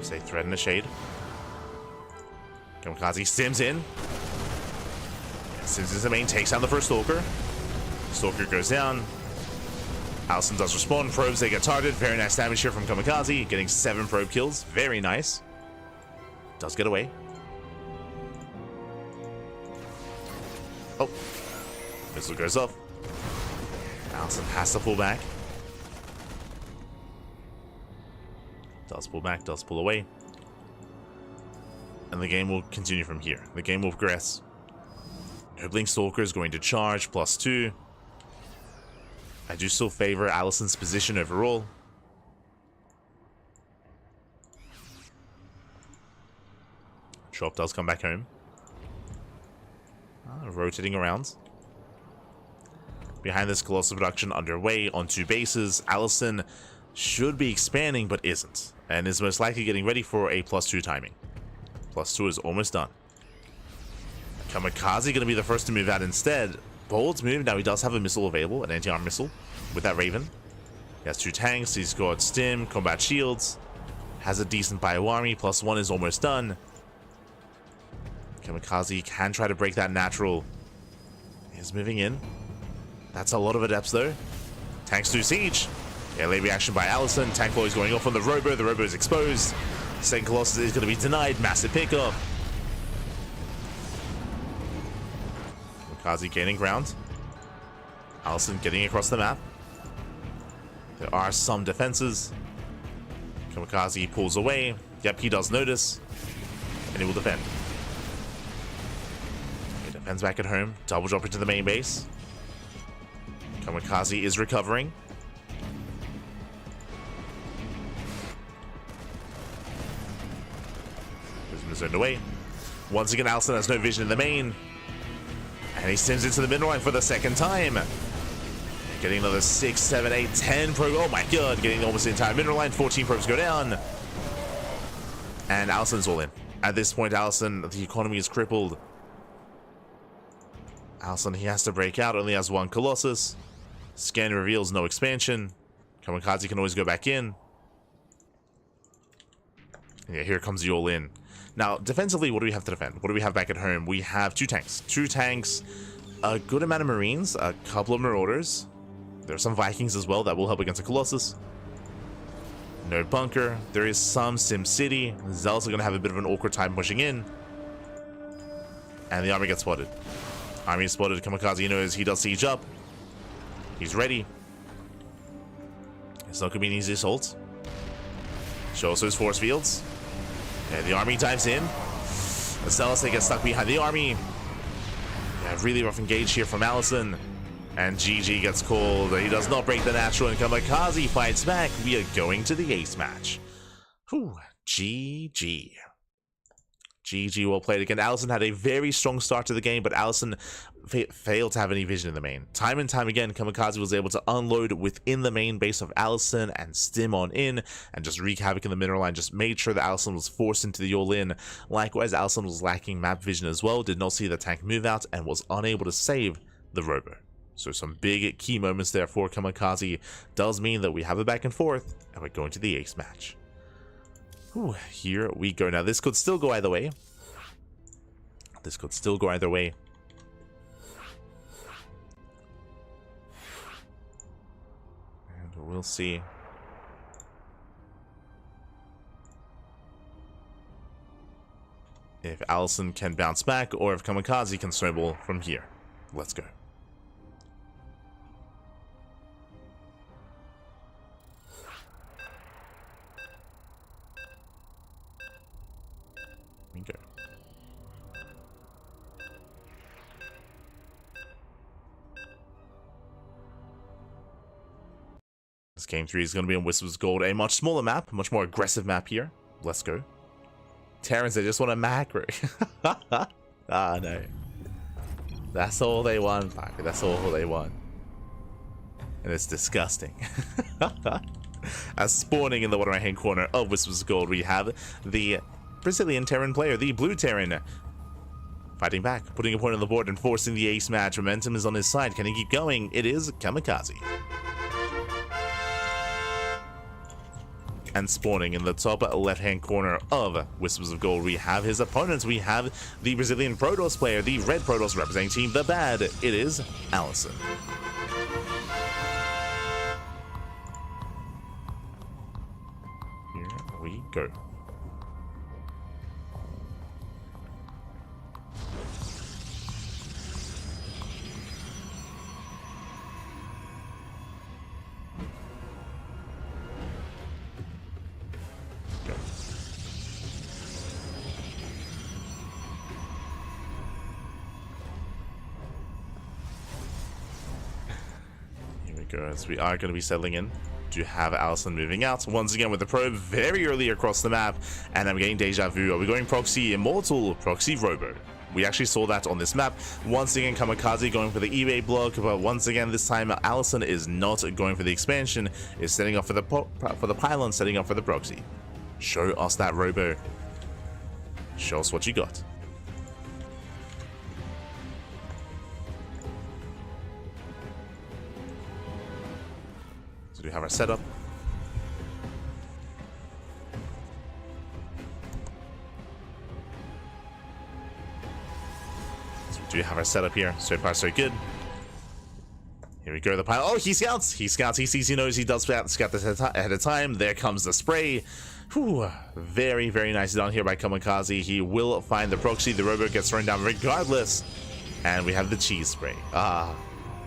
Say thread in the shade. Kamikaze stims in. Stims into the main, takes down the first Stalker. Stalker goes down. Allison does respond. Probes, they get targeted. Very nice damage here from Kamikaze. Getting 7 probe kills. Very nice. Does get away. Oh. Missile goes off. Allison has to pull back. Does pull back, does pull away. And the game will continue from here. The game will progress. Nobling Stalker is going to charge, +2. I do still favor Allison's position overall. Drop does come back home. Rotating around. Behind this, Colossal production underway on 2 bases. Allison should be expanding, but isn't. And is most likely getting ready for a +2 timing. +2 is almost done. Kamikaze going to be the first to move out instead. Bold's move. Now he does have a missile available, an anti-arm missile with that Raven. He has 2 tanks. He's got Stim, combat shields. Has a decent bio army. +1 is almost done. Kamikaze can try to break that natural. He's moving in. That's a lot of adepts though. Tanks do siege. Yeah, late reaction by Allison. Tank Flow is going off on the Robo. The Robo is exposed. Second Colossus is going to be denied. Massive pickup. Kamikaze gaining ground. Allison getting across the map. There are some defenses. Kamikaze pulls away. Yep, he does notice. And he will defend. He defends back at home. Double drop into the main base. Kamikaze is recovering. Zoned away. Once again, Allison has no vision in the main. And he sends into the middle line for the second time. Getting another 6, 7, 8, 10 probe. Oh my god, getting almost the entire middle line. 14 probes go down. And Allison's all in. At this point, Allison, the economy is crippled. Allison, he has to break out. Only has 1 Colossus. Scan reveals no expansion. Kamikaze can always go back in. Yeah, here comes the all in. Now, defensively, what do we have to defend? What do we have back at home? We have 2 tanks. 2 tanks, a good amount of Marines, a couple of Marauders. There are some Vikings as well that will help against a Colossus. No bunker. There is some Sim City. Zealots are going to have a bit of an awkward time pushing in. And the army gets spotted. Army is spotted. Kamikaze knows he does siege up. He's ready. It's not going to be an easy assault. Shows those force fields. Yeah, the army dives in. The Zealots, they get stuck behind the army. Yeah, really rough engage here from Allison. And GG gets called. He does not break the natural, and Kamikaze fights back. We are going to the ace match. Whew, GG. GG, well played. Again, Allison had a very strong start to the game, but Allison failed to have any vision in the main. Time and time again, Kamikaze was able to unload within the main base of Allison and stim on in and just wreak havoc in the mineral line. Just made sure that Allison was forced into the all-in. Likewise, Allison was lacking map vision as well, did not see the tank move out, and was unable to save the Robo. So some big key moments there for Kamikaze. Does mean that we have a back and forth, and we're going to the ace match. Whew, here we go. Now this could still go either way. This could still go either way. And we'll see. If Allison can bounce back, or if Kamikaze can snowball from here. Let's go. Here we go. This game 3 is going to be on Whispers Gold, a much smaller map, much more aggressive map here. Let's go. Terrans, they just want a macro. Ah, no. That's all they want, Piper. That's all they want. And it's disgusting. As spawning in the bottom right-hand corner of Whispers Gold, we have the Brazilian Terran player, the blue Terran, fighting back, putting a point on the board and forcing the ace match. Momentum is on his side. Can he keep going? It is Kamikaze. And spawning in the top left-hand corner of Whispers of Gold, we have his opponents. We have the Brazilian Protoss player, the red Protoss representing Team The Bad. It is Allison. Here we go. As we are going to be settling in to have Allison moving out once again with the probe very early across the map, and I'm getting deja vu. Are we going proxy immortal, proxy robo? We actually saw that on this map. Once again, Kamikaze going for the eBay block, but once again this time Allison is not going for the expansion, is setting up for the pylon, setting up for the proxy. Show us that robo. Show us what you got. So we have our setup. So we do have our setup here. So far, so good. Here we go. The pilot. Oh, he scouts. He scouts. He sees. He knows. He does scout this ahead of time. There comes the spray. Whew. Very, very nice done here by Kamikaze. He will find the proxy. The robo gets thrown down regardless. And we have the cheese spray. Ah,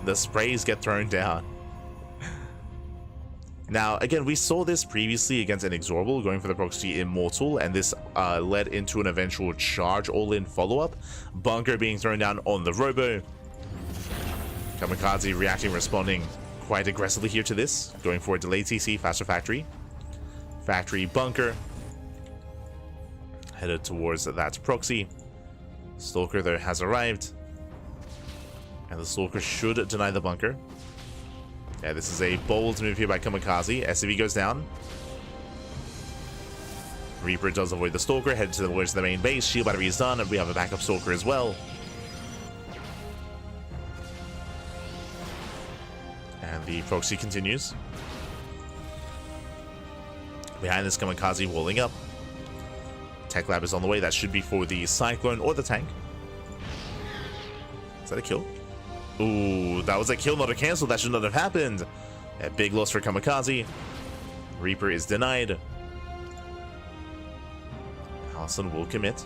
the sprays get thrown down. Now, again, we saw this previously against INexorable, going for the proxy immortal, and this led into an eventual charge all-in follow-up. Bunker being thrown down on the robo. Kamikaze reacting, responding quite aggressively here to this, going for a delayed CC, faster factory. Factory bunker. Headed towards that proxy. Stalker, though, has arrived. And the Stalker should deny the bunker. Yeah, this is a bold move here by Kamikaze. SCV goes down. Reaper does avoid the Stalker, head towards the main base. Shield battery is done, and we have a backup Stalker as well. And the proxy continues. Behind this, Kamikaze walling up. Tech lab is on the way. That should be for the Cyclone or the tank. Is that a kill? Ooh, that was a kill, not a cancel. That should not have happened. A big loss for Kamikaze. Reaper is denied. Allison will commit.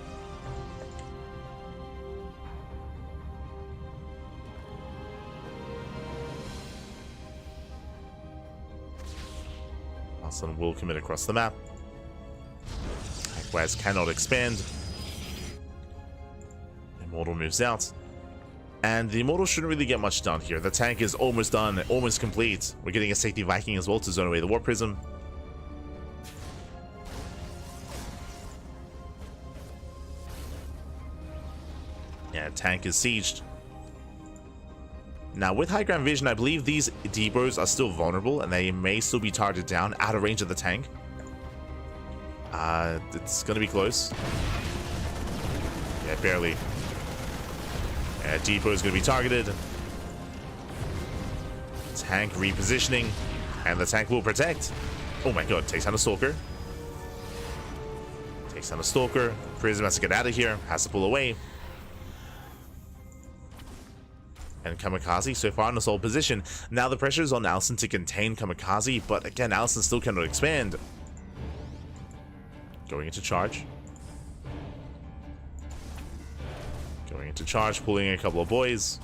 Allison will commit across the map. Likewise, cannot expand. Immortal moves out. And the Immortal shouldn't really get much done here. The tank is almost done, almost complete. We're getting a safety Viking as well to zone away the Warp Prism. Yeah, tank is sieged. Now, with high ground vision, I believe these depots are still vulnerable, and they may still be targeted down out of range of the tank. It's gonna be close. Yeah, barely. Depot is going to be targeted. Tank repositioning, and the tank will protect. Oh my god, takes down a Stalker. Takes down a Stalker. Prism has to get out of here, has to pull away. And Kamikaze so far in a sole position. Now the pressure is on YanXII to contain Kamikaze, but again, YanXII still cannot expand. Going into charge. Going into charge, pulling a couple of boys.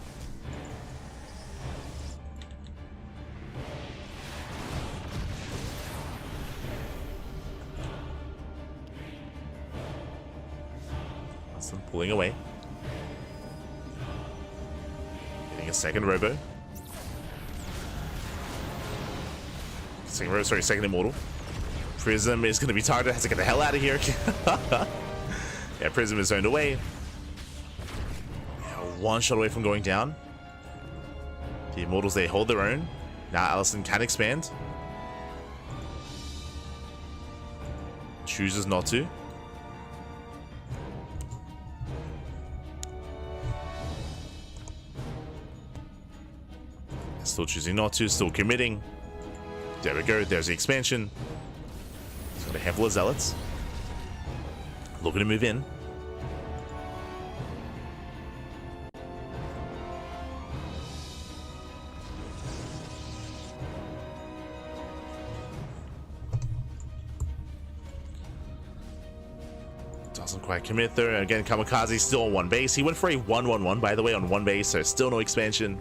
YanXII pulling away. Getting a second Robo. Second Immortal. Prism is going to be targeted, has to get the hell out of here. Yeah, Prism is zoned away. Yeah, one shot away from going down. The Immortals, they hold their own. Now YanXII can expand. Chooses not to. Still choosing not to, still committing. There we go, there's the expansion. He's got a handful of Zealots. Looking to move in. Doesn't quite commit there. Again, Kamikaze still on one base. He went for a 1-1-1, by the way, on one base, so still no expansion.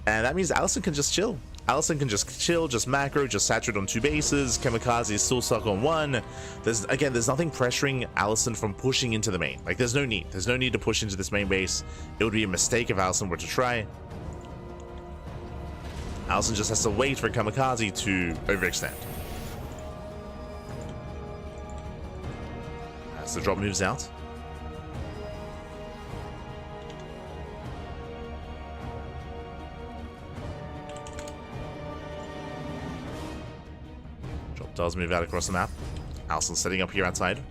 And that means YanXII can just chill. YanXII can just chill, just macro, just saturate on two bases. Kamikaze is still stuck on one. There's nothing pressuring YanXII from pushing into the main. Like, there's no need. There's no need to push into this main base. It would be a mistake if YanXII were to try. YanXII just has to wait for Kamikaze to overextend. As the drop moves out. Does move out across the map. YanXII setting up here outside.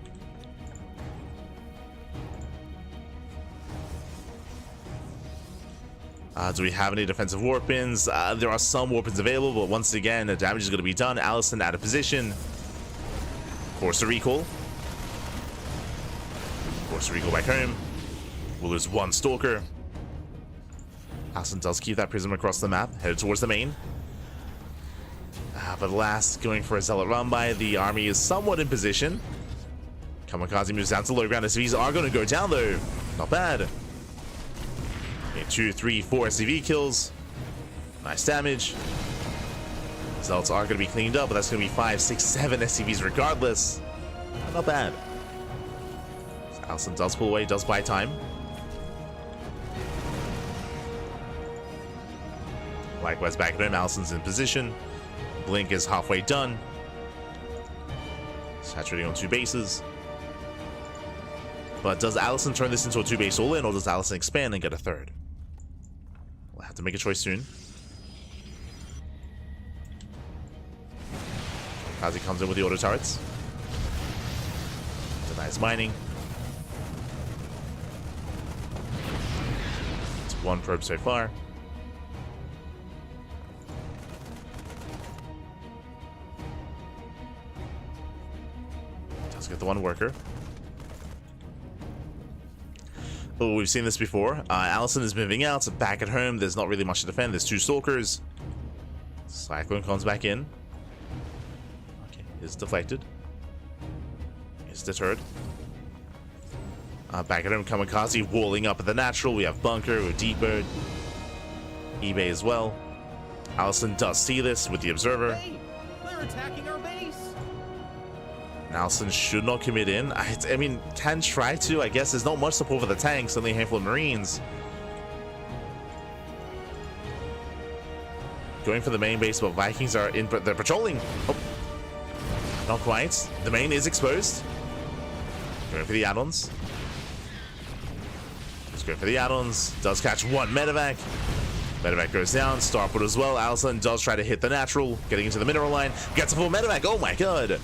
Do we have any defensive warpins? There are some warpins available, but once again, the damage is going to be done. YanXII out of position. Force a recall. Force a recall back home. We'll lose one Stalker. YanXII does keep that Prism across the map, headed towards the main. But last, going for a Zealot run by, the army is somewhat in position. Kamikaze moves down to low ground. SCVs are going to go down though. Not bad. Okay, 2, 3, 4 SCV kills. Nice damage. Zealots are going to be cleaned up, but that's going to be 5, 6, 7 SCVs regardless. Not bad. So YanXII does pull away, does buy time. Likewise, back at home, YanXII's in position. Blink is halfway done. Saturating on two bases. But does YanXII turn this into a two-base all-in, or does YanXII expand and get a third? We'll have to make a choice soon. Kazi comes in with the auto turrets. Denies mining. It's one probe so far. Get the one worker. Oh, we've seen this before. YanXII is moving out. Back at home, there's not really much to defend. There's two Stalkers. Cyclone comes back in. Okay, is deflected. Is deterred. Back at home, Kamikaze walling up at the natural. We have Bunker, we have Deeper, eBay as well. YanXII does see this with the Observer. Hey, they're attacking our base. YanXII should not commit in. I mean, can try to. I guess there's not much support for the tanks, only a handful of Marines. Going for the main base, but Vikings are in. They're patrolling. Oh, not quite. The main is exposed. Going for the add-ons. Just going for the add-ons. Does catch one medevac. Medevac goes down. Starport as well. YanXII does try to hit the natural. Getting into the mineral line. Gets a full medevac. Oh my god.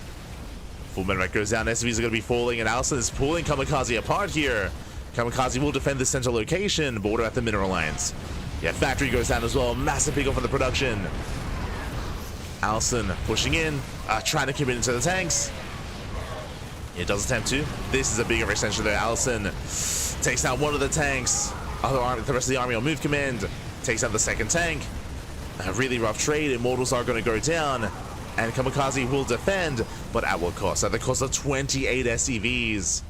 Full medevac goes down. SCVs are going to be falling, and YanXII is pulling Kamikaze apart here. Kamikaze will defend the center location, but what about the mineral lines? Yeah, factory goes down as well. Massive pickup for the production. Allison pushing in, trying to commit into the tanks. It does attempt to. This is a bigger extension there. Allison takes down one of the tanks. The rest of the army on move command. Takes out the second tank. A really rough trade. Immortals are going to go down. And Kamikaze will defend, but at what cost? At the cost of 28 SCVs.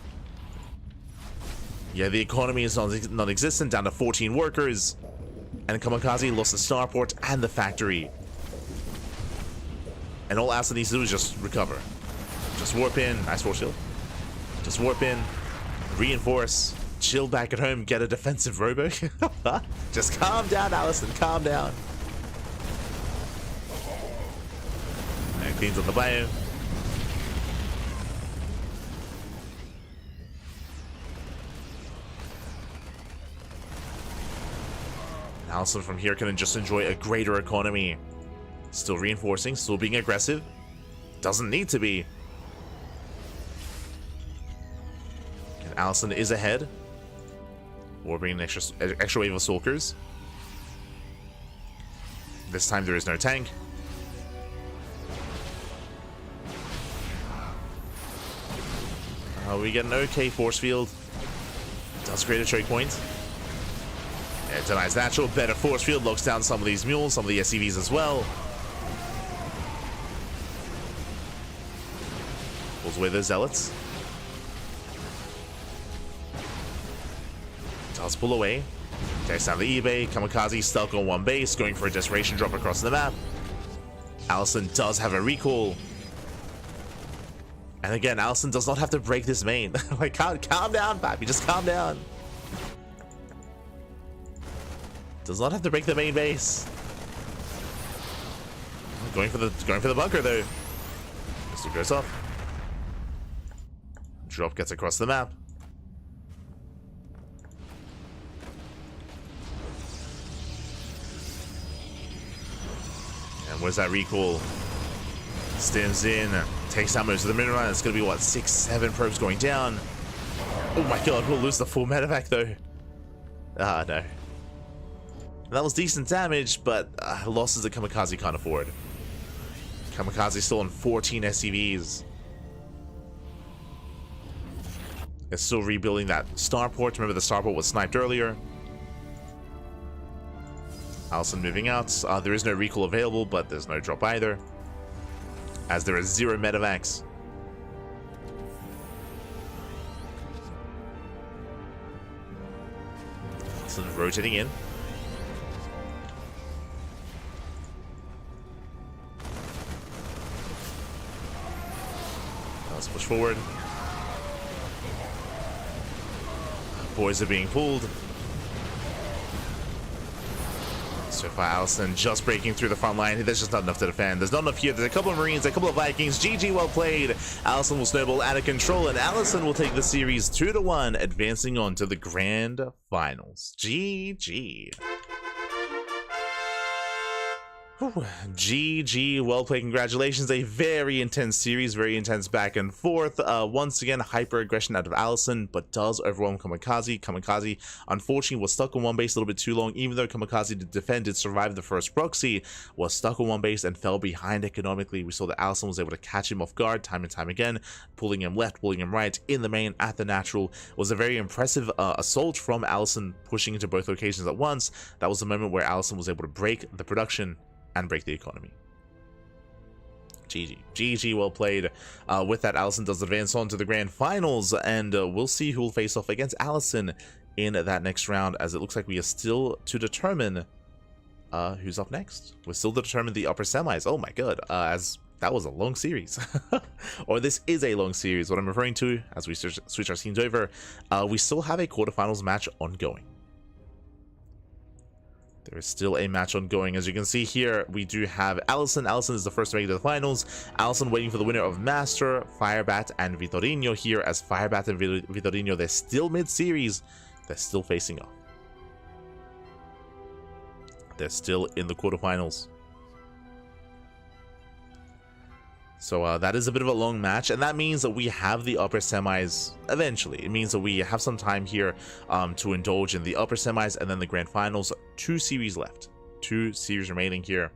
Yeah, the economy is non-existent, down to 14 workers. And Kamikaze lost the starport and the factory. And all Allison needs to do is just recover. Just warp in. Nice force shield. Just warp in. Reinforce. Chill back at home. Get a defensive robo. Just calm down, Allison. Calm down. And cleans on the bio. And Allison from here can just enjoy a greater economy. Still reinforcing. Still being aggressive. Doesn't need to be. And Allison is ahead. Warping an extra wave of Stalkers. This time there is no tank. We get an okay force field. Does create a choke point. It denies natural. Better force field. Locks down some of these mules, some of the SCVs as well. Pulls away the zealots. Does pull away. Takes down the eBay. Kamikaze stuck on one base, going for a desperation drop across the map. Allison does have a recall. And again, Allison does not have to break this main. Like, calm down, Pappy. Just calm down. Does not have to break the main base. Going for the bunker though. Mr. goes off. Drop gets across the map. And where's that recall? Stims in, takes down most of the mineral. It's gonna be what, 6-7 probes going down. Oh my god, we'll lose the full medevac though. Ah no. That was decent damage, but losses that Kamikaze can't afford. Kamikaze still on 14 SCVs. It's still rebuilding that starport. Remember the starport was sniped earlier. Allison moving out. There is no recall available, but there's no drop either, as there is 0 medevacs. So rotating in. Let's push forward. Boys are being pulled. So far, Allison just breaking through the front line. There's just not enough to defend. There's not enough here. There's a couple of Marines, a couple of Vikings. GG, well played. Allison will snowball out of control, and Allison will take the series 2-1, advancing on to the grand finals. GG. Whew. GG, well played, congratulations. A very intense series, very intense back and forth. Once again, hyper aggression out of Allison, but does overwhelm Kamikaze. Kamikaze, unfortunately, was stuck on one base a little bit too long. Even though Kamikaze did defend, did survive the first proxy, was stuck on one base and fell behind economically. We saw that Allison was able to catch him off guard time and time again, pulling him left, pulling him right, in the main, at the natural. Was a very impressive assault from Allison, pushing into both locations at once. That was the moment where Allison was able to break the production and break the economy. GG, well played. With that, Allison does advance on to the grand finals, and we'll see who will face off against Allison in that next round, as it looks like we are still to determine who's up next. We're still to determine the upper semis. Oh my god, as that was a long series. Or this is a long series. What I'm referring to, as we switch our scenes over, we still have a quarterfinals match ongoing. There is still a match ongoing. As you can see here, we do have Allison. Allison is the first to make it to the finals. Allison waiting for the winner of MasTeR, Firebat, and Vitorino here, as Firebat and Vitorino, they're still mid-series. They're still facing off. They're still in the quarterfinals. So that is a bit of a long match, and that means that we have the upper semis eventually. It means that we have some time here to indulge in the upper semis and then the grand finals. 2 series left. 2 series remaining here.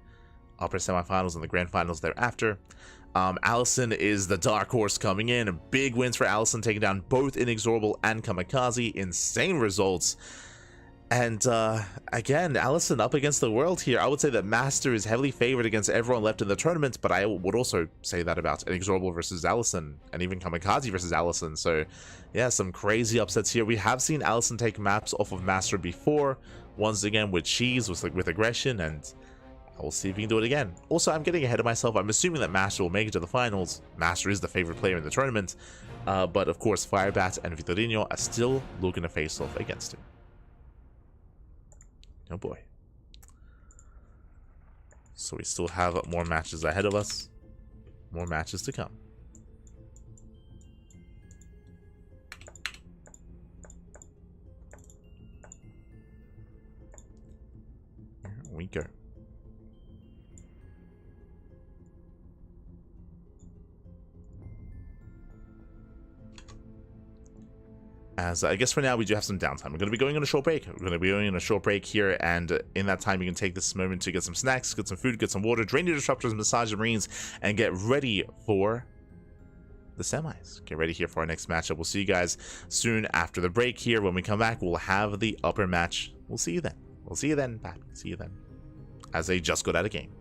Upper semifinals and the grand finals thereafter. YanXII is the dark horse coming in. Big wins for YanXII, taking down both INexorable and Kamikaze. Insane results. And again, YanXII up against the world here. I would say that MasTeR is heavily favored against everyone left in the tournament, but I would also say that about INexorable versus YanXII, and even Kamikaze versus YanXII. So yeah, some crazy upsets here. We have seen YanXII take maps off of MasTeR before, once again with cheese, with aggression, and we'll see if we can do it again. Also, I'm getting ahead of myself. I'm assuming that MasTeR will make it to the finals. MasTeR is the favorite player in the tournament, but of course Firebat and Vitorino are still looking to face off against him. Oh boy. So we still have more matches ahead of us. More matches to come. Here we go. As I guess for now we do have some downtime. We're going to be going on a short break. We're going to be going on a short break here, and in that time you can take this moment to get some snacks, get some food, get some water, drain your disruptors, massage the marines, and get ready for the semis. Get ready here for our next matchup. We'll see you guys soon after the break here. When we come back, we'll have the upper match. We'll see you then. We'll see you then, Pat. See you then. As they just got out of game.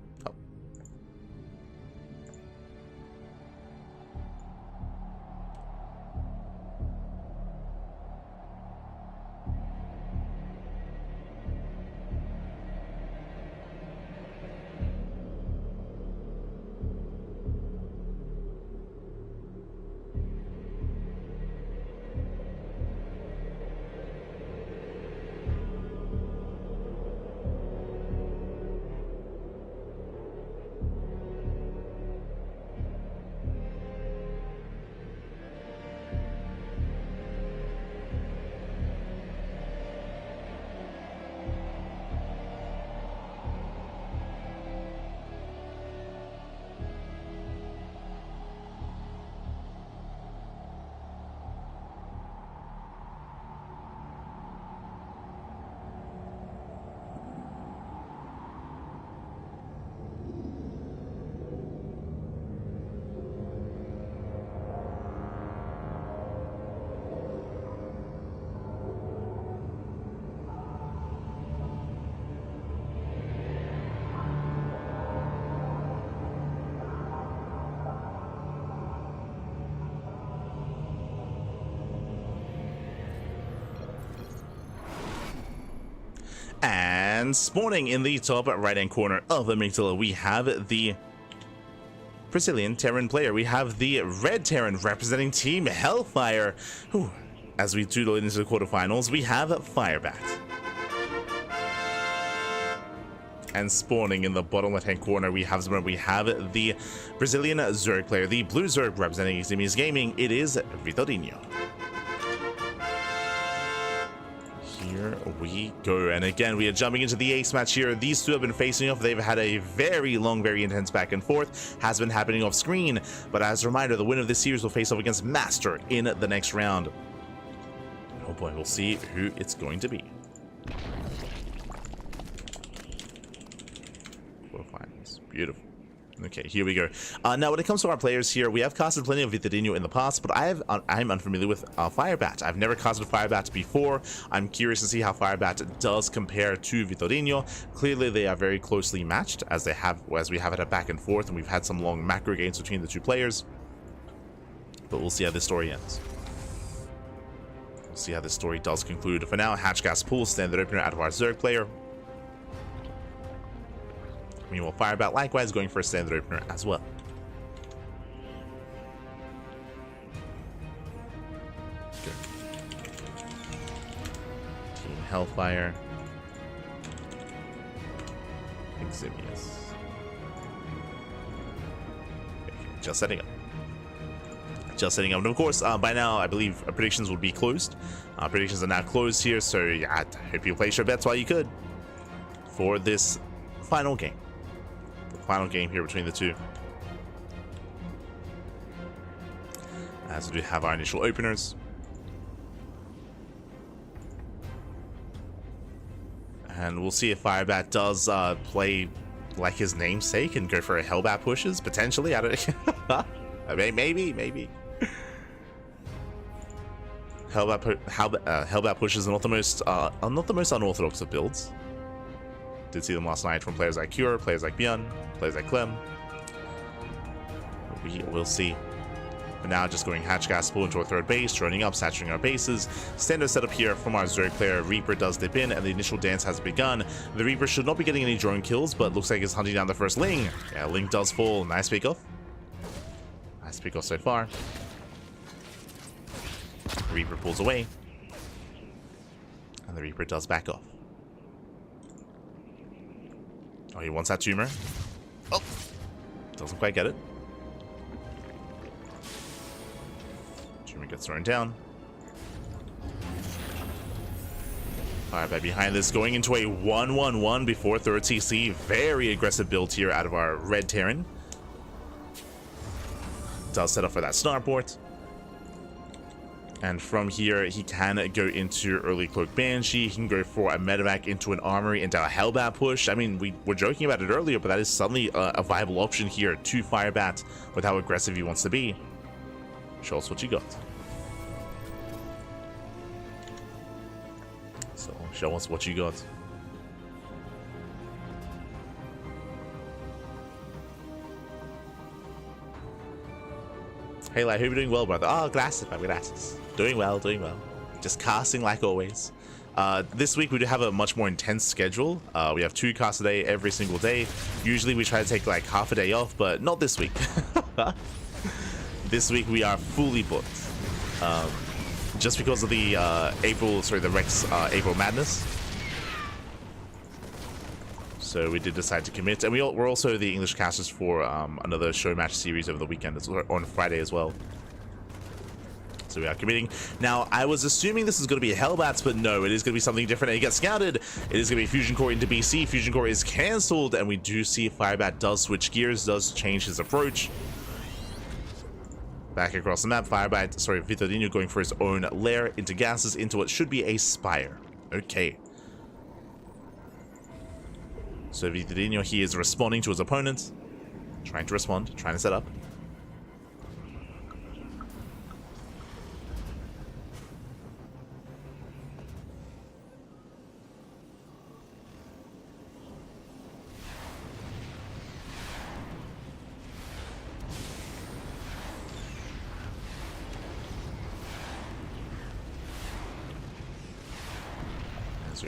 And spawning in the top right-hand corner of the amygdala, we have the Brazilian Terran player. We have the red Terran representing Team Hellfire. Whew. As we doodle into the quarterfinals, we have Firebat. And spawning in the bottom left-hand corner, we have the Brazilian Zerg player, the blue Zerg representing Eximius Gaming. It is Vitorino. Here we go, and again we are jumping into the ace match here. These two have been facing off. They've had a very long, very intense back and forth. Has been happening off screen, but as a reminder, the winner of this series will face off against MasTeR in the next round. Oh boy, we'll see who it's going to be. Quarterfinals, beautiful. Okay, here we go. Now, when it comes to our players here, we have casted plenty of Vitorino in the past, but I'm unfamiliar with Firebat. I've never casted Firebat before. I'm curious to see how Firebat does compare to Vitorino. Clearly, they are very closely matched, as we have it a back and forth, and we've had some long macro games between the two players. But we'll see how this story ends. We'll see how this story does conclude. For now, Hatch Gas Pool, standard opener out of our Zerg player. Meanwhile, Firebat likewise going for a standard opener as well. Good. Team Hellfire. Eximius. Okay, just setting up. Just setting up. And of course, by now, I believe predictions will be closed. Predictions are now closed here, so yeah, I hope you place your bets while you could for this final game. Final game here between the two. as we have our initial openers. And we'll see if Firebat does play like his namesake and go for a Hellbat pushes, potentially. I don't maybe. Hellbat pushes are not the most unorthodox of builds. Did see them last night from players like Cure, players like Bjorn, players like Clem. We will see. But now just going Hatch Gaspel into our third base, droning up, saturating our bases. Standard setup here from our Zerg player. Reaper does dip in, and the initial dance has begun. The Reaper should not be getting any drone kills, but looks like he's hunting down the first Ling. Yeah, Ling does fall. Nice pickoff. Nice pickoff so far. Reaper pulls away. And the Reaper does back off. Oh, he wants that tumor. Oh! Doesn't quite get it. Tumor gets thrown down. Firebat behind this, going into a 1-1-1 before third CC. Very aggressive build here out of our red Terran. Does set up for that Snarport. And from here, he can go into early Cloak Banshee. He can go for a Medevac into an Armory, into a Hellbat push. I mean, we were joking about it earlier, but that is suddenly a viable option here to Firebat with how aggressive he wants to be. Show us what you got. So, show us what you got. Hey, like, hope you're doing well, brother. Oh, glasses, my glasses. Doing well, doing well. Just casting like always. This week we do have a much more intense schedule. We have 2 casts a day every single day. Usually we try to take like half a day off, but not this week. This week we are fully booked. Just because of the the Rex April Madness. So we did decide to commit, and we're also the English casters for another show match series over the weekend. It's on Friday as well. So we are committing. Now, I was assuming this is going to be a Hellbats, but no, it is going to be something different. And it gets scouted. It is going to be Fusion Core into BC. Fusion Core is cancelled, and we do see Firebat does switch gears, does change his approach. Back across the map, Vitorino going for his own lair into gases, into what should be a Spire. Okay. So Vitorino, he is responding to his opponent. Trying to respond, trying to set up.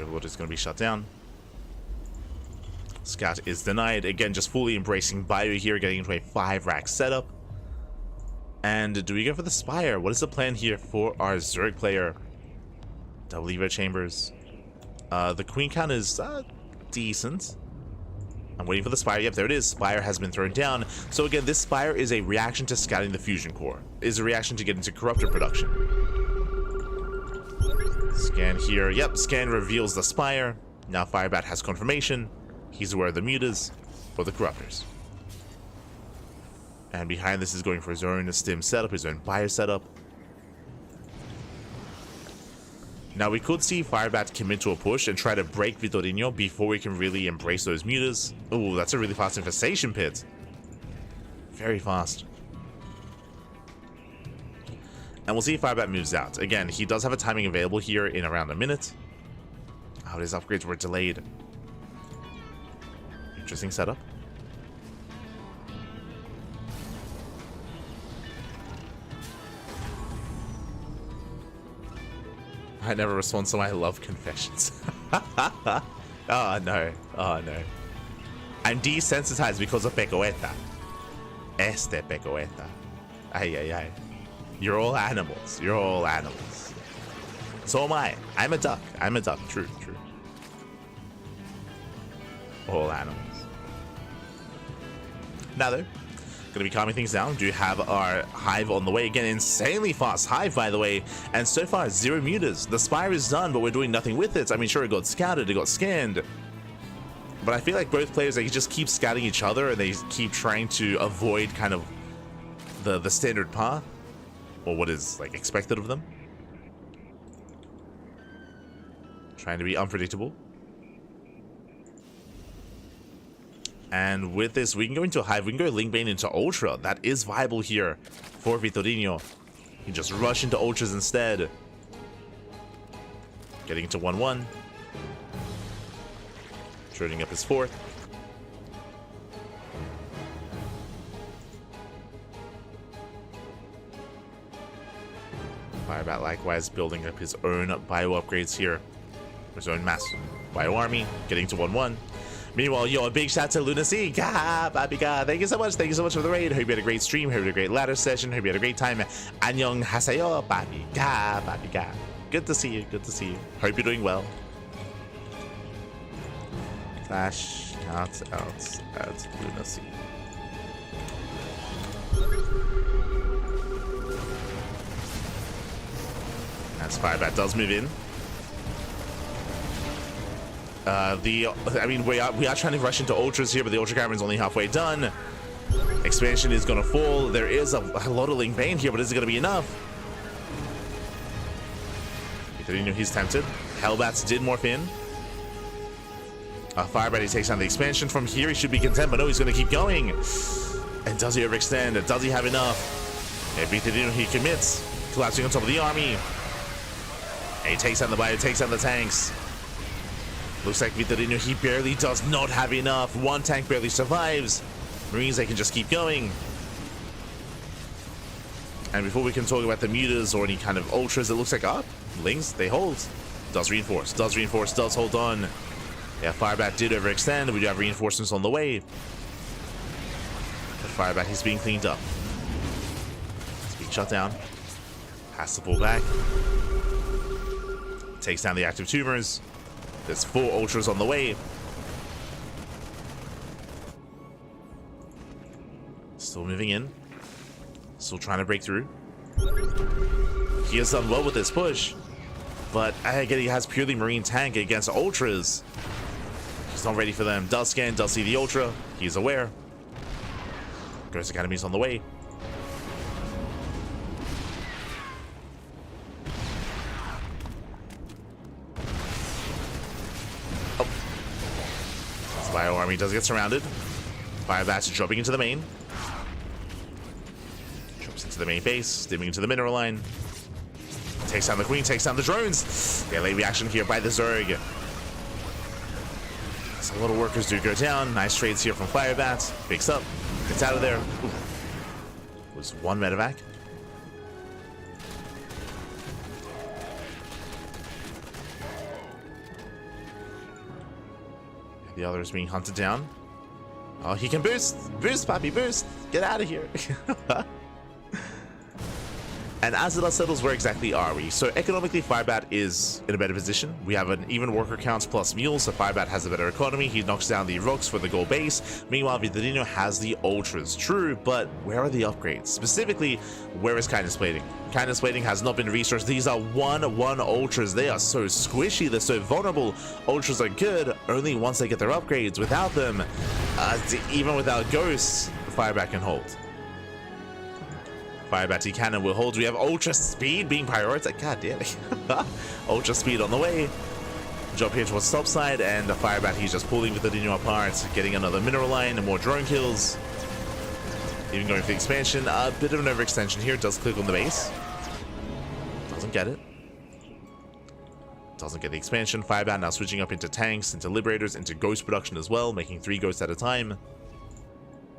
What is going to be shut down. Scout is denied. Again, just fully embracing Bio here, getting into a 5-rack setup. And do we go for the Spire? What is the plan here for our Zerg player? Double Evo Chambers. The Queen count is decent. I'm waiting for the Spire. Yep, there it is. Spire has been thrown down. So again, this Spire is a reaction to scouting the Fusion Core. It is a reaction to get into Corruptor production. Scan here. Yep, scan reveals the Spire. Now Firebat has confirmation. He's aware of the mutas for the Corruptors. And behind this is going for his own stim setup, his own Bio setup. Now we could see Firebat commit to a push and try to break Vitorino before we can really embrace those mutas. Oh, that's a really fast infestation pit. Very fast. And we'll see if Firebat moves out. Again, he does have a timing available here in around a minute. Oh, his upgrades were delayed. Interesting setup. I never respond to my love confessions. Oh no, oh no. I'm desensitized because of Pecoeta. Este Pecoeta. Ay, ay, ay. You're all animals. You're all animals. So am I. I'm a duck. I'm a duck. True, true. All animals. Now though, gonna be calming things down. Do have our Hive on the way again. Insanely fast Hive, by the way. And so far, 0 mutas. The Spire is done, but we're doing nothing with it. I mean, sure, it got scouted, it got scanned. But I feel like both players, they just keep scouting each other and they keep trying to avoid kind of the standard path. or what is like expected of them. Trying to be unpredictable. And with this, we can go into Hive, we can go Lingbane into Ultra. That is viable here for Vitorino. He can just rush into Ultras instead. Getting into 1-1. Trading up his 4th. Firebat likewise building up his own bio upgrades here. His own mass bio army. Getting to 1-1. Meanwhile, yo, a big shout to Lunacy. God, Babi God. Thank you so much. Thank you so much for the raid. Hope you had a great stream. Hope you had a great ladder session. Hope you had a great time. Annyeong haseyo, Babi God, Babi God. Good to see you. Good to see you. Hope you're doing well. Flash out at Lunacy. As Firebat does move in. I mean, we are trying to rush into Ultras here, but the Ultra Cavern's only halfway done. Expansion is going to fall. There is a lot of Lingbane here, but is it going to be enough? Vitorino, he's tempted. Hellbats did morph in. Firebat, he takes down the expansion. From here, he should be content, but no, he's going to keep going. And does he overextend? Does he have enough? And Vitorino, he commits. Collapsing on top of the army. And he takes down the bio, takes down the tanks. Looks like Vitorino, he barely does not have enough. One tank barely survives. Marines, they can just keep going. And before we can talk about the mutas or any kind of ultras, it looks like, Lings, they hold. Does reinforce, does hold on. Yeah, Firebat did overextend. We do have reinforcements on the way. But Firebat, he's being cleaned up. He's being shut down. Has to pull back. Takes down the active tumors. There's 4 ultras on the way. Still moving in. Still trying to break through. He has done well with this push. But again, he has purely marine tank against ultras. He's not ready for them. Does scan, does see the ultra. He's aware. Ghost Academy's on the way. Bio army does get surrounded. Firebat's dropping into the main. Drops into the main base, dimming into the mineral line. Takes down the queen, takes down the drones. Yeah, late reaction here by the Zerg. So a lot of workers do go down. Nice trades here from Firebat. Picks up, gets out of there. Ooh. Was 1 medevac. The other is being hunted down. Oh, he can boost! Boost, Papi, boost! Get out of here! And as it settles, where exactly are we? So economically, Firebat is in a better position. We have an even worker count plus mules, so Firebat has a better economy. He knocks down the rocks for the gold base. Meanwhile, Vitorino has the ultras. True, but where are the upgrades? Specifically, where is kindness plating? Kindness plating has not been resourced. These are 1-1 ultras. They are so squishy. They're so vulnerable. Ultras are good only once they get their upgrades. Without them, even without ghosts, Firebat can hold. Firebat cannon will hold. We have ultra speed being prioritized. God damn it. Ultra speed on the way. Jump here towards top side, and the Firebat, he's just pulling Vitorino apart, getting another mineral line and more drone kills. Even going for the expansion. A bit of an overextension here. Does click on the base. Doesn't get it. Doesn't get the expansion. Firebat now switching up into tanks, into liberators, into ghost production as well, making 3 ghosts at a time.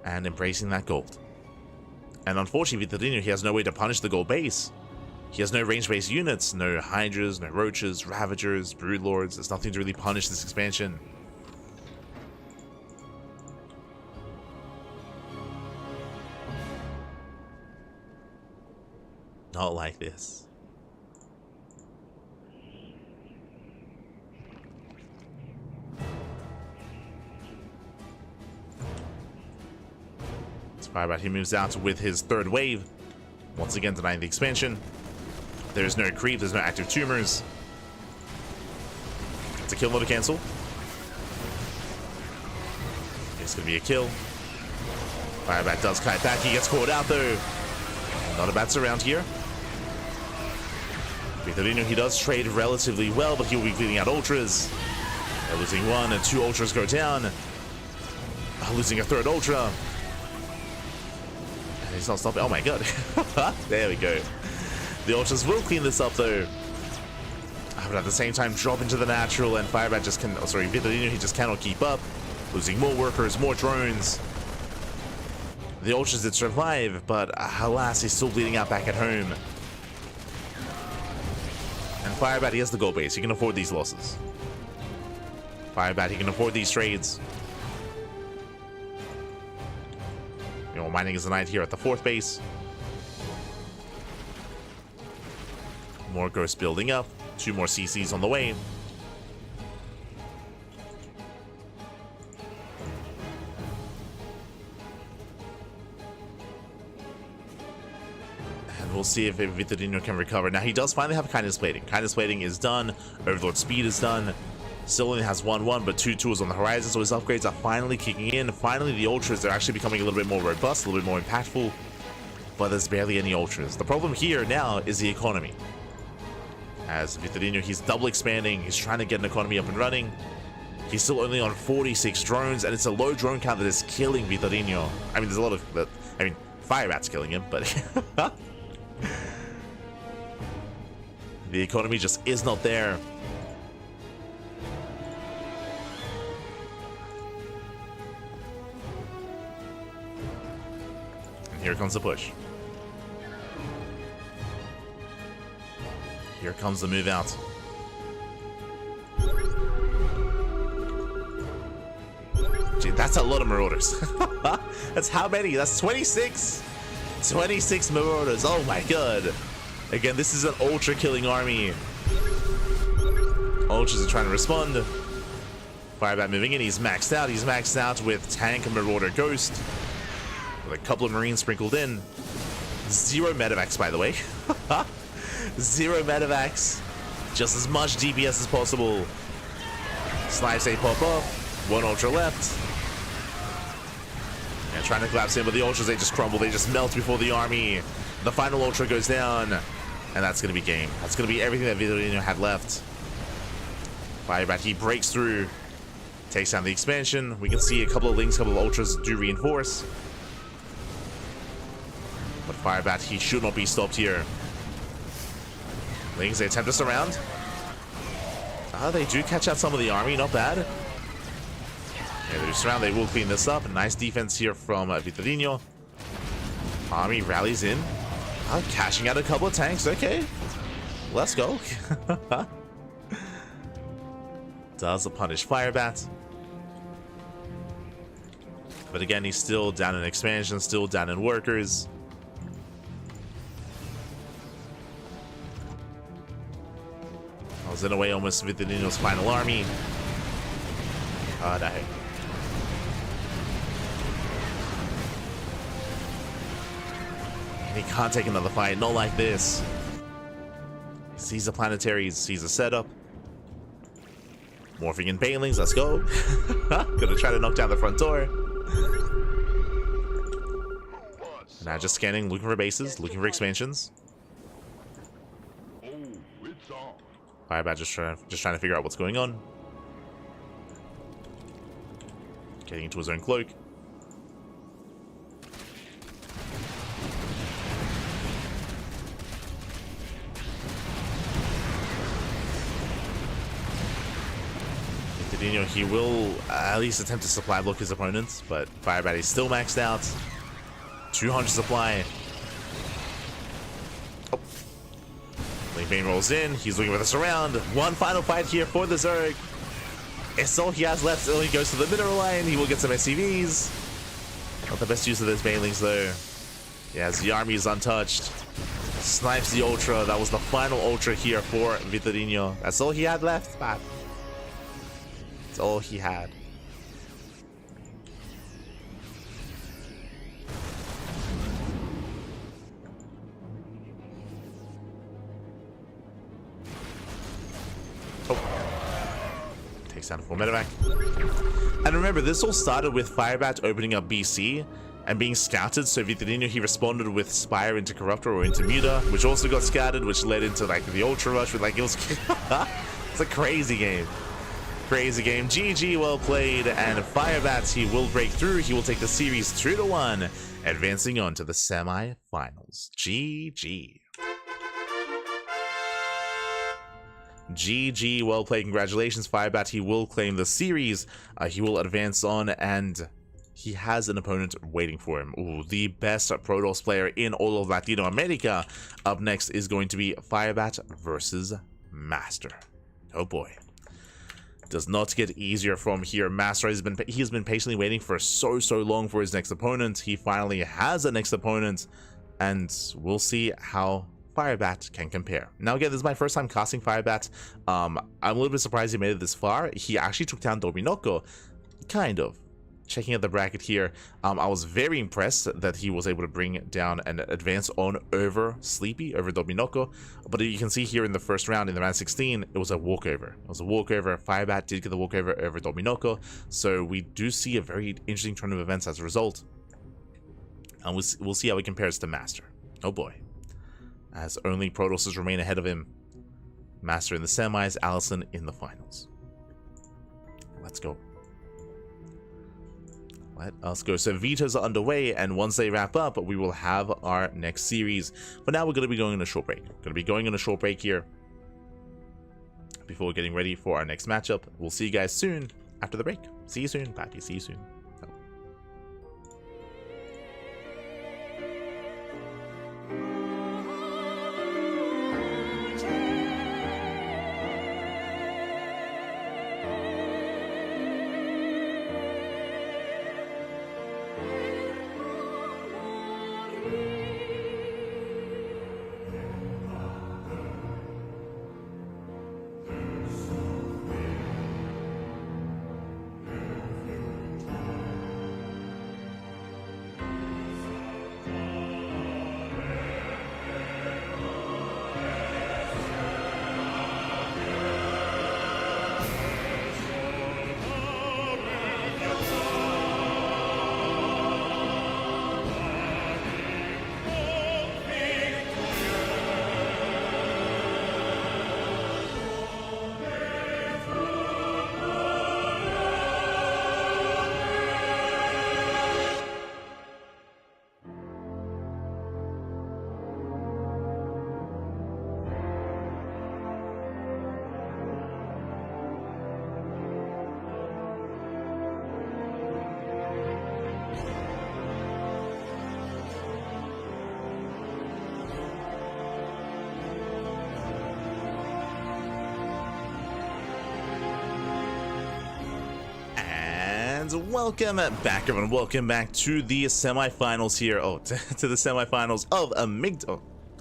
And embracing that gold. And unfortunately, Vitorino, he has no way to punish the gold base. He has no range-based units, no Hydras, no Roaches, Ravagers, Broodlords. There's nothing to really punish this expansion. Not like this. Firebat, he moves out with his 3rd wave. Once again, denying the expansion. There's no creep, there's no active tumors. It's a kill, not a cancel. It's gonna be a kill. Firebat does kite back, he gets caught out though. Not a bad surround here. Vitorino, he does trade relatively well, but he will be cleaning out ultras. They're losing 1 and 2 ultras go down. Losing a 3rd ultra. And he's not stopping. Oh my god. There we go. The ultras will clean this up though. But at the same time, drop into the natural, and Firebat just can. Oh, sorry, Vitorino, he just cannot keep up. Losing more workers, more drones. The ultras did survive, but alas, he's still bleeding out back at home. And Firebat, he has the gold base. He can afford these losses. Firebat, he can afford these trades. You know, mining is the knight here at the 4th base. More ghosts building up. 2 more CCs on the way. And we'll see if Vitorino can recover. Now, he does finally have kindness plating. Kindness plating is done. Overlord speed is done. Still only has 1-1, but 2-2 is on the horizon, so his upgrades are finally kicking in. Finally, the ultras are actually becoming a little bit more robust, a little bit more impactful, but there's barely any ultras. The problem here now is the economy. As Vitorino, he's double expanding, he's trying to get an economy up and running. He's still only on 46 drones, and it's a low drone count that is killing Vitorino. I mean, there's a lot of, I mean, Firebat's killing him, but the economy just is not there. Here comes the push. Here comes the move out. Gee, that's a lot of Marauders. That's how many? That's 26. 26 Marauders. Oh my god. Again, this is an ultra killing army. Ultras are trying to respond. Firebat moving in. He's maxed out. He's maxed out with Tank and Marauder Ghost. With a couple of Marines sprinkled in. 0 medevacs, by the way. 0 medevacs. Just as much DPS as possible. Snipes, they pop off. 1 ultra left. And trying to collapse in, but the ultras, they just crumble. They just melt before the army. The final ultra goes down. And that's going to be game. That's going to be everything that Vitorino had left. Firebat, he breaks through. Takes down the expansion. We can see a couple of links, a couple of ultras do reinforce. But Firebat, he should not be stopped here. Lings, they attempt to surround. They do catch out some of the army, not bad. Yeah, they do surround, they will clean this up. Nice defense here from Vitorino. Army rallies in. Cashing out a couple of tanks, okay. Let's go. Does punish Firebat. But again, he's still down in expansion, still down in workers. I was in a way almost Vitorino's final army. Oh, no. He can't take another fight, not like this. He sees the planetaries, sees the setup. Morphing in Banelings, let's go. Gonna try to knock down the front door. Now just scanning, looking for bases, looking for expansions. Firebat just trying to figure out what's going on. Getting into his own cloak. Vitorino, he will at least attempt to supply block his opponents, but Firebat is still maxed out. 200 supply. Oh. Link Bane rolls in. He's looking for the surround. One final fight here for the Zerg. It's all he has left. He goes to the mineral line. He will get some SCVs. Not the best use of those Banelings though. Yeah, as the army is untouched. Snipes the Ultra. That was the final Ultra here for Vitorino. That's all he had left, man. That's all he had. Takes down a full medevac. And remember, this all started with Firebat opening up BC and being scouted. So Vitorino, he responded with Spire into Corruptor or into Muta, which also got scouted, which led into like the Ultra Rush with like, it was it's a crazy game. Crazy game. GG, well played. And Firebats, he will break through. He will take the series 2-1, advancing on to the semi-finals. GG. GG, well played. Congratulations, Firebat. He will claim the series. He will advance on, and he has an opponent waiting for him. Ooh, the best Protoss player in all of Latino America. Up next is going to be Firebat versus MasTeR. Oh boy. Does not get easier from here. MasTeR has been patiently waiting for so long for his next opponent. He finally has a next opponent, and we'll see how Firebat can compare. Now again, this is my first time casting Firebat. I'm a little bit surprised he made it this far. He actually took down Dominoko, kind of. Checking at the bracket here, I was very impressed that he was able to bring down and advance on over Sleepy, over Dominoko. But you can see here in the first round, in the round 16, it was a walkover. It was a walkover. Firebat did get the walkover over Dominoko. So we do see a very interesting turn of events as a result. And we'll see how he compares to MasTeR. Oh boy. As only Protosses remain ahead of him. MasTeR in the semis, Allison in the finals. Let's go. Let us go. So vetoes are underway, and once they wrap up, we will have our next series. For now, we're going to be going on a short break. Going to be going on a short break here before getting ready for our next matchup. We'll see you guys soon after the break. See you soon, Pappy. See you soon. Welcome back, everyone. Welcome back to the semifinals here. To the semifinals of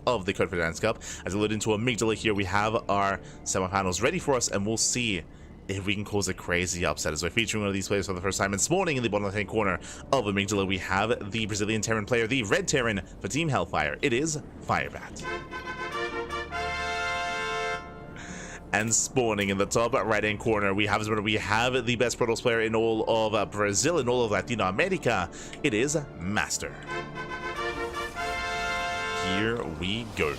of the Confidence Cup. As we look into Amygdala here, we have our semifinals ready for us, and we'll see if we can cause a crazy upset as we're featuring one of these players for the first time. And spawning in the bottom left-hand corner of Amygdala, we have the Brazilian Terran player, the Red Terran for Team Hellfire. It is Firebat. And spawning in the top right-hand corner, we have the best Protoss player in all of Brazil, in all of Latino America. It is MasTeR. Here we go.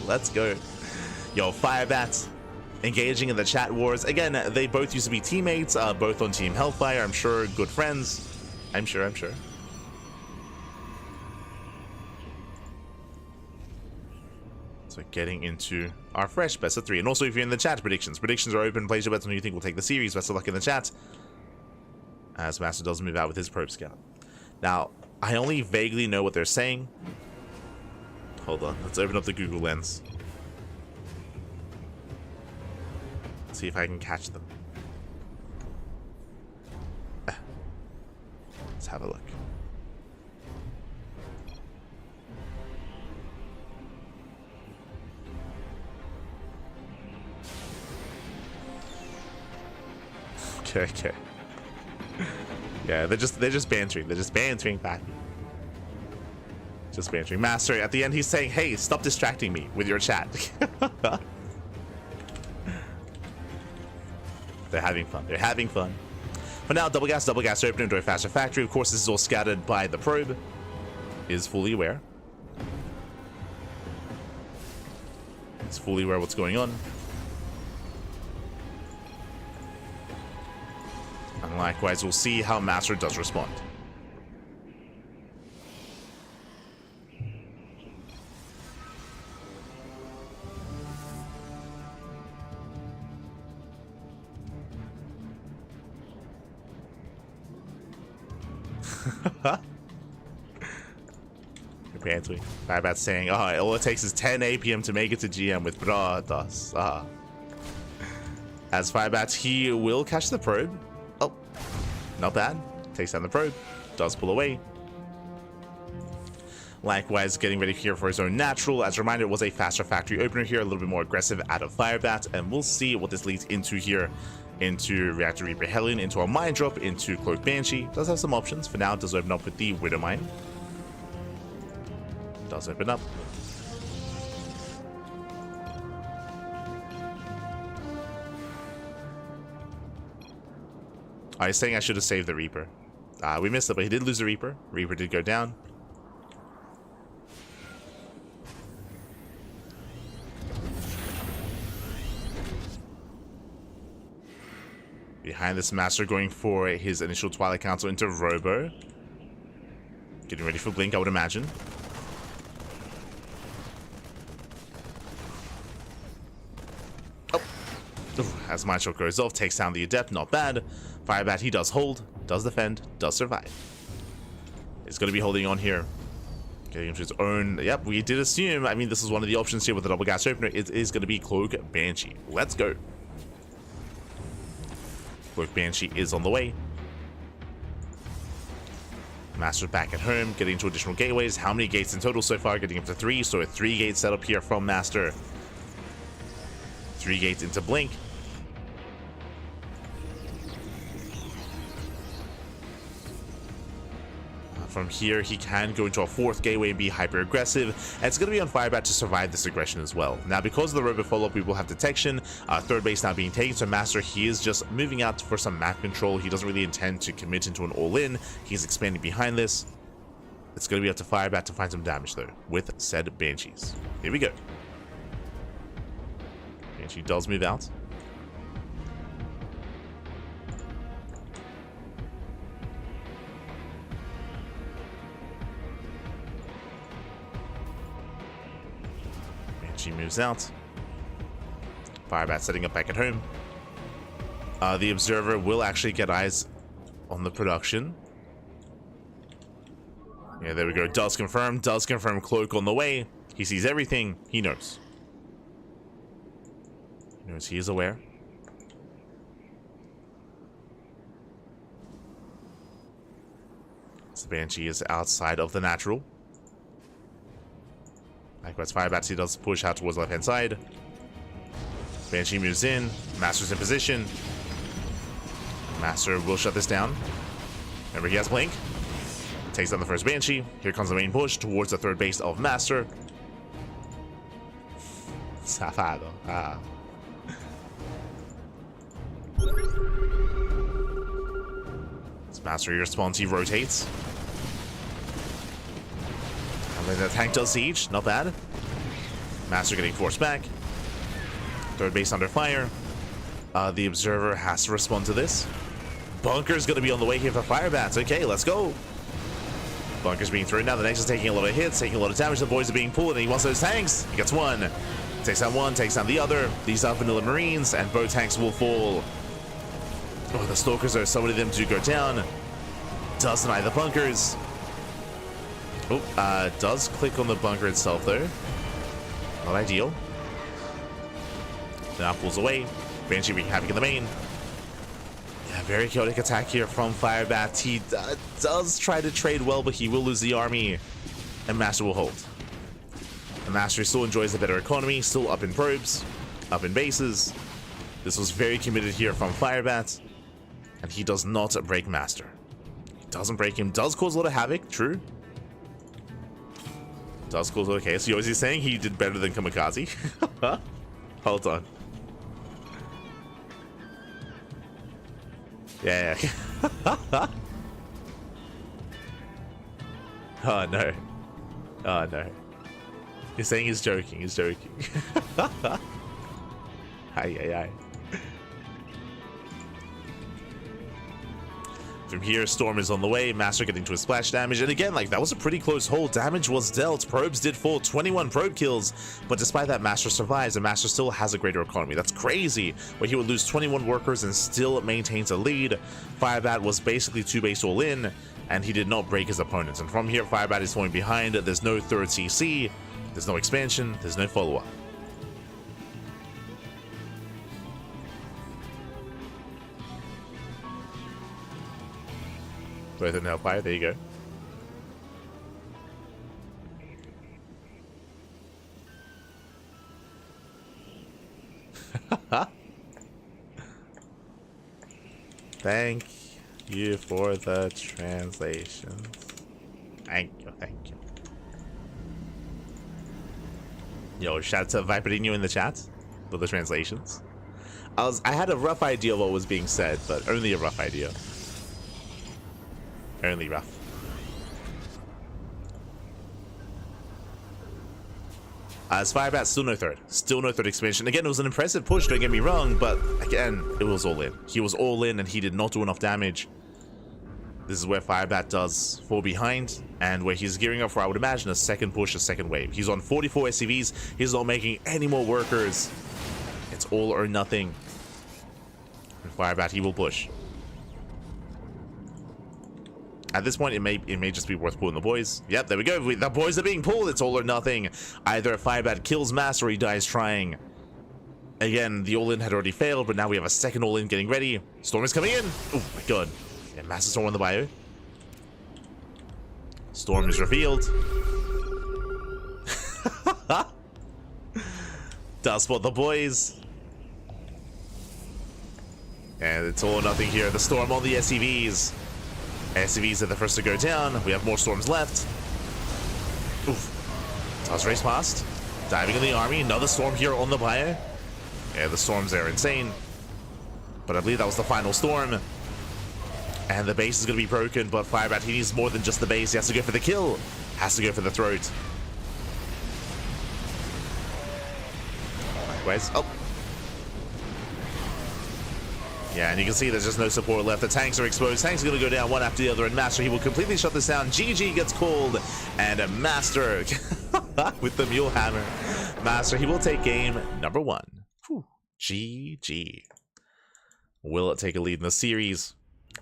Let's go. Yo, Firebats engaging in the chat wars. Again, they both used to be teammates, both on Team Hellfire. I'm sure good friends. I'm sure. So getting into our fresh best of 3. And also, if you're in the chat, predictions are open. Place your bets on who you think will take the series. Best of luck in the chat as MasTeR does move out with his probe scout. Now, I only vaguely know what they're saying. Hold on, let's open up the Google Lens. See if I can catch them. Let's have a look. Okay. Yeah, they're just bantering. They're just bantering back. Just bantering. MasTeR, at the end, he's saying, "Hey, stop distracting me with your chat." They're having fun. For now, double gas open into a faster factory. Of course, this is all scattered by the probe. Is fully aware. It's fully aware of what's going on. And likewise, we'll see how MasTeR does respond. Apparently, Firebat's saying, "Oh, all it takes is 10 APM to make it to GM with brothers." As Firebat, he will catch the probe. Oh, not bad. Takes down the probe. Does pull away. Likewise, getting ready here for his own natural. As a reminder, it was a faster factory opener here, a little bit more aggressive out of Firebat, and we'll see what this leads into here. Into Reactor Reaper Hellion, into a Mine Drop, into Cloak Banshee. Does have some options. For now, does open up with the Widow Mine. Does open up. I was saying I should have saved the Reaper. We missed it, but he did lose the Reaper. Reaper did go down. Behind this, MasTeR going for his initial Twilight Council into Robo. Getting ready for Blink, I would imagine. Oh. As Mind Shock goes off, takes down the Adept, not bad. Firebat, he does hold, does defend, does survive. He's going to be holding on here. Getting into his own. Yep, we did assume. I mean, this is one of the options here with the double gas opener. It is going to be Cloak Banshee. Let's go. Cloak Banshee is on the way. MasTeR back at home, getting into additional gateways. How many gates in total so far? Getting up to 3, so a 3-gate setup here from MasTeR. 3 gates into Blink. From here, he can go into a 4th gateway and be hyper aggressive. And it's going to be on Firebat to survive this aggression as well. Now, because of the Robo follow-up, we will have detection. 3rd base now being taken, so MasTeR, he is just moving out for some map control. He doesn't really intend to commit into an all-in. He's expanding behind this. It's going to be up to Firebat to find some damage, though, with said Banshees. Here we go. Banshee does move out. She moves out. Firebat setting up back at home. The Observer will actually get eyes on the production. Yeah, there we go. Does confirm. Does confirm Cloak on the way. He sees everything. He knows. He knows. He is aware. So Banshee is outside of the natural. Likewise, Firebat does push out towards the left-hand side. Banshee moves in. MasTeR's in position. MasTeR will shut this down. Remember, he has Blink. Takes down the first Banshee. Here comes the main push towards the 3rd base of MasTeR. Safado. As MasTeR responds, he rotates. The tank does siege, not bad. MasTeR getting forced back. 3rd base under fire. The Observer has to respond to this. Bunker's going to be on the way here for Firebats. Okay, let's go. Bunker's being thrown now. The next is taking a lot of hits, taking a lot of damage. The boys are being pulled, and he wants those tanks. He gets one. Takes down one, takes down the other. These are vanilla Marines, and both tanks will fall. Oh, the Stalkers, though, so many of them do go down. Does deny the Bunkers. Oh, does click on the bunker itself, though. Not ideal. Now pulls away. Banshee wreaking havoc in the main. Yeah, very chaotic attack here from Firebat. He does try to trade well, but he will lose the army. And MasTeR will hold. And MasTeR still enjoys the better economy. Still up in probes. Up in bases. This was very committed here from Firebat. And he does not break MasTeR. He doesn't break him. Does cause a lot of havoc, true. Does cause okay, so he's saying he did better than Kamikaze. Hold on. Yeah. Oh no. Oh no. He's saying he's joking. He's joking. Aye, aye, aye. From here, Storm is on the way, MasTeR getting to a splash damage, and again, like, that was a pretty close hold. Damage was dealt, probes did fall, 21 probe kills, but despite that, MasTeR survives, and MasTeR still has a greater economy. That's crazy, where he would lose 21 workers and still maintains a lead. Firebat was basically 2-base all in, and he did not break his opponents. And from here, Firebat is falling behind, there's no third CC, there's no expansion, there's no follow-up. Both in Hellfire, there you go. Thank you for the translations. Thank you, thank you. Yo, shout out to Viperdinho in the chat for the translations. I had a rough idea of what was being said, but only a rough idea. Only rough. As Firebat, still no third. Still no third expansion. Again, it was an impressive push, don't get me wrong, but again, it was all in. He was all in and he did not do enough damage. This is where Firebat does fall behind and where he's gearing up for, I would imagine, a second push, a second wave. He's on 44 SCVs. He's not making any more workers. It's all or nothing. And Firebat, he will push. At this point, it may just be worth pulling the boys. Yep, there we go. The boys are being pulled. It's all or nothing. Either Firebat kills MasTeR or he dies trying. Again, the all-in had already failed, but now we have a second all-in getting ready. Storm is coming in. Oh my god. Yeah, MasTer Storm on the bio. Storm is revealed. Does spot the boys. And it's all or nothing here. The Storm on the SCVs. SCVs are the first to go down. We have more Storms left. Oof. Does race past. Diving in the army. Another Storm here on the bio. Yeah, the Storms are insane. But I believe that was the final Storm. And the base is going to be broken, but Firebat, he needs more than just the base. He has to go for the kill. Has to go for the throat. Where's... Oh. Yeah, and you can see there's just no support left. The tanks are exposed. Tanks are going to go down one after the other, and MasTeR, he will completely shut this down. GG gets called, and MasTeR with the Mule Hammer. MasTeR, he will take game number 1. Whew. GG. Will it take a lead in the series?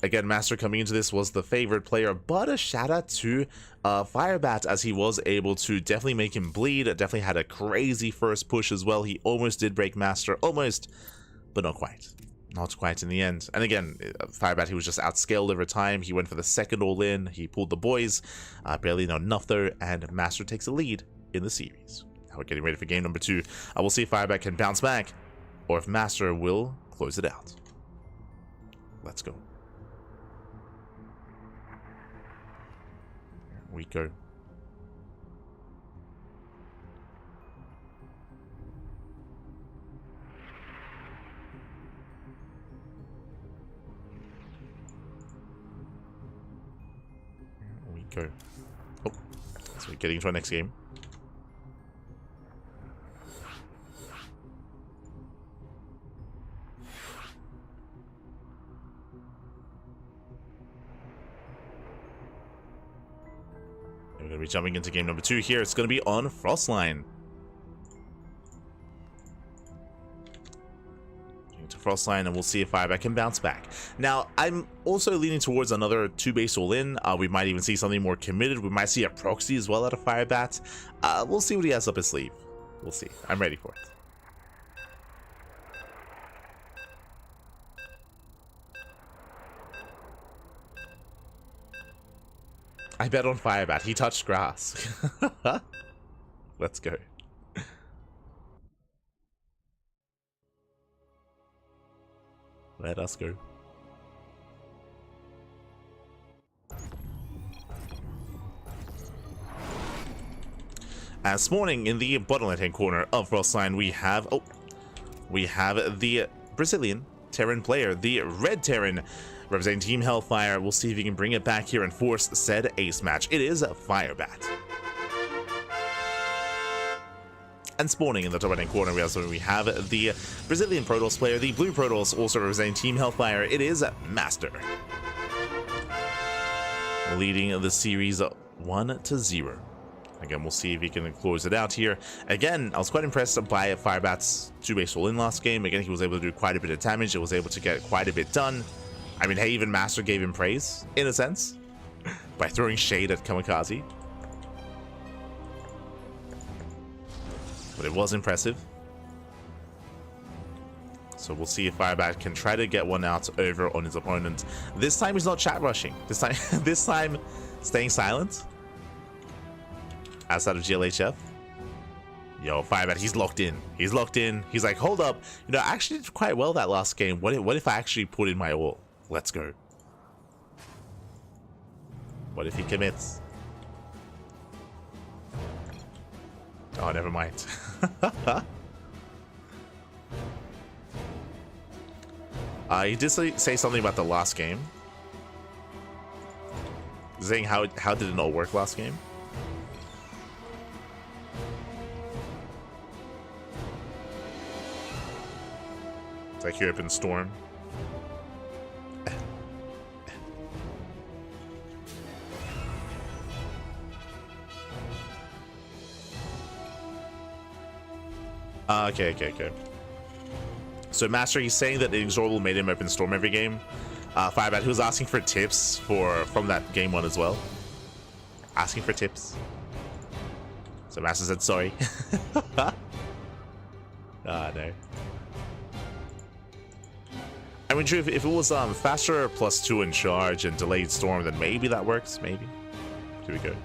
Again, MasTeR coming into this was the favorite player, but a shout out to Firebat, as he was able to definitely make him bleed. It definitely had a crazy first push as well. He almost did break MasTeR, almost, but not quite. Not quite in the end. And again, Firebat, he was just outscaled over time. He went for the second all-in. He pulled the boys. Barely not enough though, and MasTeR takes a lead in the series. Now we're getting ready for game number 2. I will see if Firebat can bounce back, or if MasTeR will close it out. Let's go. Here we go. Go. Oh, so we're getting into our next game. And we're going to be jumping into game number 2 here. It's going to be on Frostline. To Frostline, and we'll see if Firebat can bounce back. Now, I'm also leaning towards another 2-base all-in. We might even see something more committed. We might see a proxy as well out of Firebat. We'll see what he has up his sleeve. We'll see. I'm ready for it. I bet on Firebat. He touched grass. Let's go. Let us go. As morning in the bottom left-hand corner of Frostline, we have the Brazilian Terran player, the red Terran, representing Team Hellfire. We'll see if he can bring it back here and force said ace match. It is Firebat. And spawning in the top right-hand corner, we have the Brazilian Protoss player, the blue Protoss, also representing Team Hellfire. It is MasTeR, leading the series 1-0. Again, we'll see if he can close it out here. Again, I was quite impressed by Firebat's 2-base all-in last game. Again, he was able to do quite a bit of damage. It was able to get quite a bit done. I mean, hey, even MasTeR gave him praise, in a sense, by throwing shade at Kamikaze. But it was impressive. So we'll see if Firebat can try to get one out over on his opponent. This time he's not chat rushing. This time staying silent. Outside of GLHF. Yo, Firebat, he's locked in. He's locked in. He's like, hold up. You know, I actually did quite well that last game. What if I actually put in my all? Let's go. What if he commits? Oh, never mind. He did say something about the last game. Saying how did it not work last game? It's like you open Storm. Okay. So MasTeR, he's saying that INexorable made him open Storm every game. Firebat, who was asking for tips from that game 1 as well. Asking for tips. So MasTeR said sorry. No. I mean, true, if it was faster +2 in charge and delayed Storm, then maybe that works, maybe. Here we go.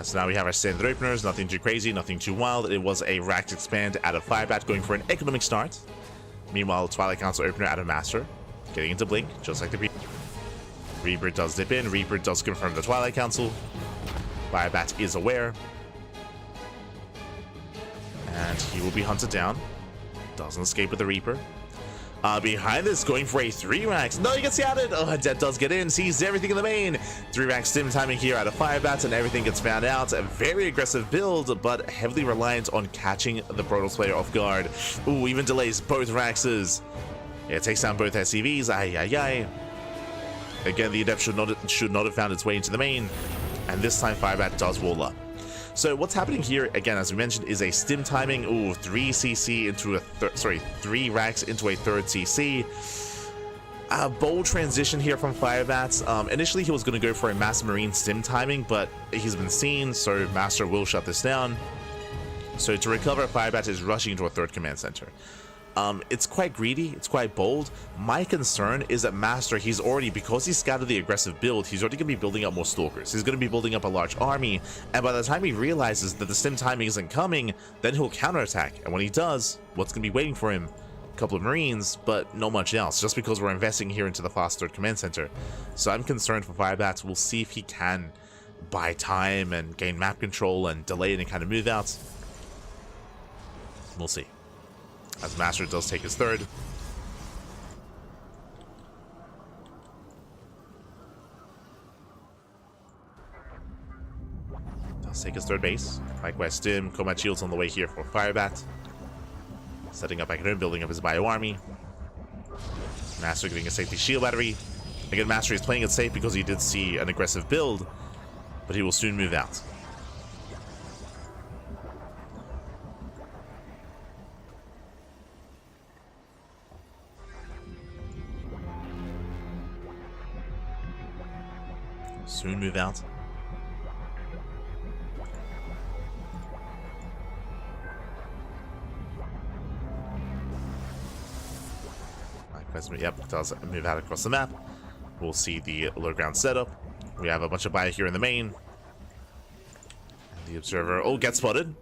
So now we have our standard openers, nothing too crazy, nothing too wild. It was a racked expand out of Firebat going for an economic start. Meanwhile, Twilight Council opener out of MasTeR, getting into Blink, just like the Reaper does dip in. Reaper does confirm the Twilight Council. Firebat is aware. And he will be hunted down. Doesn't escape with the Reaper. Behind this, going for a 3 racks. No, he gets scouted. Oh, Dead does get in, sees everything in the main. 3 racks stim timing here out of Firebat, and everything gets found out. A very aggressive build, but heavily reliant on catching the Protoss player off guard. Ooh, even delays both Raxes. It takes down both SCVs. Ay. Again, the Adept should not have found its way into the main, and this time Firebat does wall up. So what's happening here, again, as we mentioned, is a stim timing. Ooh, 3 CC into a 3 racks into a 3rd CC. A bold transition here from Firebat. Initially, he was going to go for a Mass Marine stim timing, but he's been seen, so MasTeR will shut this down. So to recover, Firebat is rushing into a 3rd command center. It's quite greedy, it's quite bold. My concern is that MasTeR, he's already, because he scouted the aggressive build, he's already going to be building up more Stalkers. He's going to be building up a large army, and by the time he realizes that the stim timing isn't coming, then he'll counterattack. And when he does, what's going to be waiting for him? A couple of Marines, but not much else, just because we're investing here into the fast 3rd command center. So I'm concerned for Firebat. We'll see if he can buy time and gain map control and delay any kind of move outs. We'll see. As MasTeR does take his 3rd. Does take his 3rd base. Likewise, Stim, Combat Shields on the way here for Firebat. Setting up back at home, building up his bio army. MasTeR getting a safety shield battery. Again, MasTeR is playing it safe because he did see an aggressive build, but he will soon move out. Soon move out. Yep, does move out across the map. We'll see the low ground setup. We have a bunch of bio here in the main. The Observer, oh, gets spotted.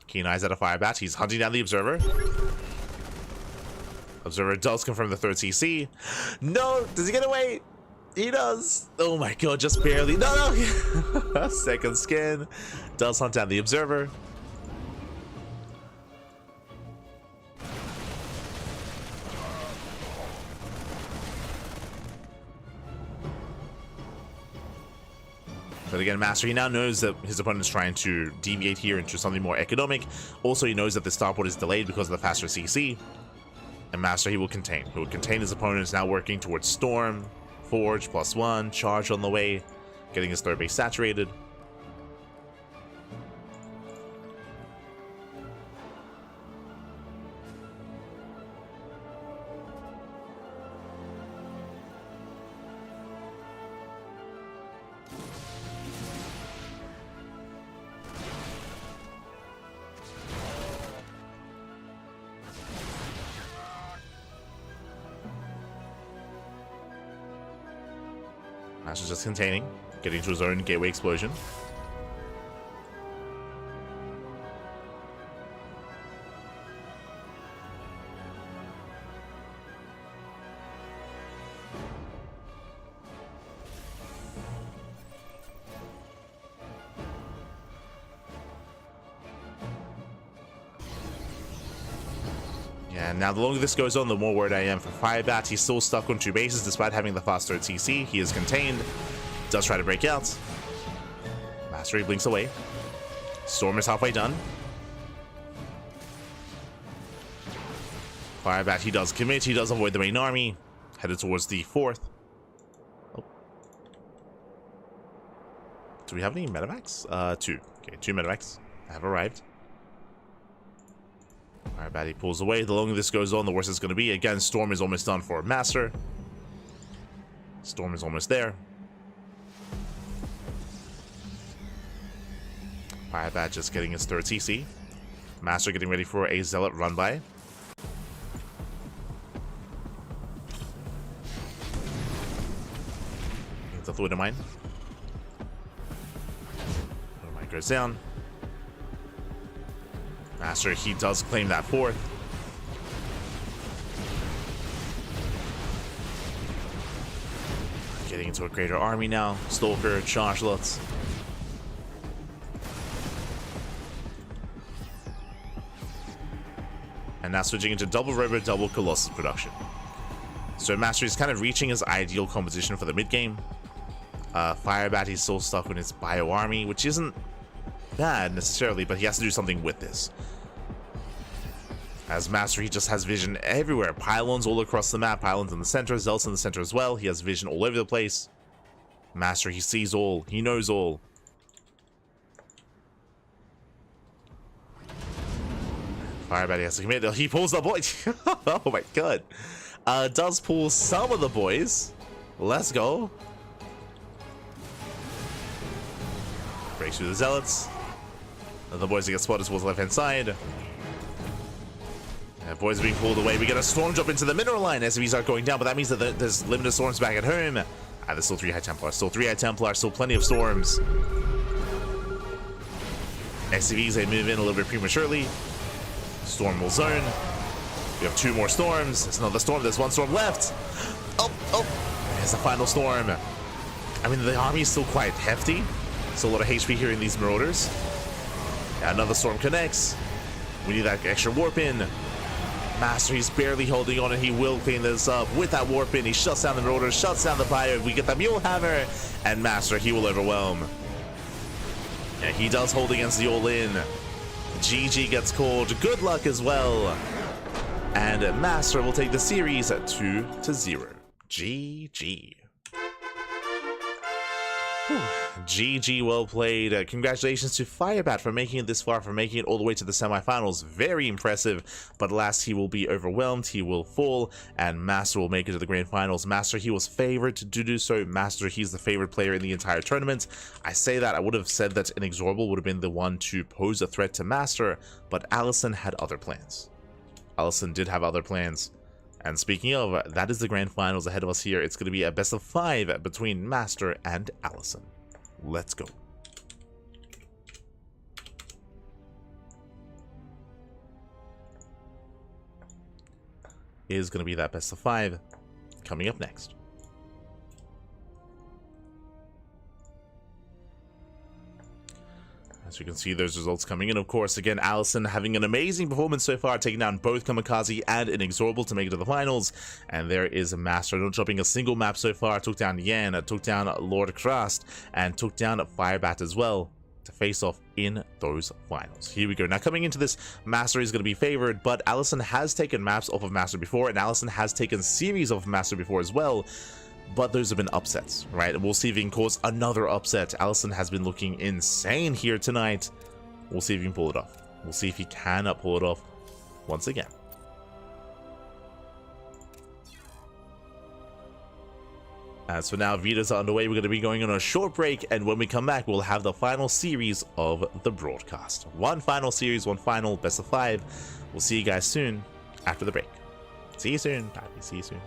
Keen eyes out of Firebat. He's hunting down the Observer. Observer does confirm the third CC. No, does he get away? He does. Oh my god, just barely. No, no. Second skin does hunt down the Observer. But again, MasTeR, he now knows that his opponent is trying to deviate here into something more economic. Also, he knows that the starport is delayed because of the faster CC. And MasTeR, he will contain. He will contain his opponent. Is now working towards Storm, Forge, +1, Charge on the way, getting his third base saturated. MasTeR's just containing, getting to his own gateway explosion. Yeah, now the longer this goes on, the more worried I am for Firebat. He's still stuck on 2 bases despite having the fast third CC. He is contained. Does try to break out. MasTeR blinks away. Storm is halfway done. Firebat, he does commit. He does avoid the main army. Headed towards the 4th. Oh. Do we have any medevacs? 2. Okay, 2 medevacs have arrived. Firebat, he pulls away. The longer this goes on, the worse it's going to be. Again, Storm is almost done for MasTeR. Storm is almost there. Firebat just getting his third CC. MasTeR getting ready for a Zealot run by. It's a Fluid Mine. Fluid Mine goes down. MasTeR, he does claim that 4th. Getting into a greater army now. Stalker, Chargelots. And now switching into double Robo, double Colossus production. So MasTeR is kind of reaching his ideal composition for the mid game. Firebat, he's still stuck with his bio army, which isn't bad necessarily, but he has to do something with this. As MasTeR, he just has vision everywhere. Pylons all across the map. Pylons in the center, Zealots in the center as well. He has vision all over the place. MasTeR, he sees all. He knows all. Firebat, he has to commit. He pulls the boys. Oh my god. Does pull some of the boys. Let's go. Breaks through the Zealots. The boys that get spotted towards the left-hand side. Boys are being pulled away. We get a storm drop into the mineral line. SCVs are going down, but that means that there's limited storms back at home. There's still 3 High Templars. Still 3 High Templars. Still plenty of storms. SCVs, they move in a little bit prematurely. Storm will zone. We have 2 more storms. There's another storm. There's 1 storm left. Oh, there's the final storm. I mean, the army is still quite hefty. Still a lot of HP here in these Marauders. Yeah, another storm connects. We need that extra warp in. MasTeR, he's barely holding on, and he will clean this up with that warp in. He shuts down the Marauders, shuts down the Bio. We get that Mule Hammer, and MasTeR, he will overwhelm. Yeah, he does hold against the all-in. GG gets called. Good luck as well. And MasTeR will take the series at 2-0. GG. Whew. GG, well played. Congratulations to Firebat for making it this far, for making it all the way to the semifinals. Very impressive, but last he will be overwhelmed, he will fall, and MasTeR will make it to the grand finals. MasTeR, he was favored to do so. MasTeR, he's the favorite player in the entire tournament. I say that, I would have said that INexorable would have been the one to pose a threat to MasTeR, but Allison had other plans. Allison did have other plans. And speaking of, that is the grand finals ahead of us here. It's going to be a best of 5 between MasTeR and Allison. Let's go. is going to be that best of 5 coming up next. As you can see, those results coming in. Of course, again, YanXII having an amazing performance so far, taking down both Kamikaze and INexorable to make it to the finals. And there is a MasTeR, not dropping a single map so far. Took down Yan, took down Lord Krast, and took down Firebat as well to face off in those finals. Here we go. Now, coming into this, MasTeR is going to be favored, but YanXII has taken maps off of MasTeR before, and YanXII has taken series off of MasTeR before as well. But those have been upsets, right? We'll see if he can cause another upset. YanXII has been looking insane here tonight. We'll see if he can pull it off. We'll see if he can pull it off once again. As for now, Vitas are underway. We're going to be going on a short break, and when we come back, we'll have the final series of the broadcast. One final series, one final best of 5. We'll see you guys soon after the break. See you soon. Bye. See you soon.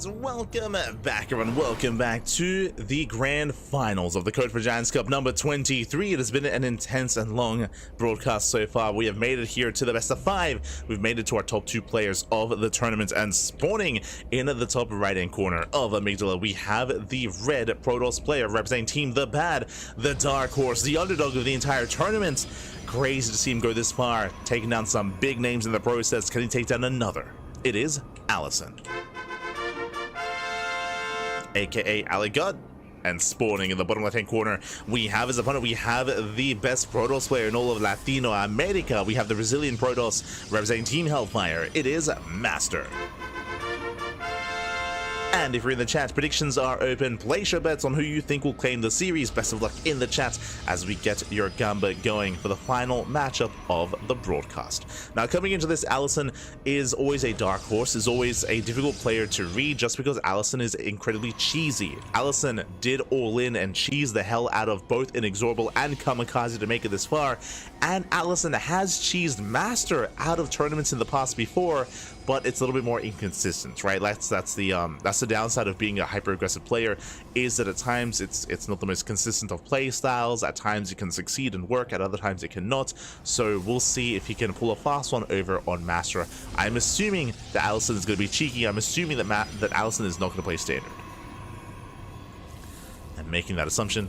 And welcome back, everyone. Welcome back to the grand finals of the Code for Giants Cup number 23. It has been an intense and long broadcast so far. We have made it here to the best of 5. We've made it to our top 2 players of the tournament, and spawning in the top right-hand corner of Amygdala, we have the red Protoss player representing Team The Bad, the dark horse, the underdog of the entire tournament. Crazy to see him go this far, taking down some big names in the process. Can he take down another? It is YanXII, aka Aligut. And spawning in the bottom left-hand corner, we have his opponent. We have the best Protoss player in all of Latino America. We have the Brazilian Protoss representing Team Hellfire. It is MasTeR. And if you're in the chat, predictions are open. Place your bets on who you think will claim the series. Best of luck in the chat as we get your gamba going for the final matchup of the broadcast. Now, coming into this, YanXII is always a dark horse, is always a difficult player to read just because YanXII is incredibly cheesy. YanXII did all in and cheese the hell out of both INexorable and Kamikaze to make it this far, and YanXII has cheesed MasTeR out of tournaments in the past before, but it's a little bit more inconsistent, right? That's the downside of being a hyper-aggressive player, is that at times it's not the most consistent of play styles. At times it can succeed and work, at other times it cannot. So we'll see if he can pull a fast one over on MasTeR. I'm assuming that YanXII is going to be cheeky. I'm assuming that YanXII is not going to play standard. I'm making that assumption.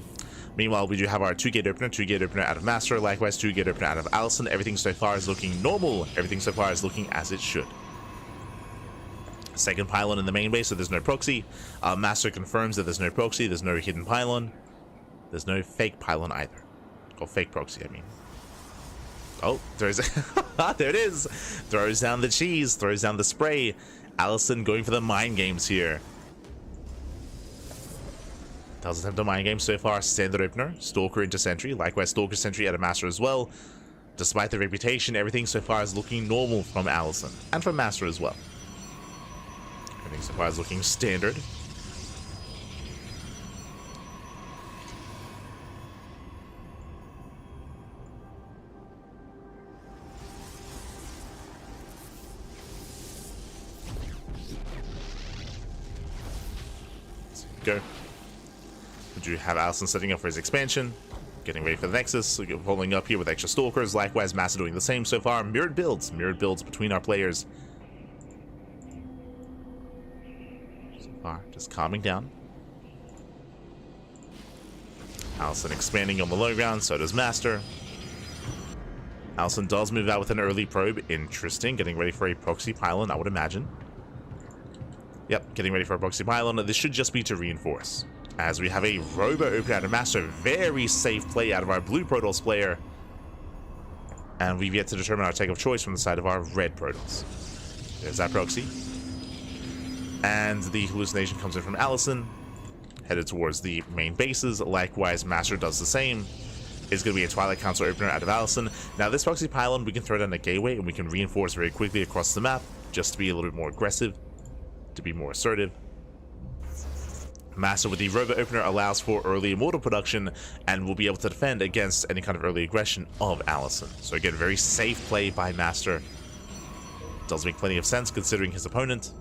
Meanwhile, we do have our 2-gate opener out of MasTeR, likewise 2-gate opener out of YanXII. Everything so far is looking normal. Everything so far is looking as it should. Second pylon in the main base, so there's no proxy. MasTeR confirms that there's no proxy, there's no hidden pylon. There's no fake pylon either. Or fake proxy, I mean. Oh, there it is. Throws down the cheese, throws down the spray. YanXII going for the mind games here. Does attempt a mind game so far. Standard opener, Stalker into Sentry, likewise Stalker Sentry out of MasTeR as well. Despite the reputation, everything so far is looking normal from YanXII, and from MasTeR as well. Everything so far is looking standard. Let's go. We do have YanXII setting up for his expansion, getting ready for the Nexus, following up here with extra Stalkers, likewise MasTeR doing the same so far. Mirrored builds between our players. Just calming down. YanXII expanding on the low ground, so does MasTeR. YanXII does move out with an early probe. Interesting. Getting ready for a proxy pylon, I would imagine. Yep, getting ready for a proxy pylon. This should just be to reinforce, as we have a Robo open out of MasTeR. Very safe play out of our blue Protoss player. And we've yet to determine our take of choice from the side of our red Protoss. There's that proxy. And the hallucination comes in from YanXII, headed towards the main bases. Likewise, MasTeR does the same. It's going to be a Twilight Council opener out of YanXII. Now, this proxy pylon, we can throw down a gateway, and we can reinforce very quickly across the map, just to be a little bit more aggressive, to be more assertive. MasTeR with the Robo opener allows for early immortal production, and will be able to defend against any kind of early aggression of YanXII. So again, very safe play by MasTeR. Does make plenty of sense considering his opponent.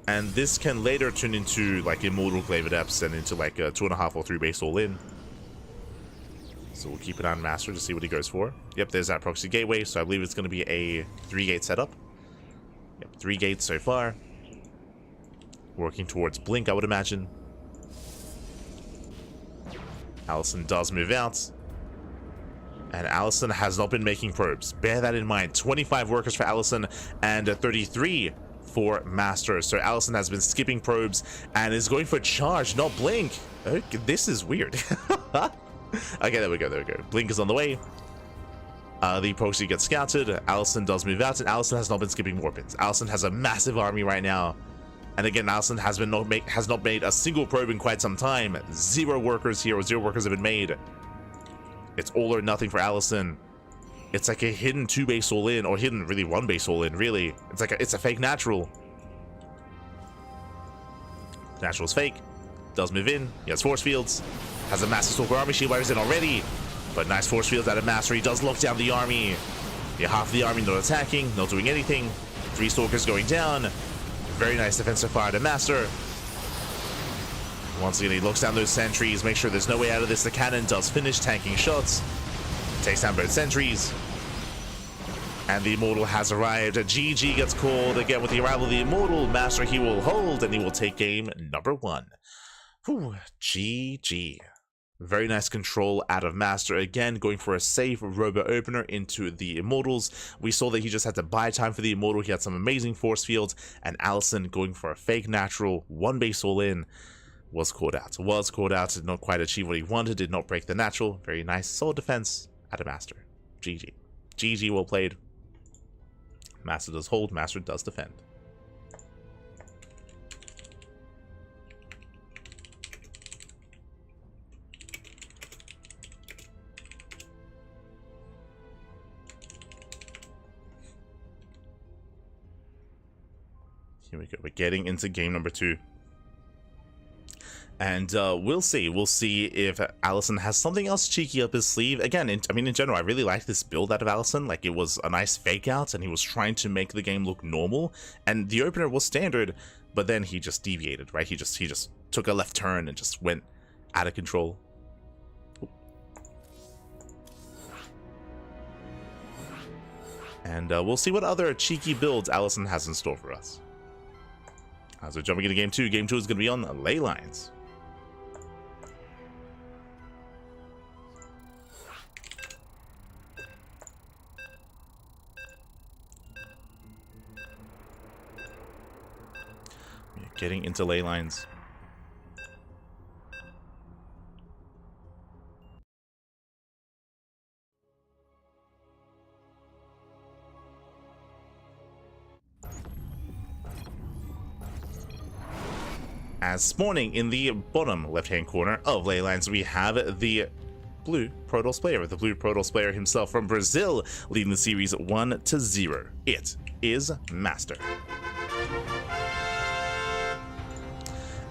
And this can later turn into like Immortal Glaive Adepts and into like a 2.5 or 3 base all-in. So we'll keep it on MasTeR to see what he goes for. Yep, there's that proxy gateway, so I believe it's going to be a 3-gate setup. Yep, 3 gates so far. Working towards Blink, I would imagine. YanXII does move out. And YanXII has not been making probes. Bear that in mind. 25 workers for YanXII and 33 for MasTeR. So YanXII has been skipping probes and is going for charge, not Blink. Okay, this is weird. Okay, there we go, there we go. Blink is on the way. The proxy gets scouted. YanXII does move out, and YanXII has not been skipping warpins. YanXII has a massive army right now. And again, YanXII has not made a single probe in quite some time. 0 workers here, or 0 workers have been made. It's all or nothing for YanXII. It's like a hidden 2 base all in, or hidden really 1 base all in, really. It's like it's a fake natural. Natural's fake. Does move in. He has force fields. Has a massive Stalker army shield wires in already. But nice force fields out of MasTeR. He does lock down the army. Yeah, half the army not attacking, not doing anything. 3 Stalkers going down. Very nice defensive fire to MasTeR. Once again, he looks down those sentries, make sure there's no way out of this. The cannon does finish tanking shots. Takes down both sentries. And the Immortal has arrived. A GG gets called. Again, with the arrival of the Immortal, MasTeR, he will hold, and he will take game number 1. Whew, GG. Very nice control out of MasTeR. Again, going for a safe Robo opener into the Immortals. We saw that he just had to buy time for the Immortal. He had some amazing force fields. And Allison going for a fake natural. 1 base all in. Was caught out. Did not quite achieve what he wanted. Did not break the natural. Very nice, solid defense out of MasTeR. GG. GG, well played. MasTeR does hold. MasTeR does defend. Here we go. We're getting into game number 2. And we'll see. We'll see if Allison has something else cheeky up his sleeve. Again, in general, I really like this build out of Allison. Like, it was a nice fake out, and he was trying to make the game look normal. And the opener was standard, but then he just deviated, right? He just took a left turn and just went out of control. And we'll see what other cheeky builds Allison has in store for us. So jumping into game 2. Game 2 is going to be on ley lines. We're getting into ley lines. As spawning in the bottom left-hand corner of ley lines, we have the blue Protoss player, the blue Protoss player himself from Brazil, leading the series 1-0. It is MasTeR.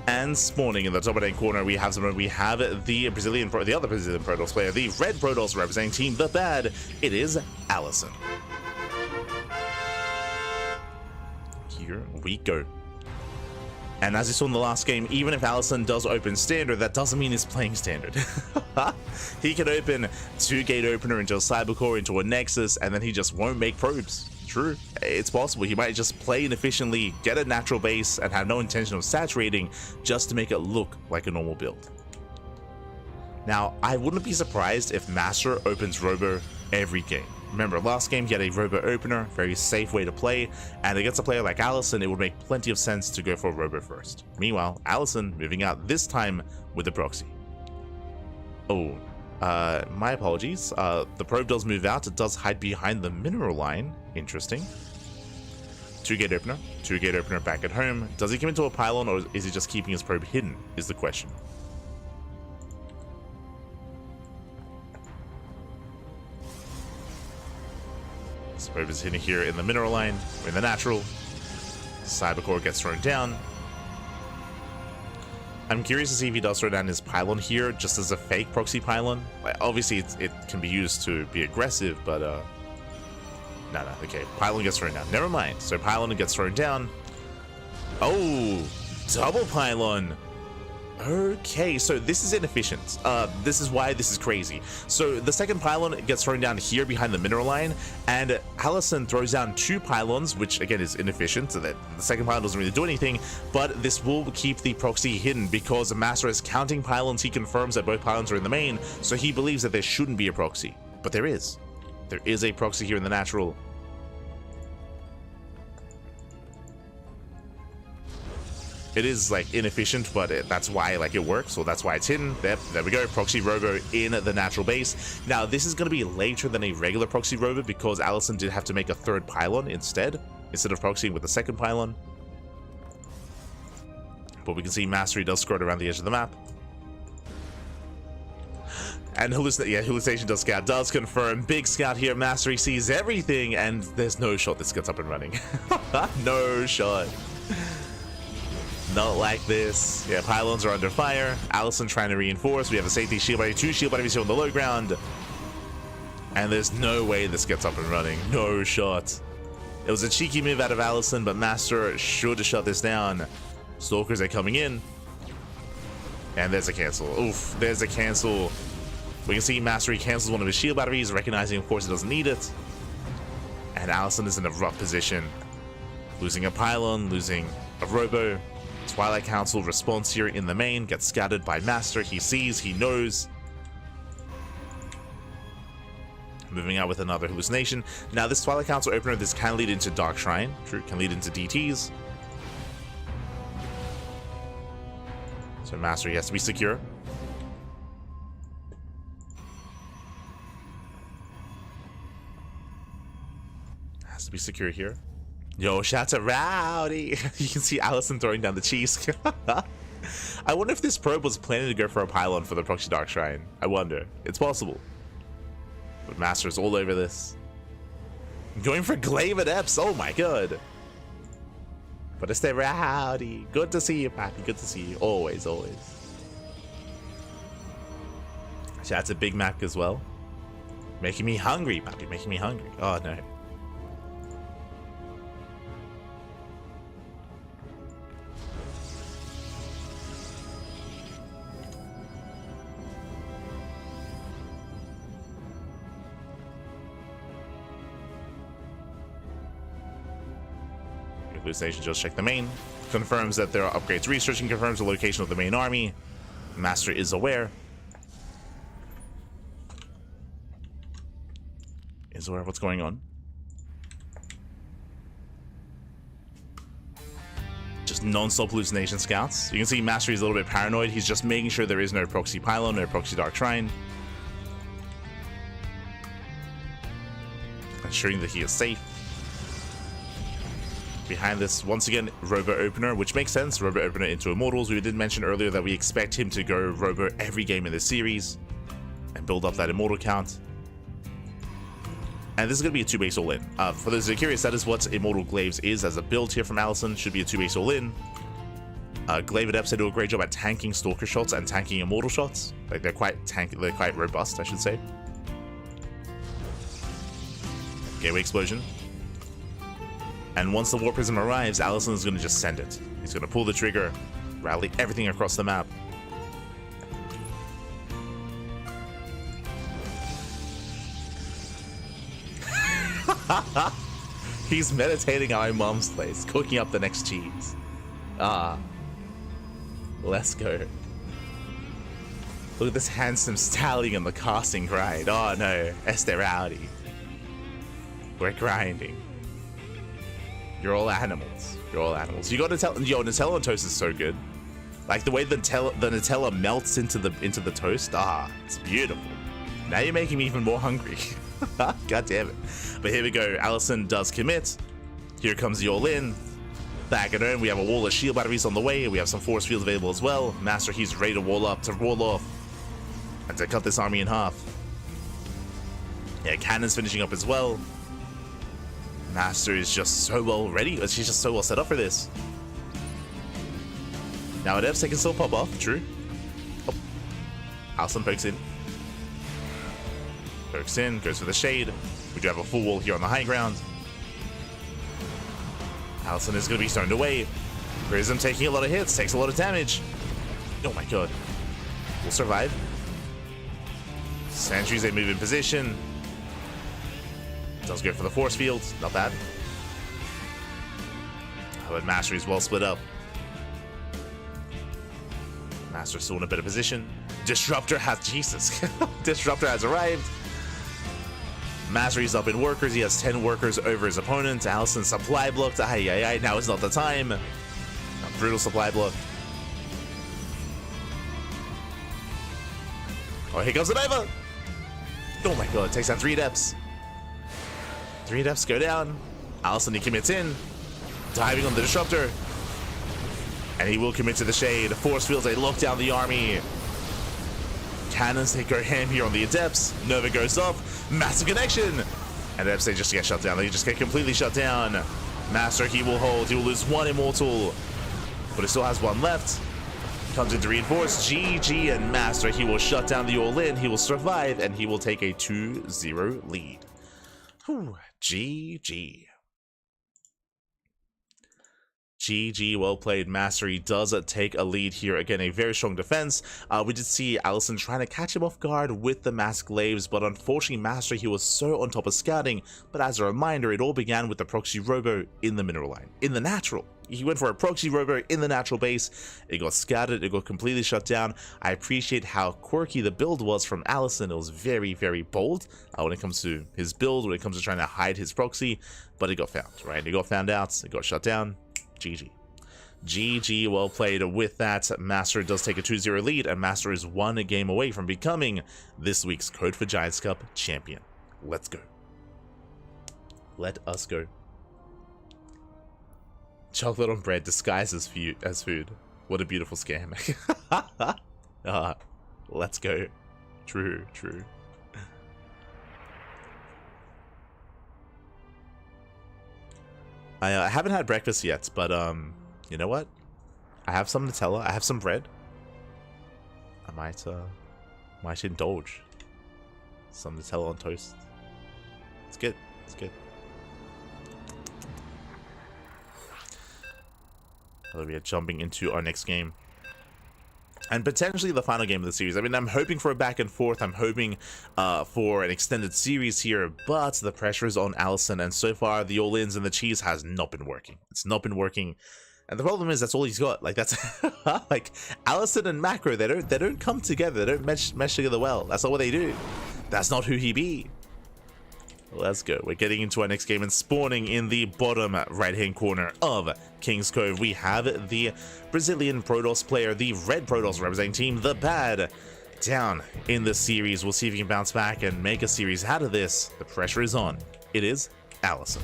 And spawning in the top right-hand corner, we have the other Brazilian Protoss player, the red Protoss representing Team The Bad. It is Allison. Here we go. And as you saw in the last game, even if Allison does open standard, that doesn't mean he's playing standard. He can open 2-gate opener into a Cybercore, into a Nexus, and then he just won't make probes. True, it's possible. He might just play inefficiently, get a natural base, and have no intention of saturating just to make it look like a normal build. Now, I wouldn't be surprised if MasTeR opens Robo every game. Remember, last game he had a Robo opener, very safe way to play, and against a player like Allison, it would make plenty of sense to go for Robo first. Meanwhile, Allison moving out this time with the proxy. Oh, my apologies. The probe does move out. It does hide behind the mineral line. Interesting. 2-gate opener back at home. Does he come into a pylon, or is he just keeping his probe hidden, is the question. Probe is hidden here in the mineral line, or in the natural. Cybercore gets thrown down. I'm curious to see if he does throw down his pylon here, just as a fake proxy pylon. Like, obviously, it can be used to be aggressive, but no, okay. Pylon gets thrown down. Never mind. So pylon gets thrown down. Oh, double pylon. Okay, so this is inefficient. This is why this is crazy. So the second pylon gets thrown down here behind the mineral line, and Allison throws down 2 pylons, which again is inefficient, so that the second pylon doesn't really do anything, but this will keep the proxy hidden because MasTeR is counting pylons. He confirms that both pylons are in the main, so he believes that there shouldn't be a proxy. But there is. There is a proxy here in the natural. It is like inefficient, but that's why like it works, so that's why it's hidden. There we go, proxy Robo in the natural base. Now this is going to be later than a regular proxy Robo because Allison did have to make a 3rd pylon instead of proxying with the 2nd pylon. But we can see MasTeR does skirt around the edge of the map. And hallucination does scout, does confirm. Big scout here, MasTeR sees everything, and there's no shot this gets up and running. No shot. Not like this. Yeah, pylons are under fire. Allison trying to reinforce. We have a safety shield buddy, 2 shield buddies here on the low ground. And there's no way this gets up and running. No shot. It was a cheeky move out of MasTeR, but MasTeR sure to shut this down. Stalkers are coming in. And there's a cancel. Oof, there's a cancel. We can see MasTeR cancels one of his shield batteries, recognizing, of course, he doesn't need it. And YanXII is in a rough position. Losing a pylon, losing a robo. Twilight Council response here in the main, gets scattered by MasTeR. He sees, he knows. Moving out with another hallucination. Now, this Twilight Council opener, this can lead into Dark Shrine. True, can lead into DTs. So MasTeR, he has to be secure. Has to be secure here. Yo, shout out Rowdy. You can see YanXII throwing down the cheese. I wonder if this probe was planning to go for a pylon for the proxy Dark Shrine. I wonder. It's possible. But MasTER's all over this. Going for Glaive Adepts. Oh my god. But it's the Rowdy. Good to see you, Pappy. Good to see you. Always, always. Shout out to Big Mac as well. Making me hungry, Pappy. Making me hungry. Oh no. Hallucination just check the main, confirms that there are upgrades researching, confirms the location of the main army. MasTER is aware. Is aware of what's going on. Just non-stop hallucination scouts. You can see MasTER is a little bit paranoid. He's just making sure there is no proxy pylon, no proxy Dark Shrine. Ensuring that he is safe. Behind this, once again, Robo Opener, which makes sense. Robo Opener into Immortals. We did mention earlier that we expect him to go Robo every game in this series and build up that Immortal count. And this is going to be a 2-base all-in. For those who are curious, that is what Immortal Glaives is as a build here from YanXII. Should be a 2-base all-in. Glaive Adepts, they do a great job at tanking Stalker shots and tanking Immortal shots. Like, they're quite robust, I should say. Gateway Explosion. And once the War Prism arrives, YanXII is going to just send it. He's going to pull the trigger, rally everything across the map. He's meditating at my mom's place, cooking up the next cheese. Ah. Let's go. Look at this handsome stallion on the casting grind. Oh no, Esther Rowdy. We're grinding. You're all animals. You're all animals. You got Nutella. Yo, Nutella on toast is so good. Like the way the Nutella melts into the toast. Ah, it's beautiful. Now you're making me even more hungry. God damn it. But here we go. YanXII does commit. Here comes the all-in. Back at home, we have a wall of shield batteries on the way. We have some force fields available as well. MasTER, he's ready to wall up, to roll off, and to cut this army in half. Yeah, cannon's finishing up as well. MasTER is just so well ready. She's just so well set up for this. Now at Fs, they can still pop off. True. Oh. YanXII pokes in. Pokes in, goes for the shade. We do have a full wall here on the high ground. YanXII is going to be stoned away. Prism taking a lot of hits, takes a lot of damage. Oh my god. Will survive. Sentries, they move in position. Does go for the force field, not bad. But MasTER is well split up. MasTER still in a better position. Disruptor has, Jesus. Disruptor has arrived. MasTER is up in workers. He has 10 workers over his opponent. YanXII supply blocked. Now is not the time. A brutal supply block. Oh, here comes the Nova. Oh my god, takes down 3 Adepts. 3 Adepts go down. YanXII, he commits in. Diving on the Disruptor. And he will commit to the shade. Force fields, they lock down the army. Cannons, they go ham here on the Adepts. Nova goes off. Massive connection. And Adepts, they just get shut down. They just get completely shut down. MasTER, he will hold. He will lose 1 Immortal. But he still has 1 left. Comes in to reinforce. GG and MasTER, he will shut down the all-in. He will survive. And he will take a 2-0 lead. Whew. GG. GG, well played, MasTeR. He does take a lead here. Again, a very strong defense. We did see YanXII trying to catch him off guard with the mask glaives, but unfortunately, MasTeR, he was so on top of scouting. But as a reminder, it all began with the proxy robo in the mineral line, in the natural. He went for a proxy robo in the natural base. It got scouted, it got completely shut down. I appreciate how quirky the build was from YanXII. It was very, very bold when it comes to his build, when it comes to trying to hide his proxy, but it got found, right? It got found out, it got shut down. GG. GG, well played. With that, MasTeR does take a 2-0 lead, and MasTeR is 1 game away from becoming this week's Code for Giants Cup champion. Let's go. Let us go. Chocolate on bread disguised as food. What a beautiful scam. Let's go. True, true. I haven't had breakfast yet, but you know what? I have some Nutella. I have some bread. I might indulge. Some Nutella on toast. It's good. It's good. We are jumping into our next game. And potentially the final game of the series. I mean, I'm hoping for a back and forth. I'm hoping for an extended series here, but the pressure is on YanXII, and so far the all-ins and the cheese has not been working. It's not been working, and the problem is that's all he's got. Like that's like YanXII and Macro. They don't come together. They don't mesh together well. That's not what they do. That's not who he be. Let's go. We're getting into our next game and spawning in the bottom right-hand corner of King's Cove. We have the Brazilian Protoss player, the red Protoss representing team, the Bad, down in the series. We'll see if he can bounce back and make a series out of this. The pressure is on. It is YanXII.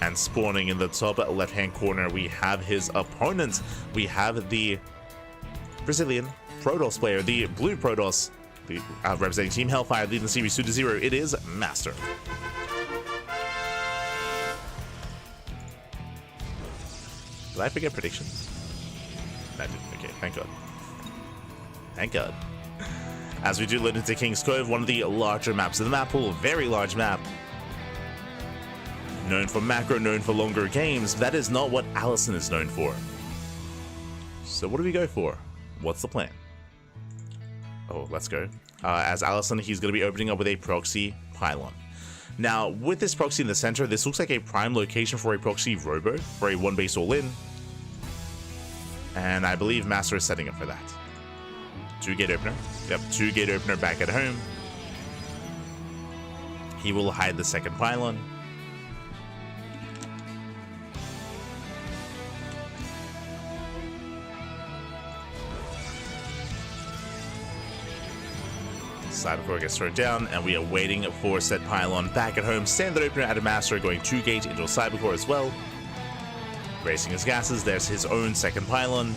And spawning in the top left-hand corner, we have his opponent. We have the Brazilian Protoss player, the blue Protoss, the representing Team Hellfire, leading the series 2-0. It is MasTeR. Did I forget predictions? I didn't. Okay, thank God. Thank God. As we do load into King's Cove, one of the larger maps of the map pool, very large map. Known for macro, known for longer games. That is not what YanXII is known for. So what do we go for? What's the plan? Oh, let's go. As YanXII, he's going to be opening up with a proxy pylon. Now, with this proxy in the center, this looks like a prime location for a proxy robo, for a one base all-in. And I believe MasTeR is setting up for that. 2-gate opener. Yep, 2-gate opener back at home. He will hide the second pylon. Cybercore gets thrown down, and we are waiting for said pylon back at home. Standard opener out of MasTeR, going 2-gate into a Cybercore as well. Bracing his gases, there's his own second pylon.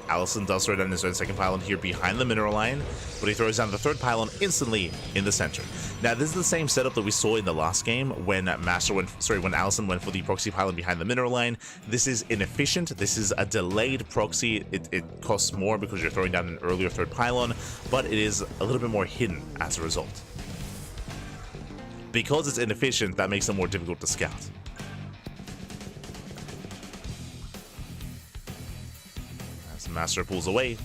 YanXII does throw down his own second pylon here behind the mineral line, but he throws down the third pylon instantly in the center. Now, this is the same setup that we saw in the last game when YanXII went for the proxy pylon behind the mineral line. This is inefficient. This is a delayed proxy. It costs more because you're throwing down an earlier third pylon, but it is a little bit more hidden as a result. Because it's inefficient, that makes it more difficult to scout. MasTeR pulls away.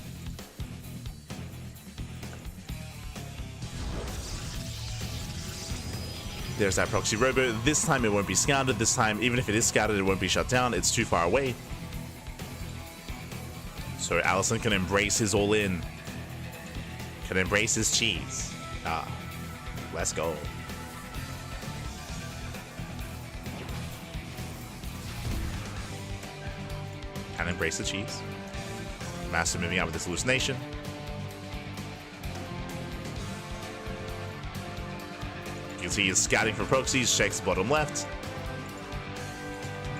There's that proxy robo. This time it won't be scouted. This time, even if it is scouted, it won't be shut down. It's too far away. So YanXII can embrace his all-in. Can embrace his cheese. Let's go. Can embrace the cheese. MasTeR moving out with this hallucination. You can see he's scouting for proxies, checks bottom left.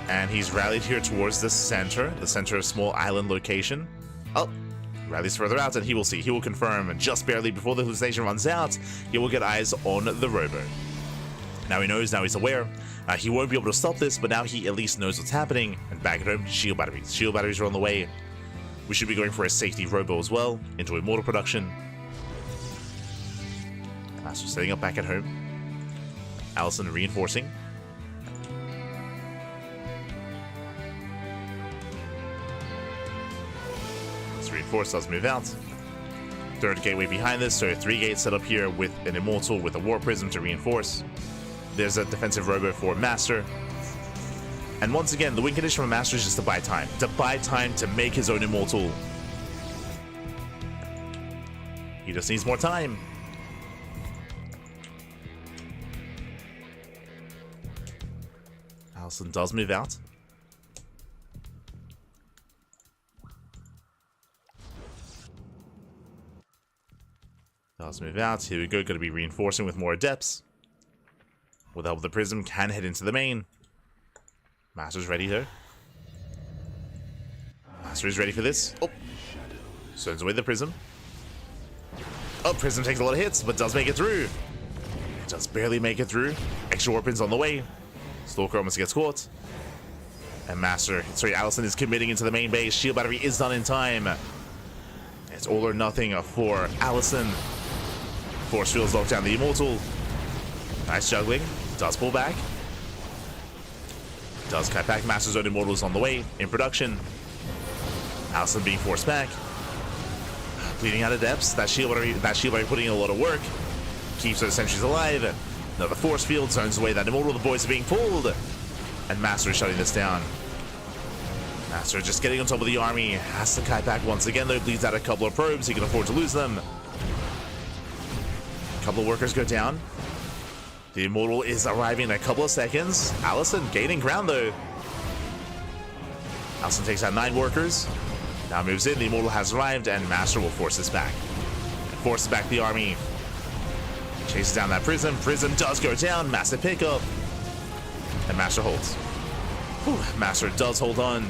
And he's rallied here towards the center of small island location. Oh, rallies further out, and he will see. He will confirm just barely before the hallucination runs out. He will get eyes on the robo. Now he knows, now he's aware. He won't be able to stop this, but now he at least knows what's happening. And back at home, shield batteries. Shield batteries are on the way. We should be going for a safety robo as well into immortal production. MasTeR setting up back at home. YanXII reinforcing. reinforce does move out. Third gateway behind this, so 3 gates set up here with an Immortal with a War Prism to reinforce. There's a defensive robo for MasTeR. And once again, the win condition for MasTeR is just to buy time. To buy time to make his own Immortal. He just needs more time. Allison does move out. Does move out. Here we go. Going to be reinforcing with more Adepts. With the help of the Prism, can head into the main. MasTer's ready though. MasTer is ready for this. Oh! Sends away the Prism. Oh, Prism takes a lot of hits, but does make it through. Does barely make it through. Extra Warpins on the way. Stalker almost gets caught. And Allison is committing into the main base. Shield Battery is done in time. It's all or nothing for Allison. Force Fields lock down the Immortal. Nice juggling. Does pull back. Does cut back. MasTer's own Immortals on the way. In production. Allison being forced back. Bleeding out of depths. That shield battery putting in a lot of work. Keeps those sentries alive. Another force field zones away that Immortal. The boys are being pulled. And MasTer is shutting this down. MasTer just getting on top of the army. Has to kite back once again though. Bleeds out a couple of probes. He can afford to lose them. A couple of workers go down. The Immortal is arriving in a couple of seconds. Allison gaining ground though. Allison takes out 9 workers. Now moves in. The Immortal has arrived and MasTer will force this back. Forces back the army. Chases down that Prism. Prism does go down. Massive pickup. And MasTer holds. Whew. MasTer does hold on.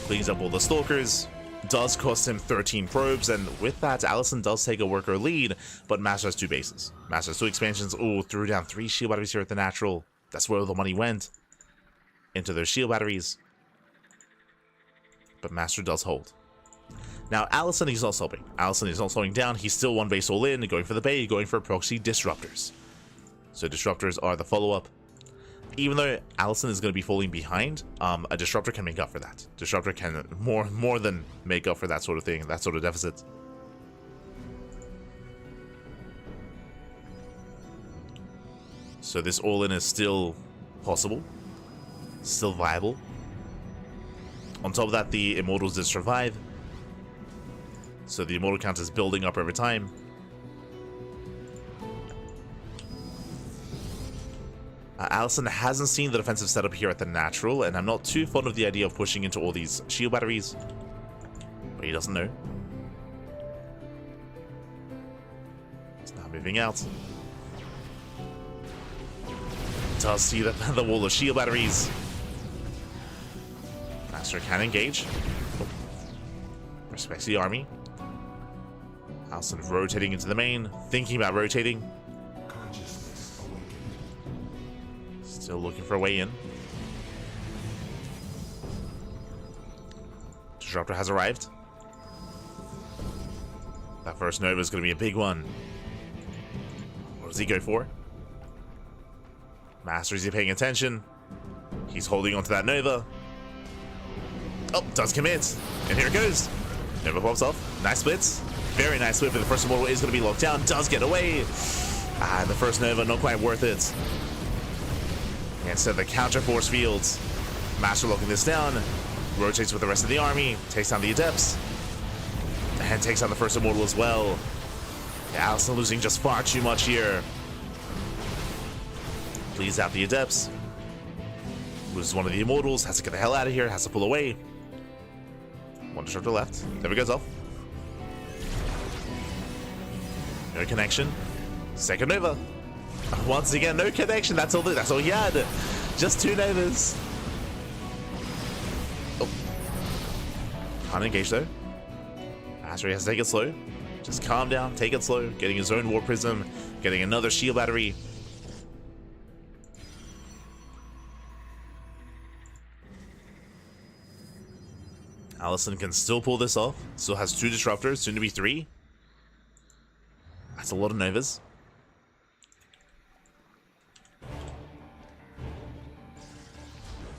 Cleans up all the Stalkers. Does cost him 13 probes, and with that, Allison does take a worker lead, but MasTer has 2 bases. MasTer has 2 expansions. Oh, threw down 3 shield batteries here at the natural. That's where the money went. Into those shield batteries. But MasTer does hold. Now, Allison, he's not stopping. Allison is not slowing down. He's still 1 base all in, going for the bait, going for proxy disruptors. So disruptors are the follow-up. Even though Allison is going to be falling behind, a disruptor can make up for that. Disruptor can more than make up for that sort of thing, that sort of deficit. So this all-in is still possible, still viable. On top of that, the Immortals did survive. So the Immortal count is building up over time. Allison hasn't seen the defensive setup here at the natural, and I'm not too fond of the idea of pushing into all these shield batteries. But he doesn't know. It's now moving out. Does see the wall of shield batteries. MasTer can engage. Oh. Respects the army. Allison rotating into the main, thinking about rotating. Still looking for a way in. Disruptor has arrived. That first Nova is going to be a big one. What does he go for? MasTer, is he paying attention? He's holding onto that Nova. Oh, does commit. And here it goes. Nova pops off. Nice splits. Very nice split, but the first Immortal is going to be locked down. Does get away. And the first Nova, not quite worth it. Instead, the counter force fields. MasTer locking this down. Rotates with the rest of the army. Takes down the Adepts. And takes down the first Immortal as well. Yeah, Allison losing just far too much here. Bleeds out the Adepts. Loses one of the Immortals. Has to get the hell out of here. Has to pull away. 1 Disruptor left. Never goes off. No connection. Second Nova. Once again, no connection. That's all he had. Just 2 Novas. Oh. Can't engage though. MasTer has to take it slow. Just calm down, take it slow. Getting his own War Prism. Getting another shield battery. Allison can still pull this off. Still has 2 Disruptors, soon to be 3. That's a lot of Novas.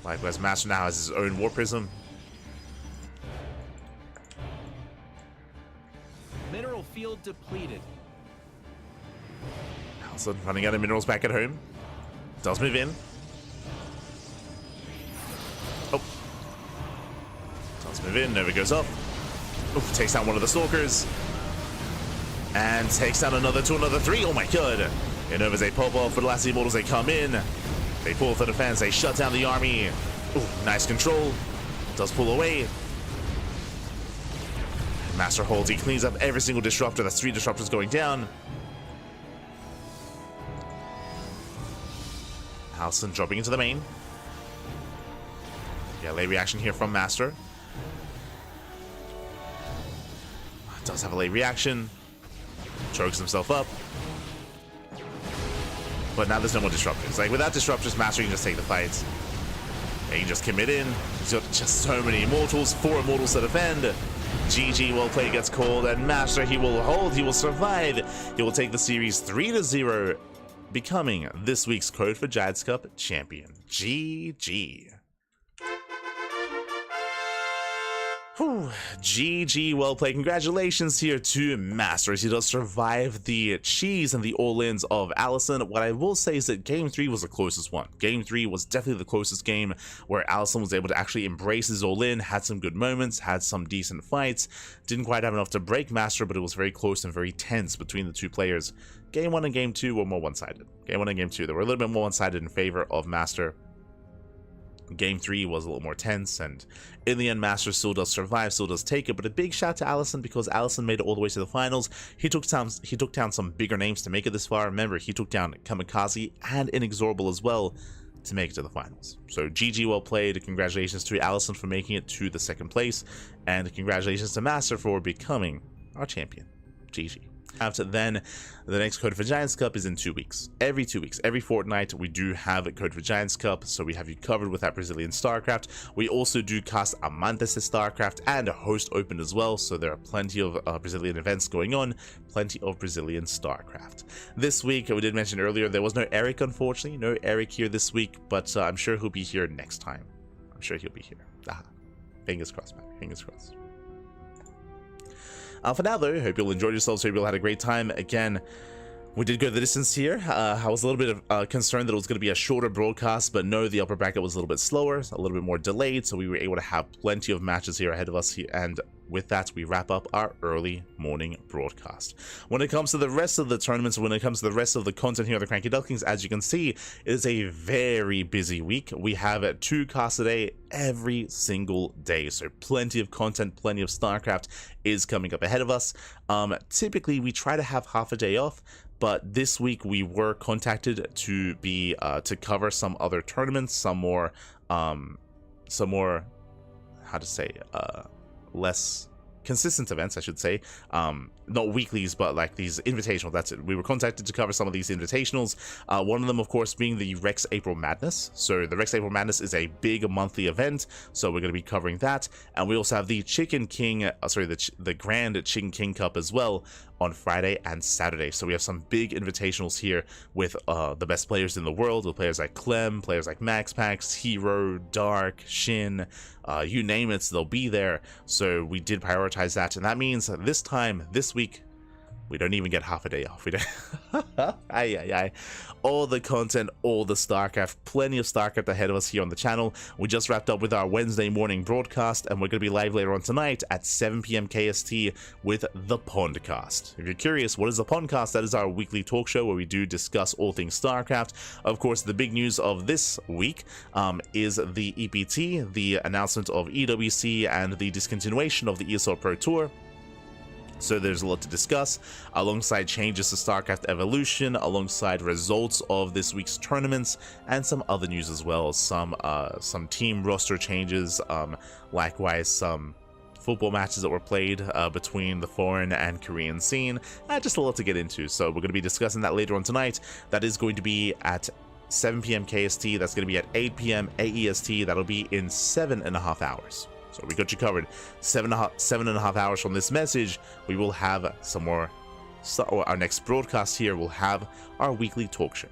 Likewise, MasTer now has his own War Prism. Mineral field depleted. Allison running out of minerals back at home. Does move in. Oh. Does move in. Nova goes up. Oof, takes down one of the stalkers. And takes down another 2, another 3. Oh my god. And Nova's a pop off, but the last immortals, they come in. They pull for defense. They shut down the army. Ooh, nice control. Does pull away. MasTeR holds. He cleans up every single disruptor. That's 3 disruptors going down. Allison dropping into the main. Yeah, late reaction here from MasTeR. Does have a late reaction. Chokes himself up. But now there's no more disruptors. Like, without disruptors, MasTeR can just take the fight. He can just commit in. He's got just so many immortals. 4 immortals to defend. GG, well played, gets called. And MasTeR, he will hold. He will survive. He will take the series 3-0, becoming this week's Code for Giants Cup champion. GG. Whew. GG, well played. Congratulations here to MasTeR as he does survive the cheese and the all-ins of Allison. What I will say is that Game 3 was the closest one. Game 3 was definitely the closest game where Allison was able to actually embrace his all-in, had some good moments, had some decent fights. Didn't quite have enough to break MasTeR, but it was very close and very tense between the two players. Game 1 and Game 2 were more one-sided. Game 1 and Game 2, they were a little bit more one-sided in favor of MasTeR. Game 3 was a little more tense, and in the end, MasTeR still does survive, still does take it. But a big shout to Allison, because Allison made it all the way to the finals. He took down some bigger names to make it this far. Remember, he took down Kamikaze and INexorable as well to make it to the finals. So GG, well played. Congratulations to Allison for making it to the 2nd place, and congratulations to MasTeR for becoming our champion. GG. After then, the next Code for Giants Cup is in 2 weeks. Every 2 weeks, every fortnight, we do have a Code for Giants Cup, so we have you covered with that Brazilian StarCraft. We also do cast Amantes StarCraft and a host open as well, so there are plenty of Brazilian events going on, plenty of Brazilian StarCraft. This week, we did mention earlier, there was no Eric, unfortunately, no Eric here this week, but I'm sure he'll be here next time. I'm sure he'll be here. Fingers crossed, man. Fingers crossed. For now, though, hope you'll enjoyed yourselves. Hope you'll had a great time. Again, we did go the distance here. I was a little bit concerned that it was going to be a shorter broadcast, but no, the upper bracket was a little bit slower, a little bit more delayed, so we were able to have plenty of matches here ahead of us, and with that, we wrap up our early morning broadcast. When it comes to the rest of the tournaments, when it comes to the rest of the content here on the CranKy Ducklings, as you can see, it is a very busy week. We have 2 casts a day every single day, so plenty of content, plenty of StarCraft is coming up ahead of us. Typically, we try to have half a day off, but this week we were contacted to be to cover some other tournaments, some more how to say, less consistent events, I should say. Not weeklies, but like these invitational. That's it. We were contacted to cover some of these invitationals. One of them, of course, being the Rex April Madness. So the Rex April Madness is a big monthly event, so we're going to be covering that. And we also have the Chicken King, the Grand Chicken King Cup as well on Friday and Saturday. So we have some big invitationals here with the best players in the world, with players like Clem, players like MaxPax, Hero, Dark, Shin, you name it, they'll be there. So we did prioritize that, and that means this time, this week, we don't even get half a day off. We don't. All the content, all the StarCraft, plenty of StarCraft ahead of us here on the channel. We just wrapped up with our Wednesday morning broadcast, and we're going to be live later on tonight at 7 p.m. KST with the Pondcast. If you're curious, what is the Pondcast? That is our weekly talk show where we do discuss all things StarCraft. Of course, the big news of this week is the EPT, the announcement of EWC, and the discontinuation of the ESL Pro Tour. So there's a lot to discuss, alongside changes to StarCraft Evolution, alongside results of this week's tournaments, and some other news as well. Some team roster changes, likewise some football matches that were played between the foreign and Korean scene. Just a lot to get into, so we're going to be discussing that later on tonight. That is going to be at 7 p.m. KST, that's going to be at 8 p.m. AEST, that'll be in 7.5 hours. So we got you covered. 7.5 hours from this message, we will have some more. Our next broadcast here will have our weekly talk show.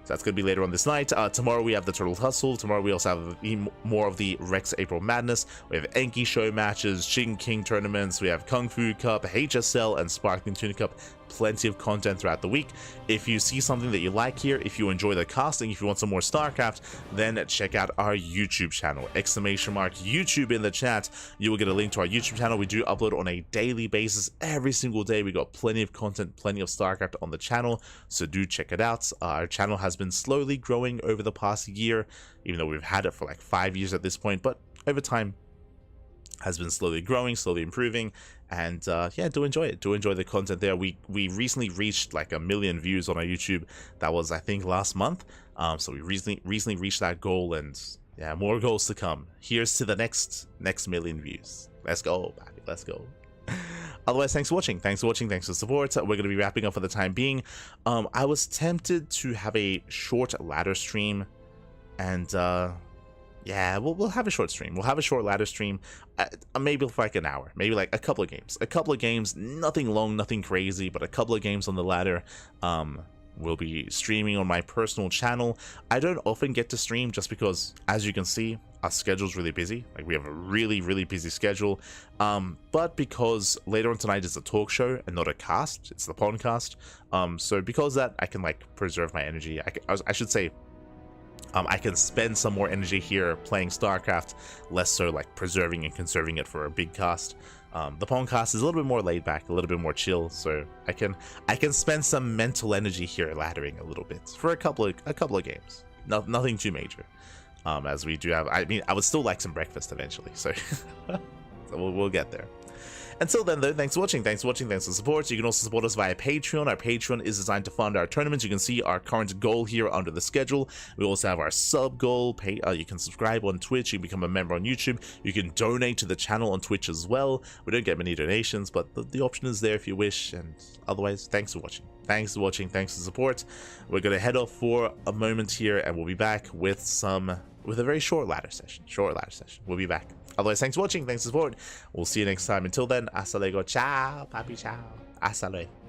So that's going to be later on this night. Tomorrow we have the Turtle Tussle. Tomorrow we also have more of the Rex April Madness. We have Enki Show matches, Chicken King tournaments. We have Kung Fu Cup, HSL, and Sparkling Tuna Cup. Plenty of content throughout the week. If you see something that you like here, if you enjoy the casting, if you want some more StarCraft, then check out our YouTube channel. !YouTube in the chat. You will get a link to our YouTube channel. We do upload on a daily basis. Every single day we got plenty of content, plenty of StarCraft on the channel, so do check it out. Our channel has been slowly growing over the past year, even though we've had it for like 5 years at this point, but over time has been slowly growing, slowly improving, and yeah, do enjoy it. Do enjoy the content there. We recently reached like 1 million views on our YouTube. That was, I think, last month. So we recently reached that goal, and yeah, more goals to come. Here's to the next million views. Let's go, baby. Let's go. Otherwise, thanks for watching. Thanks for the support. We're going to be wrapping up for the time being. I was tempted to have a short ladder stream, and yeah, we'll have a short stream. We'll have a short ladder stream, maybe for like an hour, maybe like a couple of games. Nothing long, nothing crazy, but a couple of games on the ladder. We'll be streaming on my personal channel. I don't often get to stream just because, as you can see, our schedule's really busy. Like, we have a really busy schedule. But because later on tonight is a talk show and not a cast, it's the podcast. So because of that, I can like preserve my energy. I should say, I can spend some more energy here playing StarCraft, less so like preserving and conserving it for a big cast. The podcast is a little bit more laid back, a little bit more chill, so I can spend some mental energy here laddering a little bit for a couple of games. Nothing too major. As we do have, I mean, I would still like some breakfast eventually, so, so we'll get there. Until then, though, thanks for watching, thanks for the support. You can also support us via Patreon. Our Patreon is designed to fund our tournaments. You can see our current goal here under the schedule. We also have our sub goal. You can subscribe on Twitch. You can become a member on YouTube. You can donate to the channel on Twitch as well. We don't get many donations, but the option is there if you wish. And otherwise, thanks for watching. Thanks for the support. We're going to head off for a moment here, and we'll be back with a very short ladder session. We'll be back. Otherwise, thanks for watching, thanks for the support. We'll see you next time. Until then, hasta luego. Ciao, papi, ciao. Hasta luego.